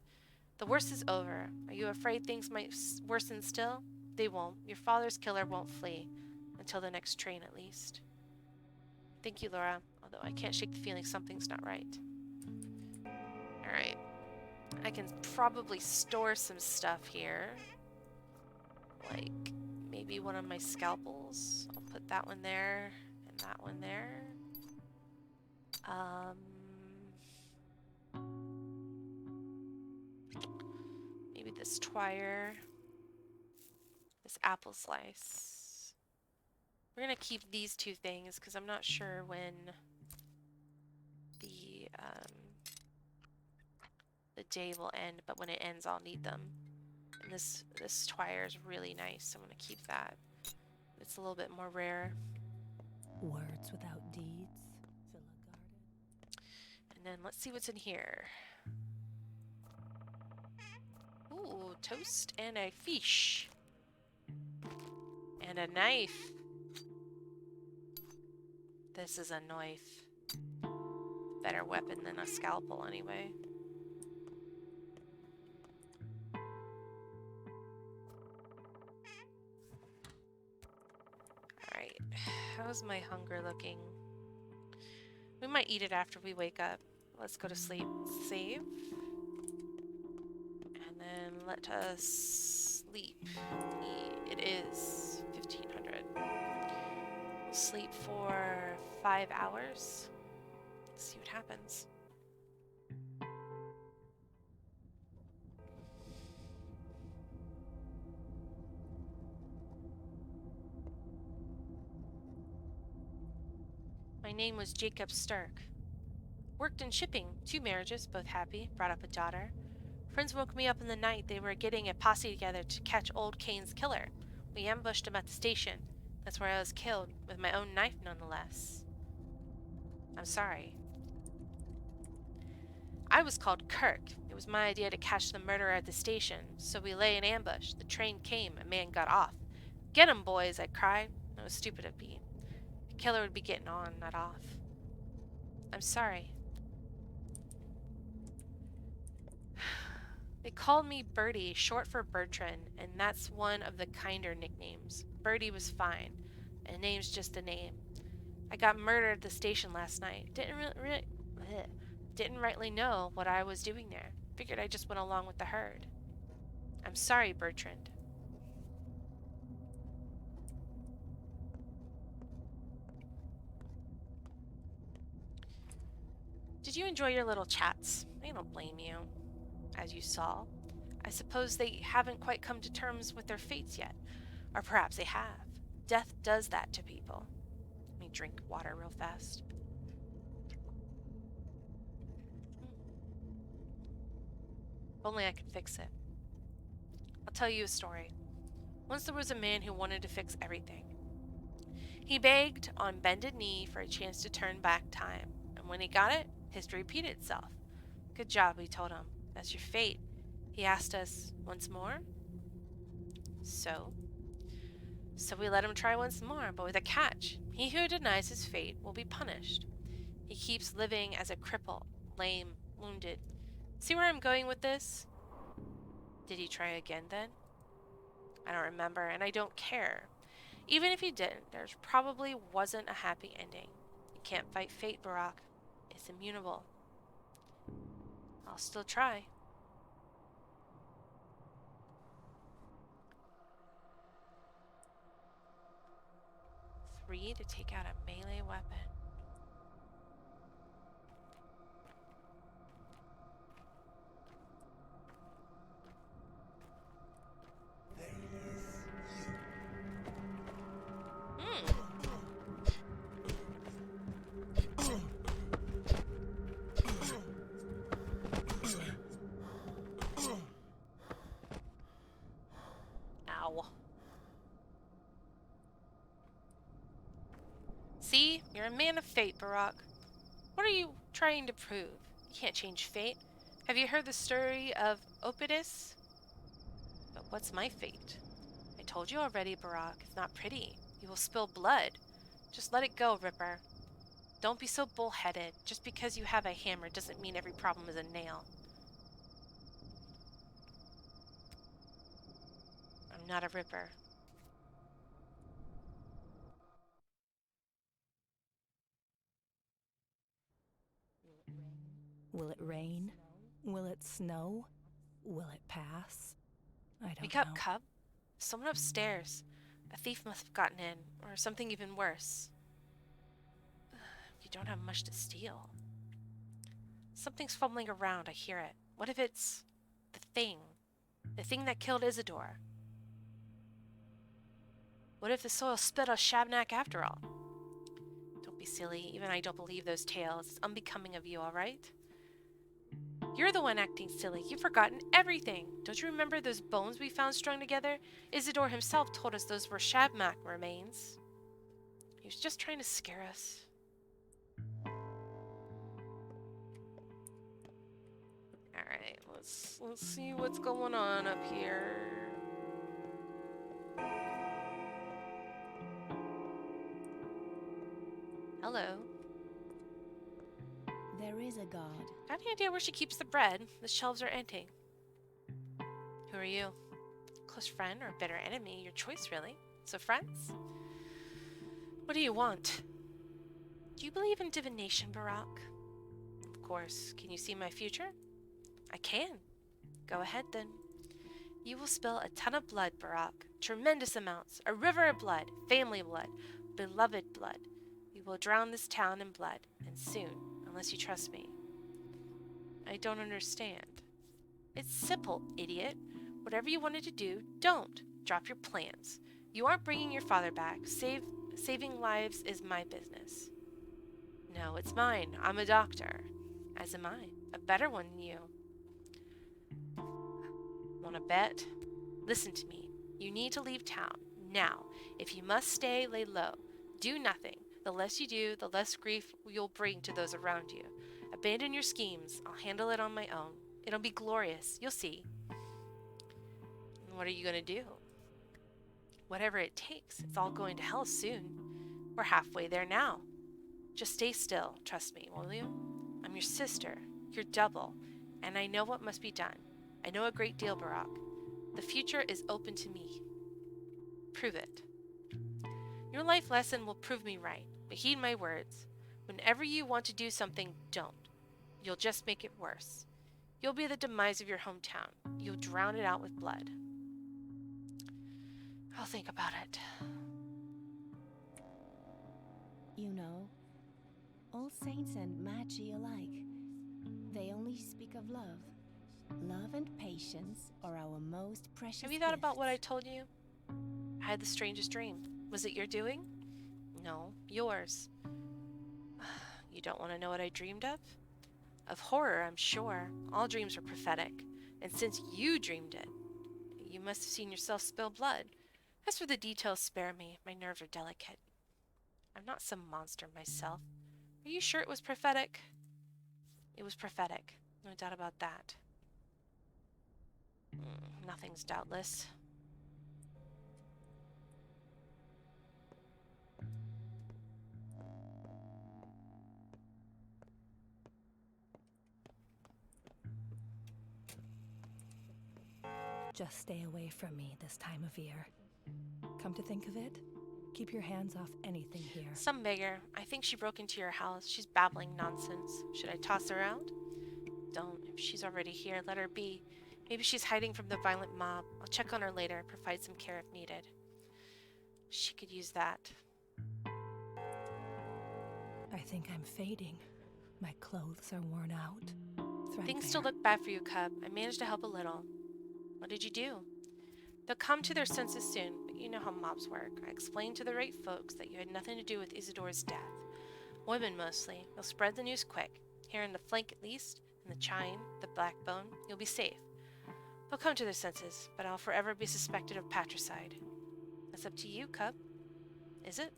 The worst is over. Are you afraid things might worsen still? They won't. Your father's killer won't flee. Until the next train, at least. Thank you, Laura. Although I can't shake the feeling something's not right. Alright. I can probably store some stuff here. Like, maybe one of my scalpels. I'll put that one there, and that one there. Maybe this twire. This apple slice. We're gonna keep these 2 things because I'm not sure when the day will end, but when it ends I'll need them. And this twire is really nice. I'm gonna keep that. It's a little bit more rare. Words without deeds. And then let's see what's in here. Ooh, toast and a fish. And a knife. This is a knife. Better weapon than a scalpel, anyway. Alright. How's my hunger looking? We might eat it after we wake up. Let's go to sleep. Save. And then let us sleep. It is 1500. We'll sleep for 5 hours. Let's see what happens. My name was Jacob Sturk. Worked in shipping, 2 marriages, both happy, brought up a daughter. Friends woke me up in the night. They were getting a posse together to catch old Kane's killer. We ambushed him at the station. That's where I was killed, with my own knife nonetheless. I'm sorry. I was called Kirk. It was my idea to catch the murderer at the station, so we lay in ambush. The train came, a man got off. Get him, boys, I cried. That was stupid of me. The killer would be getting on, not off. I'm sorry. They called me Bertie, short for Bertrand, and that's one of the kinder nicknames. Bertie was fine. A name's just a name. I got murdered at the station last night. Didn't rightly know what I was doing there. Figured I just went along with the herd. I'm sorry, Bertrand. Did you enjoy your little chats? I don't blame you. As you saw, I suppose they haven't quite come to terms with their fates yet. Or perhaps they have. Death does that to people. Let me drink water real fast. If only I could fix it. I'll tell you a story. Once there was a man who wanted to fix everything. He begged on bended knee for a chance to turn back time, and when he got it, history repeated itself. Good job, we told him. That's your fate. He asked us, once more? So we let him try once more, but with a catch. He who denies his fate will be punished. He keeps living as a cripple, lame, wounded. See where I'm going with this? Did he try again then? I don't remember, and I don't care. Even if he didn't, there probably wasn't a happy ending. You can't fight fate, Barack. It's immutable. I'll still try. Three to take out a melee weapon. Ow. See? You're a man of fate, Barack. What are you trying to prove? You can't change fate. Have you heard the story of Opidus? But what's my fate? I told you already, Barack. It's not pretty. You will spill blood. Just let it go, Ripper. Don't be so bullheaded. Just because you have a hammer doesn't mean every problem is a nail. I'm not a Ripper. Will it rain? Will it snow? Will it pass? I don't Wake know. up, Cub. Someone upstairs. A thief must have gotten in, or something even worse. You don't have much to steal. Something's fumbling around, I hear it. What if it's the thing? The thing that killed Isidore? What if the soil spit us Shabnak after all? Don't be silly. Even I don't believe those tales. It's unbecoming of you, all right? You're the one acting silly. You've forgotten everything. Don't you remember those bones we found strung together? Isidore himself told us those were Shabnak remains. He was just trying to scare us. Alright, let's see what's going on up here. Hello. There is a God. Got any idea where she keeps the bread? The shelves are empty. Who are you? Close friend or bitter enemy? Your choice, really. So friends? What do you want? Do you believe in divination, Barack? Of course. Can you see my future? I can. Go ahead, then. You will spill a ton of blood, Barack. Tremendous amounts. A river of blood. Family blood. Beloved blood. You will drown this town in blood. And soon, unless you trust me. I don't understand. It's simple, idiot. Whatever you wanted to do, don't. Drop your plans. You aren't bringing your father back. Saving lives is my business. No, it's mine. I'm a doctor. As am I. A better one than you. Want to bet? Listen to me. You need to leave town. Now. If you must stay, lay low. Do nothing. The less you do, the less grief you'll bring to those around you. Abandon your schemes. I'll handle it on my own. It'll be glorious. You'll see. And what are you going to do? Whatever it takes. It's all going to hell soon. We're halfway there now. Just stay still. Trust me, will you? I'm your sister. Your double. And I know what must be done. I know a great deal, Barack. The future is open to me. Prove it. Your life lesson will prove me right. But heed my words. Whenever you want to do something, don't. You'll just make it worse. You'll be the demise of your hometown. You'll drown it out with blood. I'll think about it. You know, all saints and magi alike, they only speak of love. Love and patience are our most precious Have you thought about what I gifts. told you? I had the strangest dream. Was it your doing? No, yours. You don't want to know what I dreamed of? Of horror, I'm sure. All dreams are prophetic. And since you dreamed it, you must have seen yourself spill blood. As for the details, spare me. My nerves are delicate. I'm not some monster myself. Are you sure it was prophetic? It was prophetic. No doubt about that. Nothing's doubtless. Just stay away from me this time of year. Come to think of it, keep your hands off anything here. Some beggar. I think she broke into your house. She's babbling nonsense. Should I toss her out? Don't. If she's already here, let her be. Maybe she's hiding from the violent mob. I'll check on her later, provide some care if needed. She could use that. I think I'm fading. My clothes are worn out. Things still look bad for you, Cub. I managed to help a little. What did you do? They'll come to their senses soon, but you know how mobs work. I explained to the right folks that you had nothing to do with Isidore's death. Women mostly. They'll spread the news quick. Here in the flank at least, in the chine, the backbone, you'll be safe. They'll come to their senses, but I'll forever be suspected of patricide. That's up to you, Cub. Is it?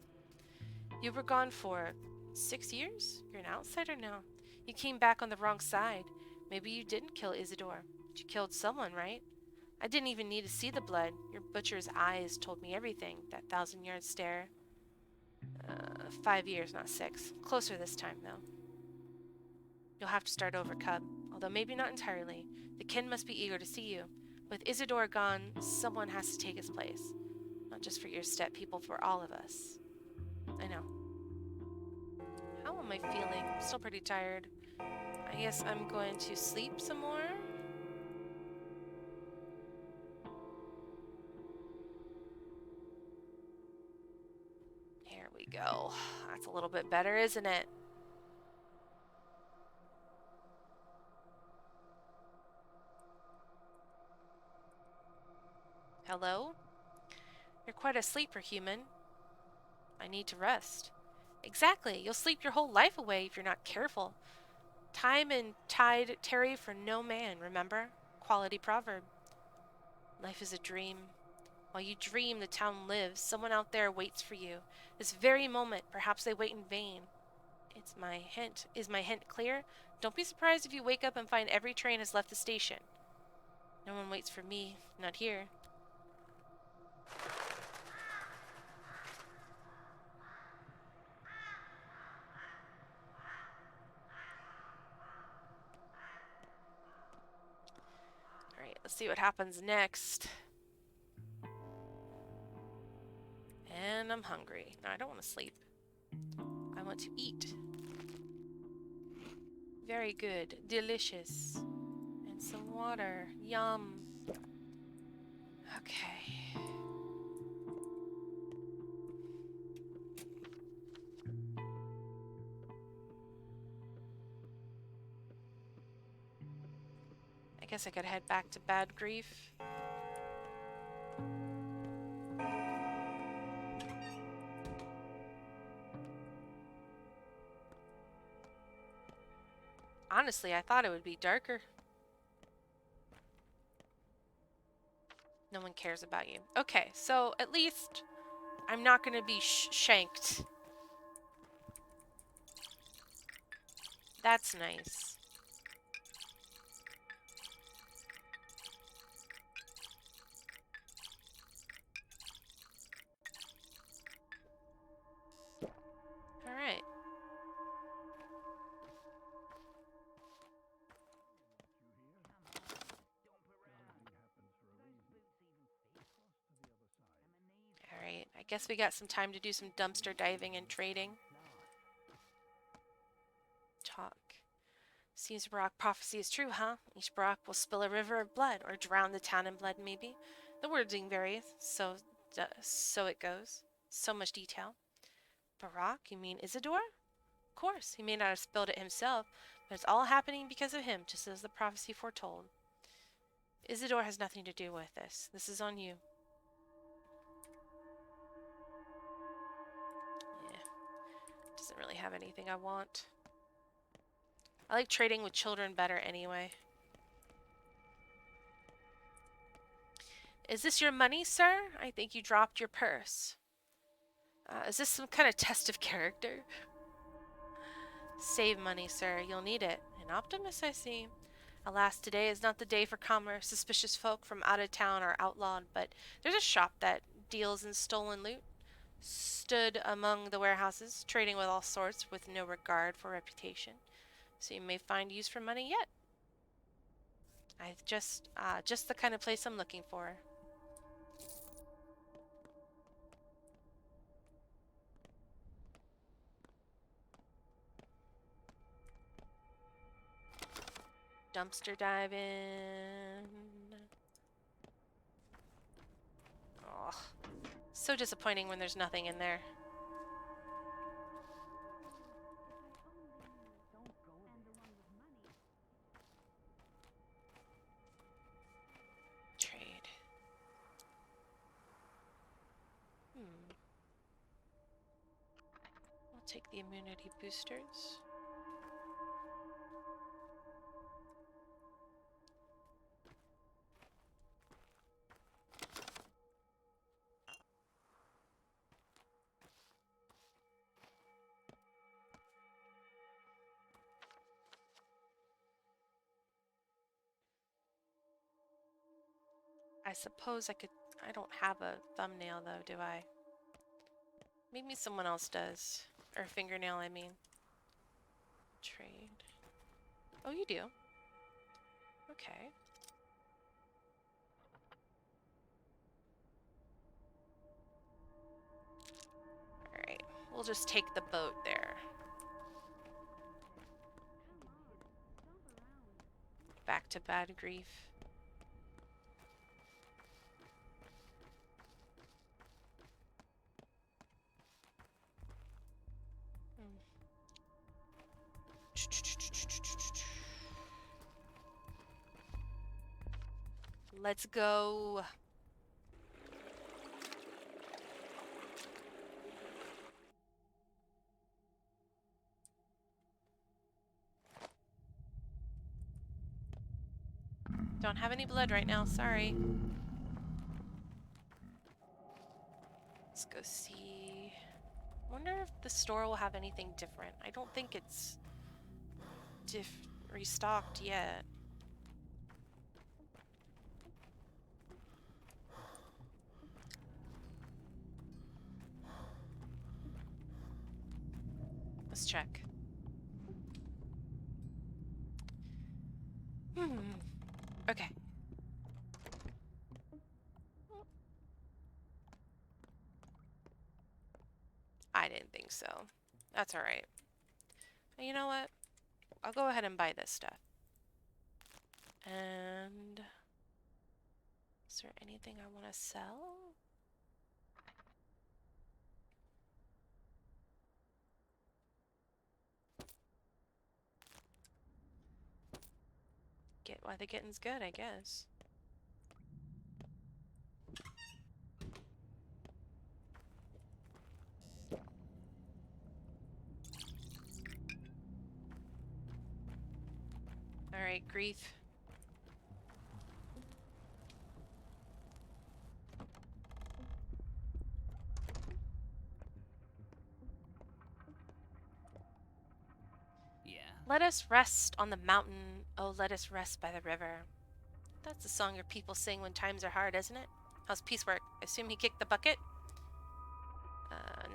You were gone for 6 years? You're an outsider now. You came back on the wrong side. Maybe you didn't kill Isidore. But you killed someone, right? I didn't even need to see the blood. Your butcher's eyes told me everything. That 1,000-yard stare. 5 years, not 6. Closer this time, though. You'll have to start over, Cub. Although maybe not entirely. The kin must be eager to see you. With Isidore gone, someone has to take his place. Not just for your step people, for all of us. I know. How am I feeling? I'm still pretty tired. I guess I'm going to sleep some more. Here we go. That's a little bit better, isn't it? Hello? You're quite a sleeper, human. I need to rest. Exactly. You'll sleep your whole life away if you're not careful. Time and tide tarry for no man, remember? Quality proverb. Life is a dream. While you dream, the town lives. Someone out there waits for you. This very moment, perhaps they wait in vain. It's my hint. Is my hint clear? Don't be surprised if you wake up and find every train has left the station. No one waits for me. Not here. Let's see what happens next. And I'm hungry. No, I don't want to sleep. I want to eat. Very good. Delicious. And some water. Yum. Okay. I guess I could head back to Bad Grief. Honestly, I thought it would be darker. No one cares about you. Okay, so at least I'm not going to be shanked. That's nice. All right. All right. I guess we got some time to do some dumpster diving and trading. Talk. Seems Barak prophecy is true, huh? Each Barak will spill a river of blood, or drown the town in blood, maybe. The wording varies, so it goes. So much detail. Barak? You mean Isidore? Of course, he may not have spilled it himself, but it's all happening because of him, just as the prophecy foretold. Isidore has nothing to do with this. This is on you. Yeah. Doesn't really have anything I want. I like trading with children better anyway. Is this your money, sir? I think you dropped your purse. Is this some kind of test of character? Save money, sir. You'll need it. An optimist, I see. Alas, today is not the day for commerce. Suspicious folk from out of town are outlawed, but there's a shop that deals in stolen loot. Stood among the warehouses, trading with all sorts with no regard for reputation. So you may find use for money yet. Just the kind of place I'm looking for. Dumpster diving. Oh, so disappointing when there's nothing in there. Trade. I'll take the immunity boosters. I suppose I could... I don't have a thumbnail though, do I? Maybe someone else does. Or fingernail, I mean. Trade. Oh, you do? Okay. Alright. We'll just take the boat there. Back to Bad Grief. Let's go. Don't have any blood right now, sorry. Let's go see. Wonder if the store will have anything different. I don't think it's restocked yet. Let's check. Okay. think so. That's alright. You know what? I'll go ahead and buy this stuff. And is there anything I want to sell? Get why the getting's good, I guess. Alright, grief. Yeah. Let us rest on the mountain, oh let us rest by the river. That's the song your people sing when times are hard, isn't it? How's piecework? I assume he kicked the bucket?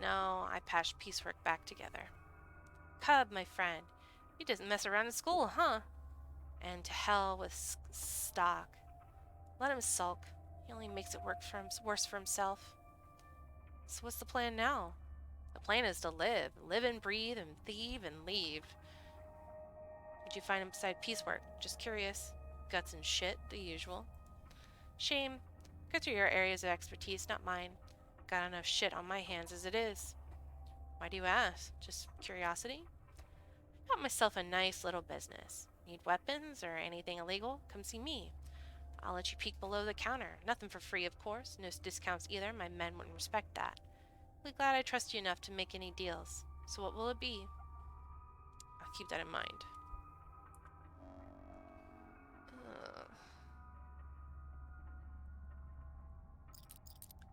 No, I patched piecework back together. Cub, my friend. He doesn't mess around in school, huh? And to hell with stock. Let him sulk. He only makes it worse for himself. So what's the plan now? The plan is to live. Live and breathe and thieve and leave. What'd you find him beside piecework? Just curious. Guts and shit, the usual. Shame. Go through your areas of expertise, not mine. Got enough shit on my hands as it is. Why do you ask? Just curiosity? Got myself a nice little business. Need weapons or anything illegal? Come see me. I'll let you peek below the counter. Nothing for free, of course. No discounts either. My men wouldn't respect that. Really glad I trust you enough to make any deals. So what will it be? I'll keep that in mind.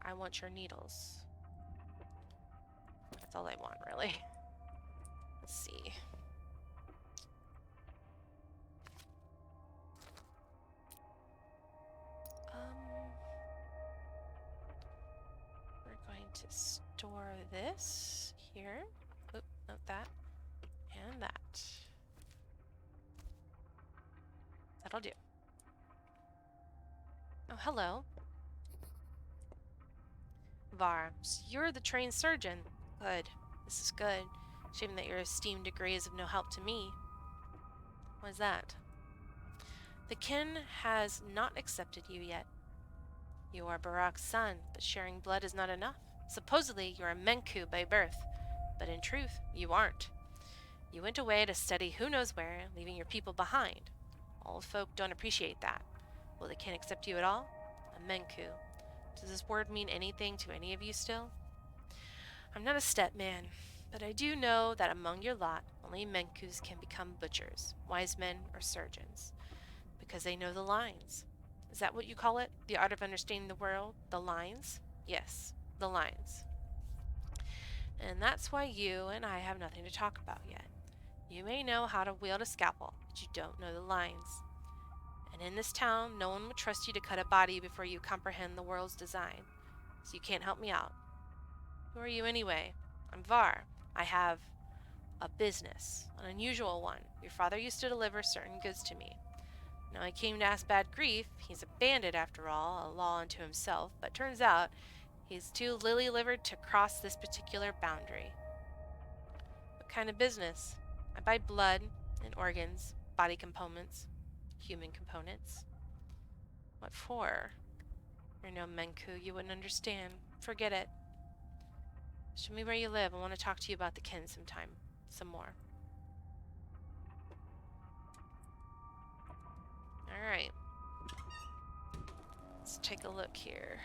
I want your needles. That's all I want, really. Let's see. We're going to store this here. Oop, not that. And that. That'll do. Oh, hello. Var, so you're the trained surgeon. Good. This is good. Shame that your esteemed degree is of no help to me. What is that? The kin has not accepted you yet. You are Barak's son, but sharing blood is not enough. Supposedly, you're a Menku by birth, but in truth, you aren't. You went away to study who knows where, leaving your people behind. Old folk don't appreciate that. Will the kin accept you at all? A Menku. Does this word mean anything to any of you still? I'm not a step man, but I do know that among your lot, only Menkus can become butchers, wise men, or surgeons, because they know the lines. Is that what you call it? The art of understanding the world? The lines? Yes, the lines. And that's why you and I have nothing to talk about yet. You may know how to wield a scalpel, but you don't know the lines. And in this town, no one would trust you to cut a body before you comprehend the world's design. So you can't help me out. Who are you anyway? I'm Var. I have a business, an unusual one. Your father used to deliver certain goods to me. Now I came to ask Bad Grief. He's a bandit after all, a law unto himself, but turns out he's too lily-livered to cross this particular boundary. What kind of business? I buy blood and organs, body components, human components. What for? You're no Menku, you wouldn't understand. Forget it. Show me where you live. I want to talk to you about the kin sometime. Some more. Alright. Let's take a look here.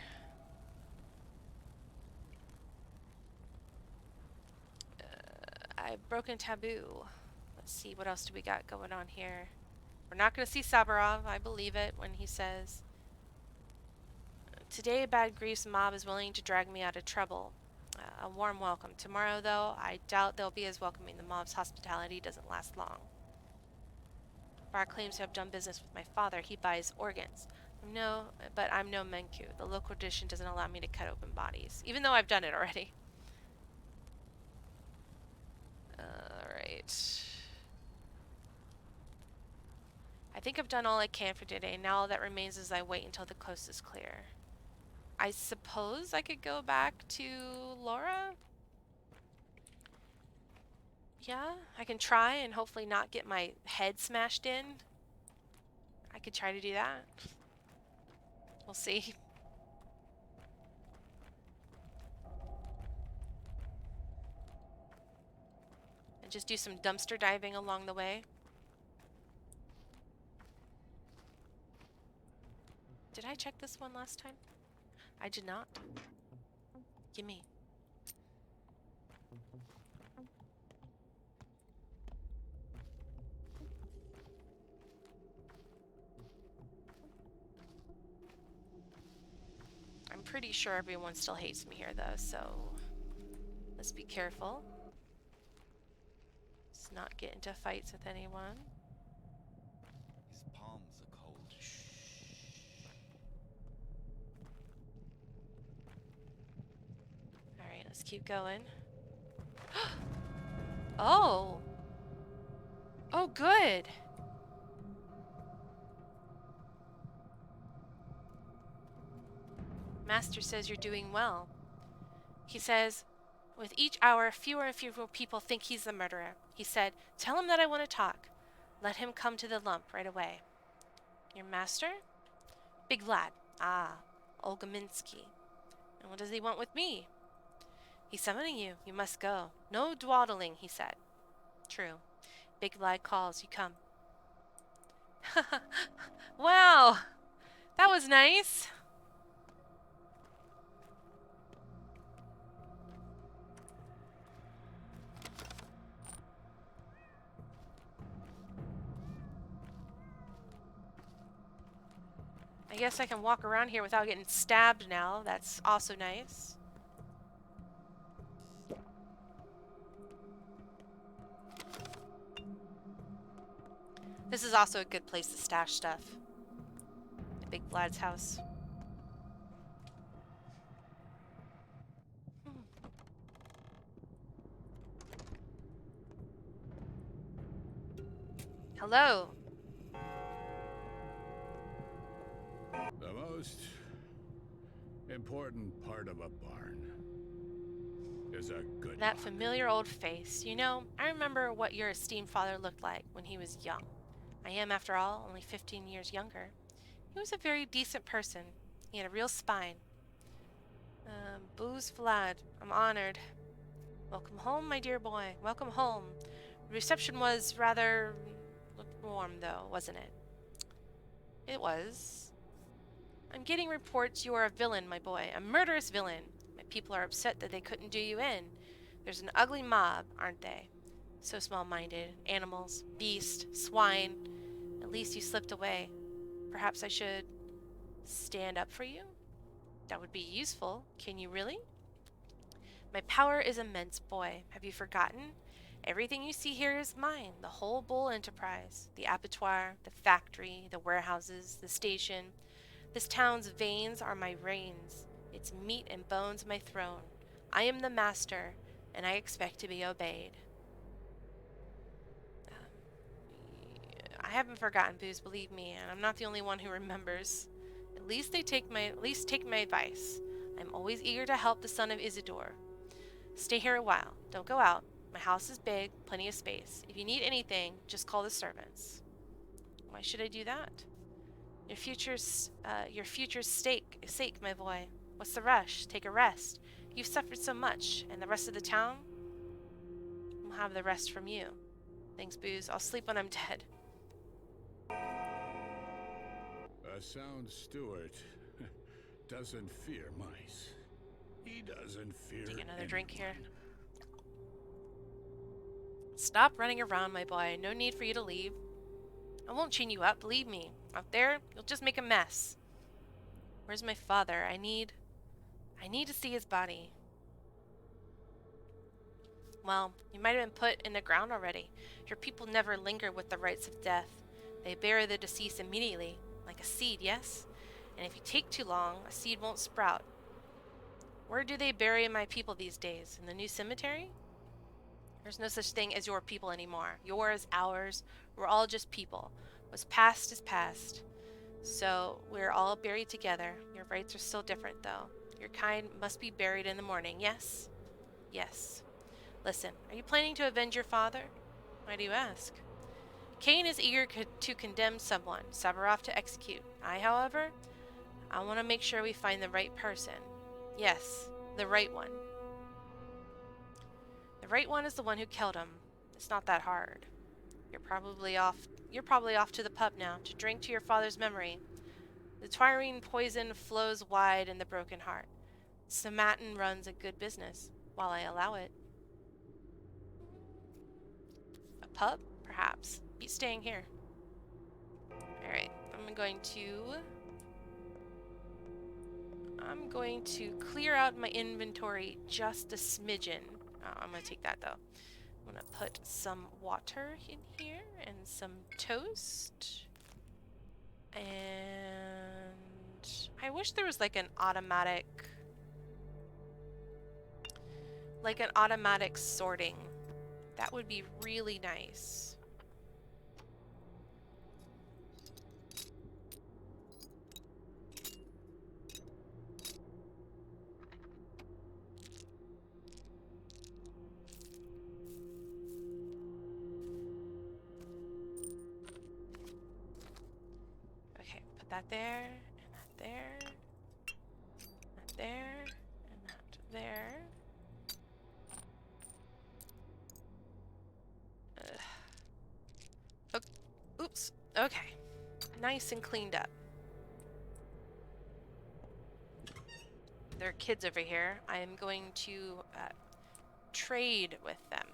I've broken taboo. Let's see, what else do we got going on here? We're not going to see Sabarov. I believe it when he says, today Bad Grief's mob is willing to drag me out of trouble. A warm welcome. Tomorrow, though, I doubt they'll be as welcoming. The mob's hospitality doesn't last long. Bar claims to have done business with my father. He buys organs. No, but I'm no Menku. The local tradition doesn't allow me to cut open bodies, even though I've done it already. Alright. I think I've done all I can for today. Now all that remains is I wait until the coast is clear. I suppose I could go back to Laura? Yeah, I can try and hopefully not get my head smashed in. I could try to do that. We'll see. And just do some dumpster diving along the way. Did I check this one last time? I did not. Gimme. I'm pretty sure everyone still hates me here though, so let's be careful. Let's not get into fights with anyone. His palms are cold. Alright, let's keep going. Oh! Oh, good! Master says you're doing well. He says, with each hour, fewer and fewer people think he's the murderer. He said, tell him that I want to talk. Let him come to the lump right away. Your master? Big lad. Ah, Olgaminsky. And what does he want with me? He's summoning you. You must go. No dawdling, he said. True. Big lad calls. You come. Wow! That was nice. I guess I can walk around here without getting stabbed now. That's also nice. This is also a good place to stash stuff. The Big Vlad's house. Hello. The most important part of a barn is a good That lock. familiar old face. You know, I remember what your esteemed father looked like when he was young. I am, after all, only 15 years younger. He was a very decent person. He had a real spine. Booze Vlad, I'm honored. Welcome home, my dear boy. Welcome home. The reception was rather lukewarm, though, wasn't it? It was. I'm getting reports you are a villain, my boy. A murderous villain. My people are upset that they couldn't do you in. There's an ugly mob, aren't they? So small-minded. Animals, beasts, swine. At least you slipped away. Perhaps I should stand up for you? That would be useful. Can you really? My power is immense, boy. Have you forgotten? Everything you see here is mine. The whole Bull enterprise. The abattoir, the factory, the warehouses, the station. This town's veins are my reins. Its meat and bones my throne. I am the master, and I expect to be obeyed. I haven't forgotten, Booze, believe me, and I'm not the only one who remembers. At least take my advice. I'm always eager to help the son of Isidore. Stay here a while. Don't go out. My house is big, plenty of space. If you need anything, just call the servants. Why should I do that? Your future's sake, my boy. What's the rush? Take a rest. You've suffered so much, and the rest of the town will have the rest from you. Thanks, Booze. I'll sleep when I'm dead. A sound steward doesn't fear mice. He doesn't fear Take another anyone. drink here. Stop running around, my boy. No need for you to leave. I won't chain you up, believe me. Out there, you'll just make a mess. Where's my father? I need to see his body. Well, you might have been put in the ground already. Your people never linger with the rites of death. They bury the deceased immediately, like a seed, yes? And if you take too long, a seed won't sprout. Where do they bury my people these days? In the new cemetery? There's no such thing as your people anymore. Yours, ours, we're all just people. What's past is past. So we're all buried together. Your rites are still different, though. Your kind must be buried in the morning, yes? Yes. Listen, are you planning to avenge your father? Why do you ask? Cain is eager to condemn someone, Sabaroff to execute. However, I want to make sure we find the right person. Yes, the right one. The right one is the one who killed him. It's not that hard. You're probably off to the pub now to drink to your father's memory. The Twirine poison flows wide in the broken heart. Samatin runs a good business, while I allow it. A pub? Perhaps. Be staying here. Alright, I'm going to clear out my inventory just a smidgen. Oh, I'm going to take that though. I'm going to put some water in here and some toast. And I wish there was like an automatic sorting. That would be really nice. Okay, put that there, and that there, that there, and that there. Oops. Okay. Nice and cleaned up. There are kids over here. I am going to trade with them.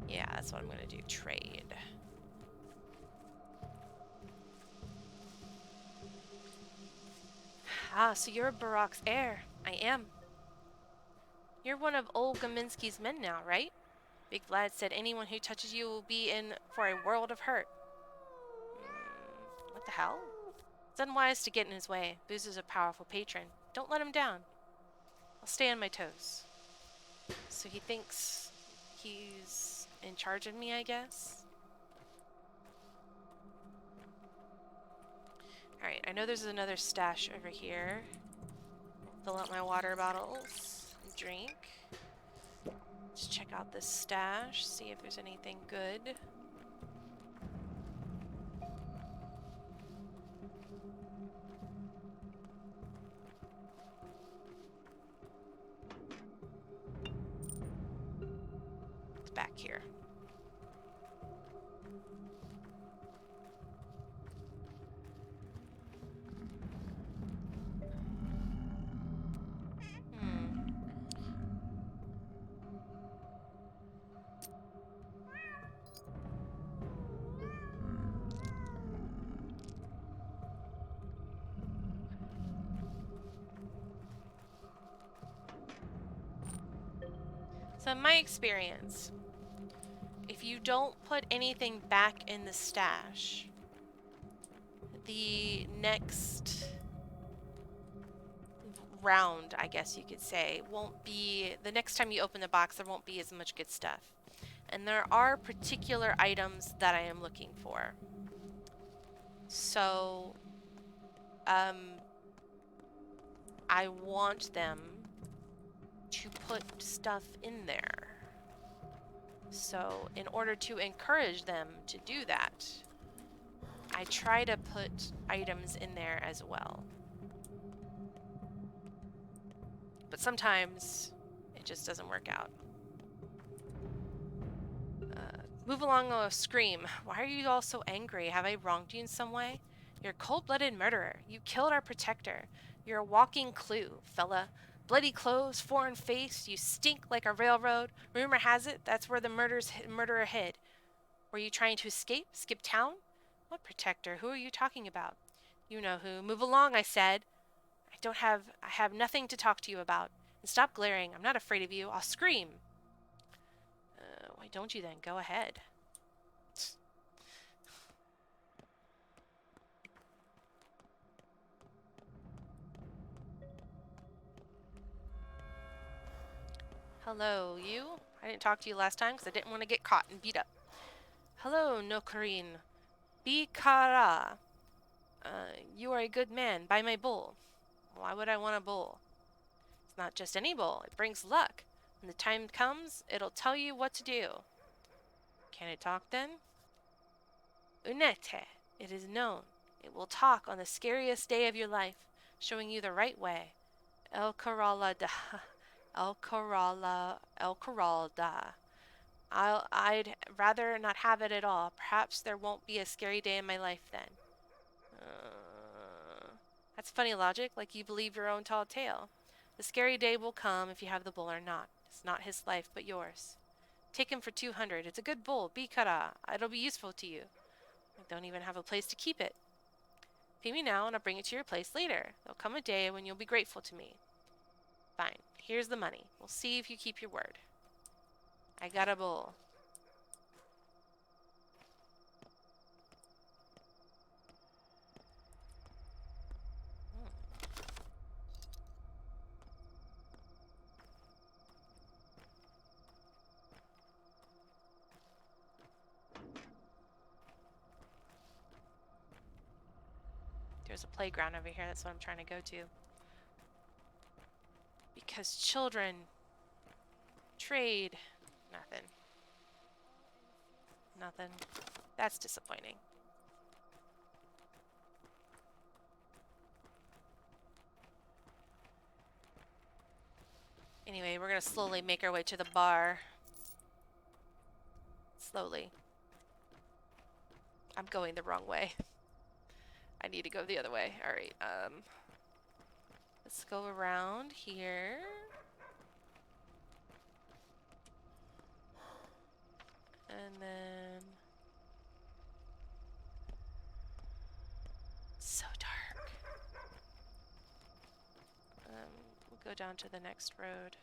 Yeah, that's what I'm going to do. Trade. Ah, so you're Barok's heir. I am. You're one of old Gaminsky's men now, right? Big Vlad said anyone who touches you will be in for a world of hurt. What the hell? It's unwise to get in his way. Booze is a powerful patron. Don't let him down. I'll stay on my toes. So he thinks he's in charge of me, I guess? Alright, I know there's another stash over here. Fill up my water bottles. Drink. Let's check out this stash, see if there's anything good. It's back here. So in my experience, if you don't put anything back in the stash, the next round, I guess you could say, won't be, the next time you open the box, there won't be as much good stuff. And there are particular items that I am looking for. So, I want them to put stuff in there. So, in order to encourage them to do that, I try to put items in there as well. But sometimes it just doesn't work out. Move along, Scream. Why are you all so angry? Have I wronged you in some way? You're a cold-blooded murderer. You killed our protector. You're a walking clue, fella. Bloody clothes, foreign face, you stink like a railroad. Rumor has it that's where the murderer hid. Were you trying to escape? Skip town? What protector? Who are you talking about? You know who. Move along, I said. I have nothing to talk to you about. And stop glaring. I'm not afraid of you. I'll scream. Why don't you then? Go ahead. Hello, you? I didn't talk to you last time because I didn't want to get caught and beat up. Hello, Nokarin. Bikara. You are a good man. By my bull. Why would I want a bowl? It's not just any bowl. It brings luck. When the time comes, it'll tell you what to do. Can it talk then? Unete. It is known. It will talk on the scariest day of your life, showing you the right way. El Corrala da. El Corrala. El Corralda. I'd rather not have it at all. Perhaps there won't be a scary day in my life then. That's funny logic, like you believe your own tall tale. The scary day will come if you have the bull or not. It's not his life, but yours. Take him for 200. It's a good bull. Bikara. It'll be useful to you. I don't even have a place to keep it. Pay me now and I'll bring it to your place later. There'll come a day when you'll be grateful to me. Fine. Here's the money. We'll see if you keep your word. I got a bull. There's a playground over here. That's what I'm trying to go to. Because children trade. Nothing. Nothing. That's disappointing. Anyway, we're going to slowly make our way to the bar. Slowly. I'm going the wrong way. I need to go the other way. Alright, let's go around here. And then... It's so dark. We'll go down to the next road.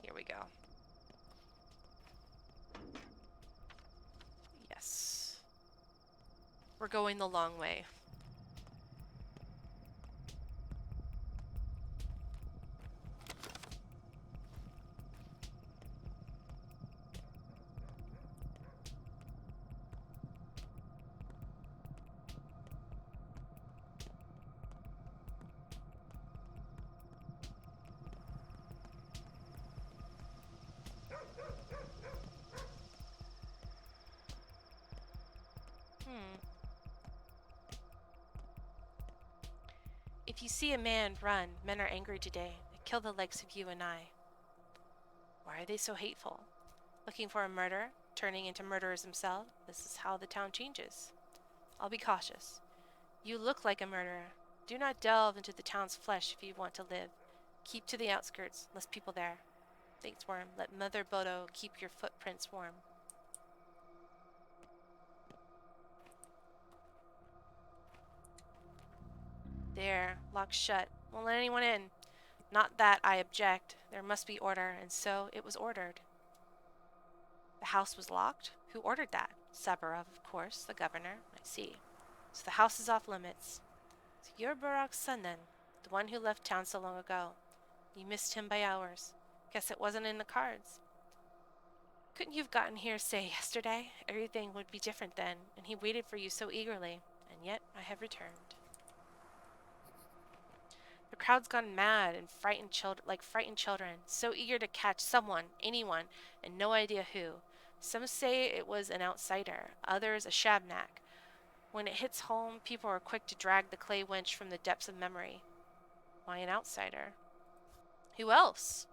Here we go. Yes. We're going the long way. If you see a man run, men are angry today. They kill the likes of you and I. Why are they so hateful? Looking for a murder, turning into murderers themselves? This is how the town changes. I'll be cautious. You look like a murderer. Do not delve into the town's flesh if you want to live. Keep to the outskirts, less people there. Thanks, Worm. Let Mother Bodo keep your footprints warm. There, locked shut. Won't let anyone in. Not that I object. There must be order, and so it was ordered. The house was locked? Who ordered that? Sabarov, of course, the governor. I see. So the house is off limits. So you're Barak's son, then. The one who left town so long ago. You missed him by hours. Guess it wasn't in the cards. Couldn't you have gotten here, say, yesterday? Everything would be different then, and he waited for you so eagerly. And yet I have returned. The crowd's gone mad and frightened children, so eager to catch someone, anyone, and no idea who. Some say it was an outsider, others a shabnak. When it hits home, people are quick to drag the clay wench from the depths of memory. Why an outsider? Who else?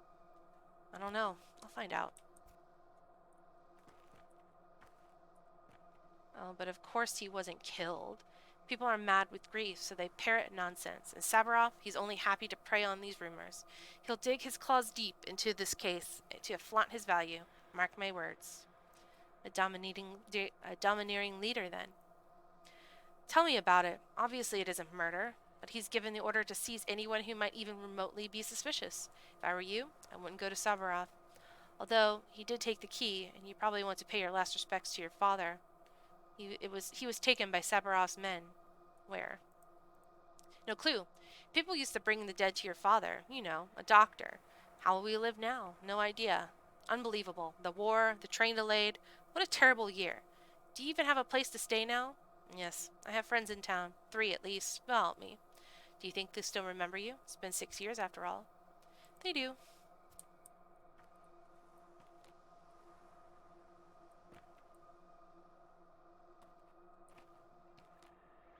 I don't know. I'll find out. Oh, but of course he wasn't killed. People are mad with grief, so they parrot nonsense. And Sabarov, he's only happy to prey on these rumors. He'll dig his claws deep into this case to flaunt his value. Mark my words. A domineering leader, then. Tell me about it. Obviously it isn't murder, but he's given the order to seize anyone who might even remotely be suspicious. If I were you, I wouldn't go to Sabarov. Although, he did take the key, and you probably want to pay your last respects to your father. He was taken by Sabarov's men. Where? No clue. People used to bring the dead to your father. You know, a doctor. How will we live now? No idea. Unbelievable. The war, the train delayed. What a terrible year. Do you even have a place to stay now? Yes, I have friends in town. 3 at least. They'll help me. Do you think they still remember you? It's been 6 years after all. They do.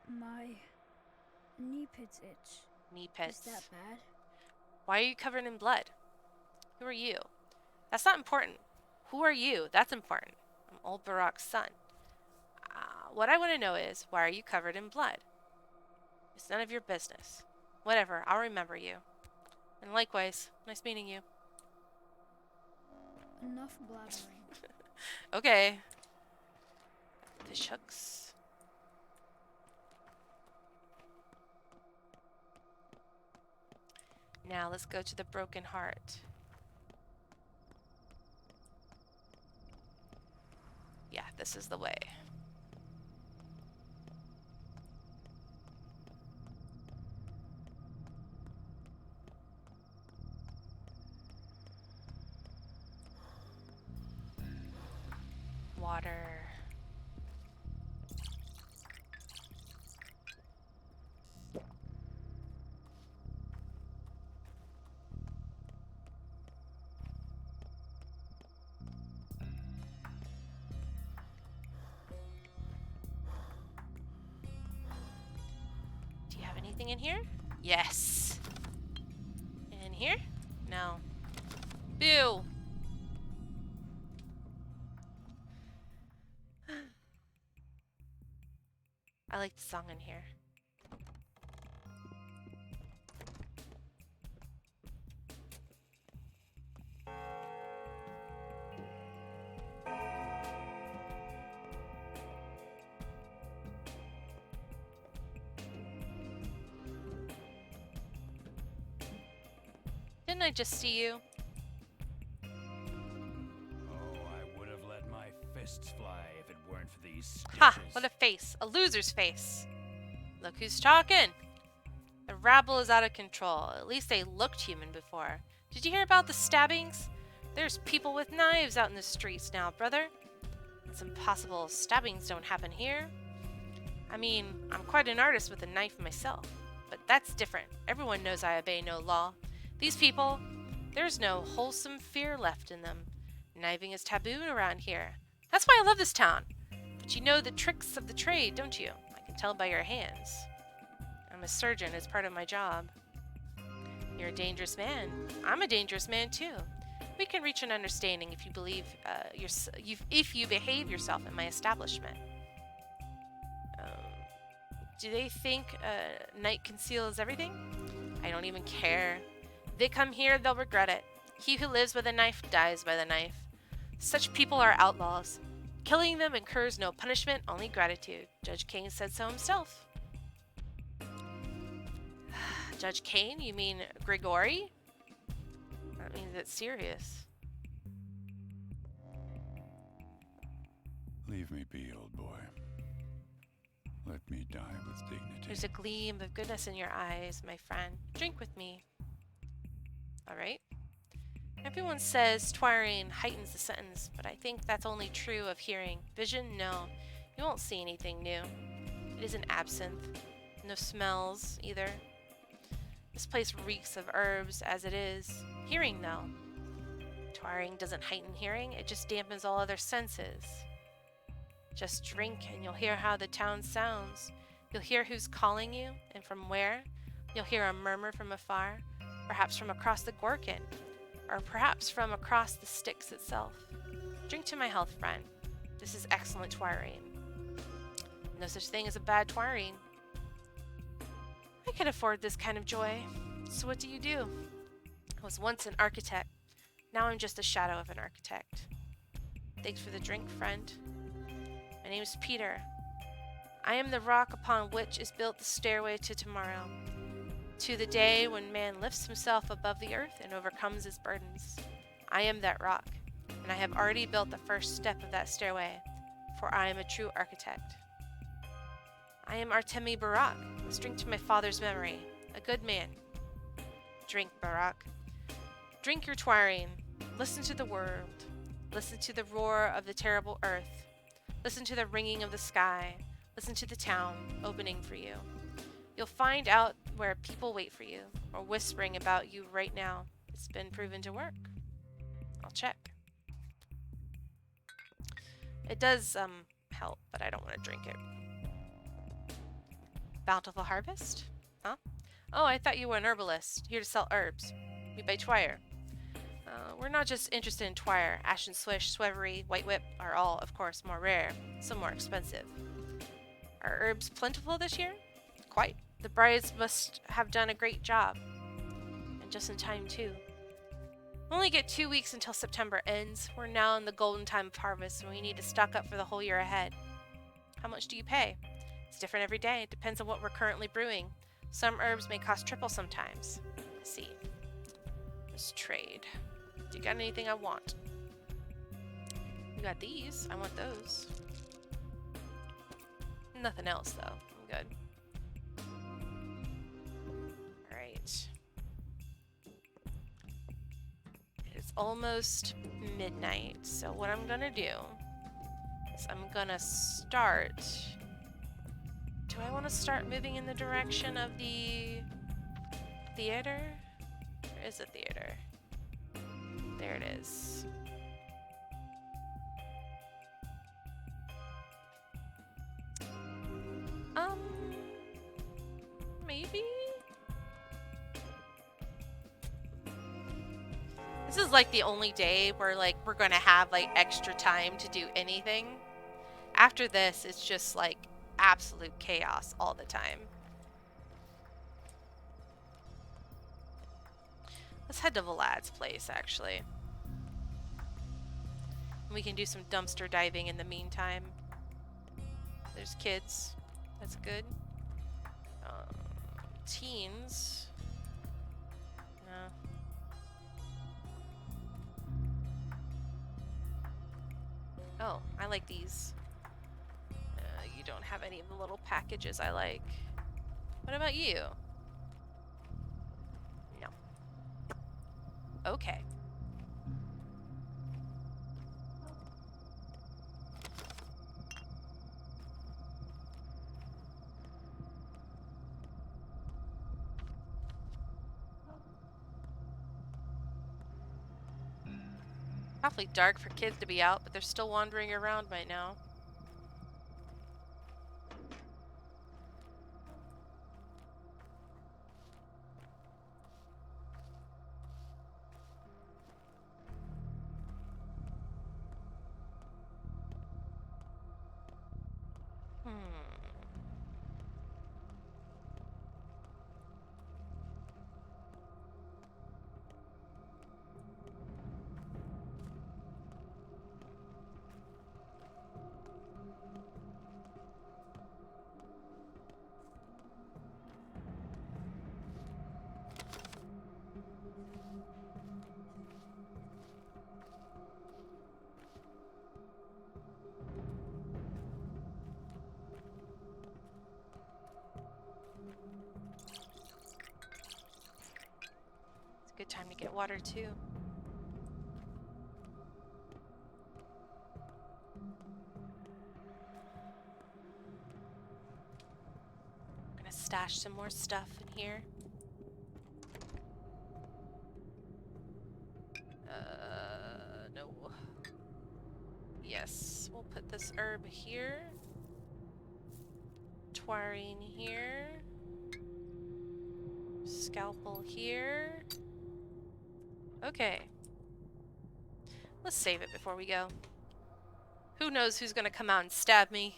My knee pits itch. Knee pits. Is that bad? Why are you covered in blood? Who are you? That's not important. Who are you? That's important. I'm old Barak's son. What I want to know is, why are you covered in blood? It's none of your business. Whatever, I'll remember you. And likewise, nice meeting you. Enough blabbering. Okay. Fish hooks. Now let's go to the Broken Heart. Yeah, this is the way. Water. Do you have anything in here? Yes. In here? No. Boo! I like the song in here. Didn't I just see you? Oh, I would have let my fists fly if it weren't for these stitches. Ha! What a face. A loser's face. Look who's talking. The rabble is out of control. At least they looked human before. Did you hear about the stabbings? There's people with knives out in the streets now, brother. It's impossible. Stabbings don't happen here. I mean, I'm quite an artist with a knife myself. But that's different. Everyone knows I obey no law. These people, there's no wholesome fear left in them. Knifing is taboo around here. That's why I love this town. But you know the tricks of the trade, don't you? I can tell by your hands. I'm a surgeon as part of my job. You're a dangerous man. I'm a dangerous man too. We can reach an understanding if you believe if you behave yourself in my establishment. Do they think night conceals everything? I don't even care. If they come here, they'll regret it. He who lives by the knife dies by the knife. Such people are outlaws. Killing them incurs no punishment, only gratitude. Judge Kane said so himself. Judge Kane? You mean Grigori? That means it's serious. Leave me be, old boy. Let me die with dignity. There's a gleam of goodness in your eyes, my friend. Drink with me. Alright. Everyone says twiring heightens the sentence, but I think that's only true of hearing. Vision? No. You won't see anything new. It isn't absinthe. No smells, either. This place reeks of herbs as it is. Hearing, though. Twiring doesn't heighten hearing, it just dampens all other senses. Just drink and you'll hear how the town sounds. You'll hear who's calling you and from where. You'll hear a murmur from afar, perhaps from across the Gorkin, or perhaps from across the Styx itself. Drink to my health, friend. This is excellent twiring. No such thing as a bad twiring. I can afford this kind of joy. So what do you do? I was once an architect. Now I'm just a shadow of an architect. Thanks for the drink, friend. My name is Peter. I am the rock upon which is built the stairway to tomorrow, to the day when man lifts himself above the earth and overcomes his burdens. I am that rock, and I have already built the first step of that stairway, for I am a true architect. I am Artemi Barak. Let's drink to my father's memory, a good man. Drink, Barak. Drink your twiring. Listen to the world. Listen to the roar of the terrible earth. Listen to the ringing of the sky. Listen to the town opening for you. You'll find out where people wait for you, or whispering about you right now. It's been proven to work. I'll check. It does, help, but I don't want to drink it. Bountiful harvest? Huh? Oh, I thought you were an herbalist, here to sell herbs. We buy twire. We're not just interested in twire. Ashen swish, swevery, white whip are all, of course, more rare, some more expensive. Are herbs plentiful this year? Quite. The brides must have done a great job. And just in time, too. We only get 2 weeks until September ends. We're now in the golden time of harvest, and we need to stock up for the whole year ahead. How much do you pay? It's different every day. It depends on what we're currently brewing. Some herbs may cost triple sometimes. Let's see. Let's trade. Do you got anything I want? You got these. I want those. Nothing else, though. I'm good. Alright. It's almost midnight, so what I'm gonna do is I'm gonna start... Do I want to start moving in the direction of the theater? Where is the theater? There it is. Maybe? This is like the only day where like we're gonna have like extra time to do anything. After this, it's just like absolute chaos all the time. Let's head to Vlad's place, actually. We can do some dumpster diving in the meantime. There's kids. That's good. Teens. No. Oh, I like these. You don't have any of the little packages I like. What about you? No. Okay. Awfully dark for kids to be out, but they're still wandering around right now. Good time to get water too. I'm gonna stash some more stuff in here. No. Yes, we'll put this herb here. Twarine here. Scalpel here. Okay. Let's save it before we go. Who knows who's gonna come out and stab me?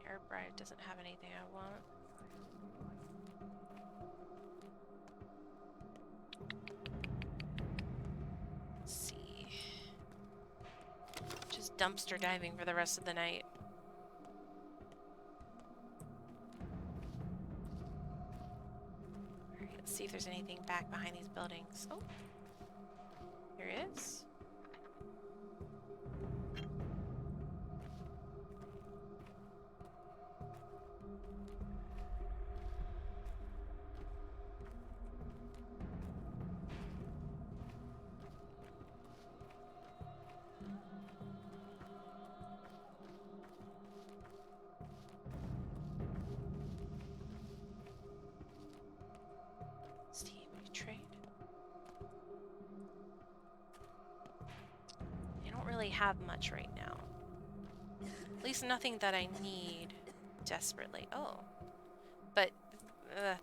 Airbride doesn't have anything I want. Let's see. Just dumpster diving for the rest of the night. Alright, back behind these buildings. Oh, here it is. Steve, you trade? I don't really have much right now. At least nothing that I need desperately. Oh. But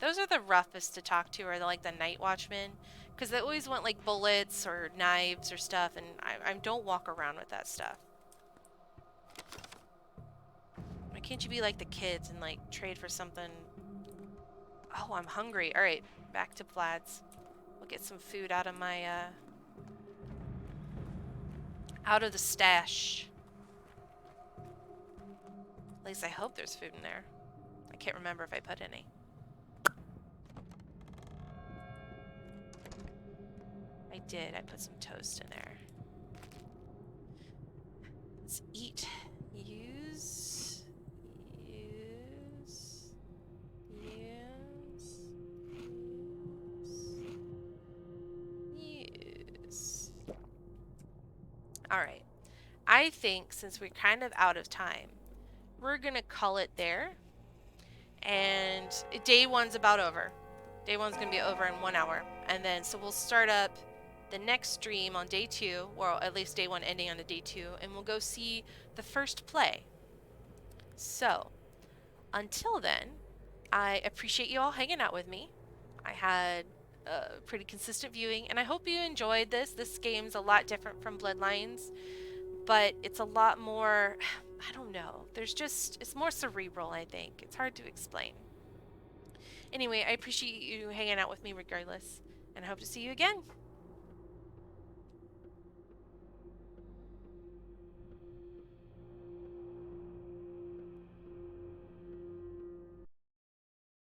those are the roughest to talk to, are like the night watchmen. Because they always want like bullets or knives or stuff, and I don't walk around with that stuff. Why can't you be like the kids and like trade for something? Oh, I'm hungry. Alright, back to Vlad's. We'll get some food out of my, out of the stash. At least I hope there's food in there. I can't remember if I put any. I did. I put some toast in there. Let's eat. Use. Use. Use. Use. Alright. I think since we're kind of out of time, we're gonna call it there. And day one's about over. Day one's gonna be over in 1 hour. And then, so we'll start up the next stream on day 2, or at least day 1 ending on the day 2, and we'll go see the first play. So, until then, I appreciate you all hanging out with me. I had a pretty consistent viewing, and I hope you enjoyed this. This game's a lot different from Bloodlines, but it's a lot more, I don't know, it's more cerebral, I think. It's hard to explain. Anyway, I appreciate you hanging out with me regardless, and I hope to see you again.